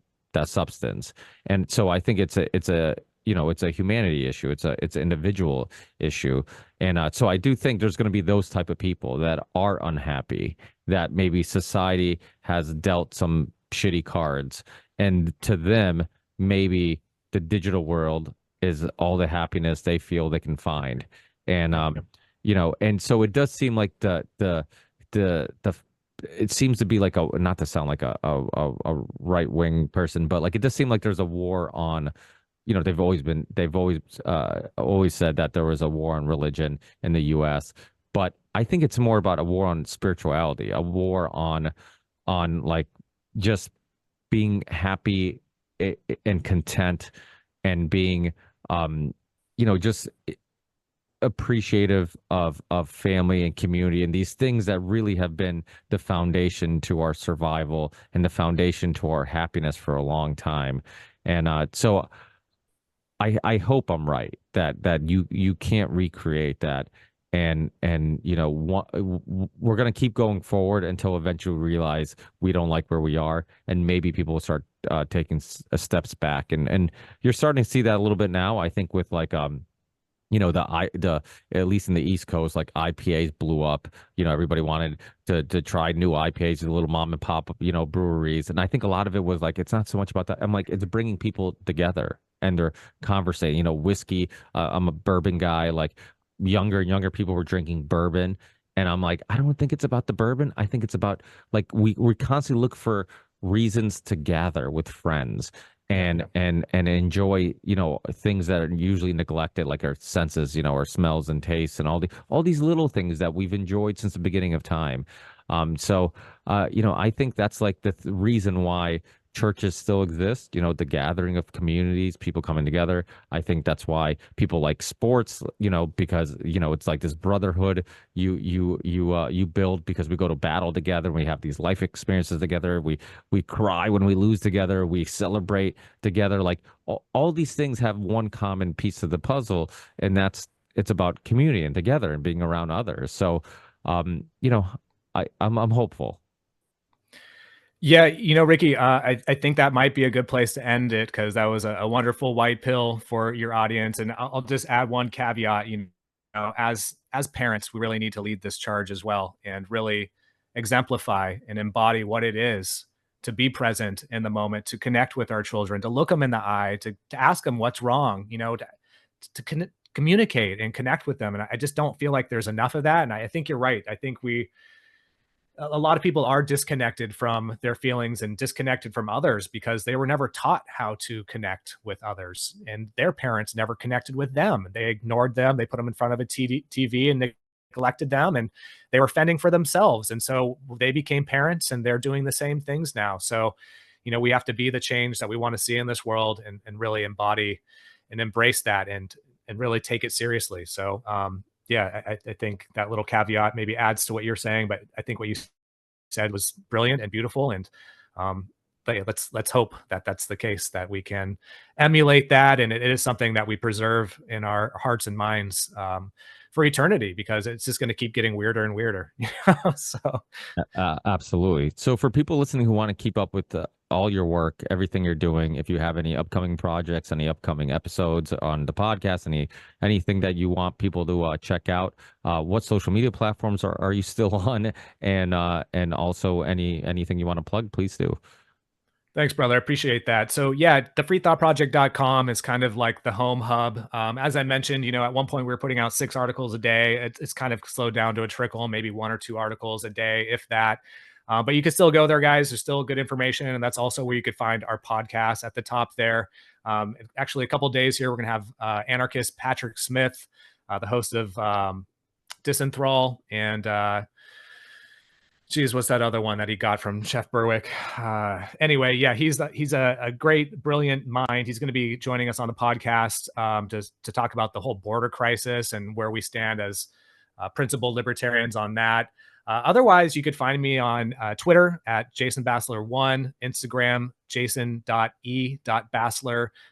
substance. And so I think it's a humanity issue. It's an individual issue. And so I do think there's going to be those type of people that are unhappy, that maybe society has dealt some shitty cards, and to them maybe the digital world is all the happiness they feel they can find. And and so it does seem like the it seems to be like a, not to sound like a right wing person, but like it does seem like there's a war on, they've always said that there was a war on religion in the US, but I think it's more about a war on spirituality, a war on like just being happy and content, and being just appreciative of family and community and these things that really have been the foundation to our survival and the foundation to our happiness for a long time. And so I hope I'm right that you can't recreate that. And we're going to keep going forward until eventually we realize we don't like where we are, and maybe people will start taking steps back. And you're starting to see that a little bit now, I think, with like the at least in the East Coast, like IPAs blew up. Everybody wanted to try new IPAs, the little mom and pop, breweries. And I think a lot of it was like, it's not so much about that. I'm like, it's bringing people together and they're conversating. Whiskey. I'm a bourbon guy. Like younger and younger people were drinking bourbon. And I'm like, I don't think it's about the bourbon. I think it's about like we constantly look for reasons to gather with friends and enjoy things that are usually neglected, like our senses, our smells and tastes, and all these little things that we've enjoyed since the beginning of time. So I think that's like the reason why churches still exist, the gathering of communities, people coming together. I think that's why people like sports, because it's like this brotherhood you build, because we go to battle together, we have these life experiences together, we cry when we lose together, we celebrate together. Like all these things have one common piece of the puzzle, and it's about community and together and being around others. So I'm hopeful. Yeah, Ricky, I think that might be a good place to end it, because that was a wonderful white pill for your audience. And I'll just add one caveat. As parents, we really need to lead this charge as well, and really exemplify and embody what it is to be present in the moment, to connect with our children, to look them in the eye, to ask them what's wrong, to communicate and connect with them. And I just don't feel like there's enough of that. And I think you're right. I think a lot of people are disconnected from their feelings and disconnected from others because they were never taught how to connect with others, and their parents never connected with them. They ignored them. They put them in front of a TV and neglected them, and they were fending for themselves. And so they became parents, and they're doing the same things now. So, we have to be the change that we want to see in this world, and really embody and embrace that, and really take it seriously. So, yeah, I think that little caveat maybe adds to what you're saying, but I think what you said was brilliant and beautiful. And but yeah, let's hope that that's the case, that we can emulate that, and it is something that we preserve in our hearts and minds for eternity, because it's just going to keep getting weirder and weirder. So Absolutely. So for people listening who want to keep up with all your work, everything you're doing, if you have any upcoming projects, any upcoming episodes on the podcast, anything that you want people to check out, what social media platforms are you still on, and also anything you want to plug, please do. Thanks, brother. I appreciate that. So yeah, thefreethoughtproject.com is kind of like the home hub. As I mentioned, at one point we were putting out 6 articles a day. It's kind of slowed down to a trickle, maybe 1 or 2 articles a day, if that. But you can still go there, guys. There's still good information, and that's also where you could find our podcast at the top there. Actually, a couple of days here, we're gonna have anarchist Patrick Smith, the host of Disenthrall, and geez, what's that other one that he got from Chef Berwick? Anyway, yeah, he's a great, brilliant mind. He's going to be joining us on the podcast to talk about the whole border crisis and where we stand as principled libertarians on that. Otherwise, you could find me on Twitter at Jason Bassler1, Instagram jason.e.bassler.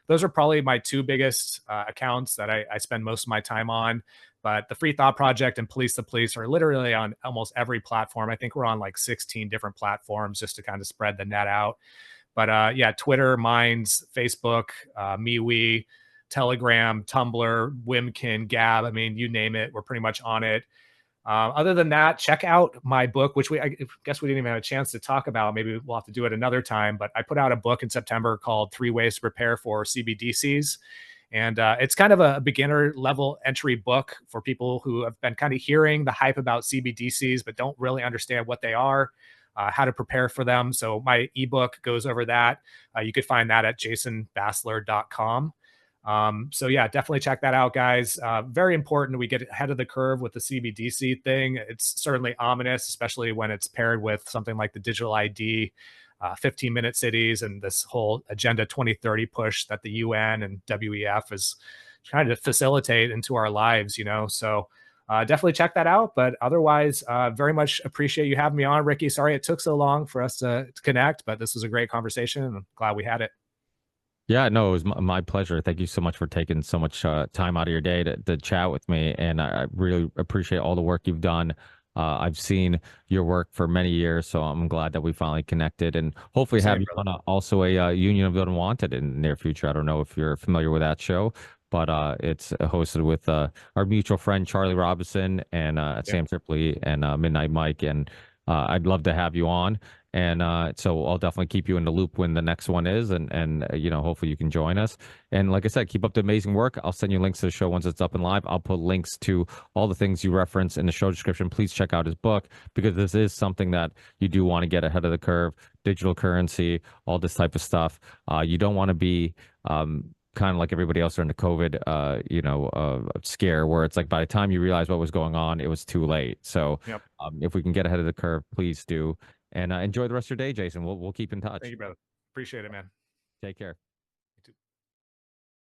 Those are probably my 2 biggest accounts that I spend most of my time on. But the Free Thought Project and Police the Police are literally on almost every platform. I think we're on like 16 different platforms just to kind of spread the net out. But yeah, Twitter, Minds, Facebook, MeWe, Telegram, Tumblr, Wimkin, Gab. I mean, you name it, we're pretty much on it. Other than that, check out my book, which I guess we didn't even have a chance to talk about. Maybe we'll have to do it another time. But I put out a book in September called 3 Ways to Prepare for CBDCs. And it's kind of a beginner level entry book for people who have been kind of hearing the hype about CBDCs, but don't really understand what they are, how to prepare for them. So my ebook goes over that. You could find that at jasonbassler.com. So yeah, definitely check that out, guys. Very important we get ahead of the curve with the CBDC thing. It's certainly ominous, especially when it's paired with something like the digital ID, 15-minute cities, and this whole Agenda 2030 push that the UN and WEF is trying to facilitate into our lives, So definitely check that out. But otherwise, very much appreciate you having me on, Ricky. Sorry it took so long for us to connect, but this was a great conversation, and I'm glad we had it. Yeah, no, it was my pleasure. Thank you so much for taking so much time out of your day to chat with me. And I really appreciate all the work you've done. I've seen your work for many years, so I'm glad that we finally connected, and hopefully have you on also a Union of the Unwanted in the near future. I don't know if you're familiar with that show, but it's hosted with our mutual friend Charlie Robinson and Sam Tripoli and Midnight Mike, and I'd love to have you on. And so I'll definitely keep you in the loop when the next one is, and hopefully you can join us. And like I said, keep up the amazing work. I'll send you links to the show once it's up and live. I'll put links to all the things you reference in the show description. Please check out his book, because this is something that you do want to get ahead of the curve. Digital currency, all this type of stuff. You don't want to be kind of like everybody else during the COVID, scare, where it's like by the time you realize what was going on, it was too late. So if we can get ahead of the curve, please do. And enjoy the rest of your day, Jason. We'll keep in touch. Thank you, brother. Appreciate it, man. Take care.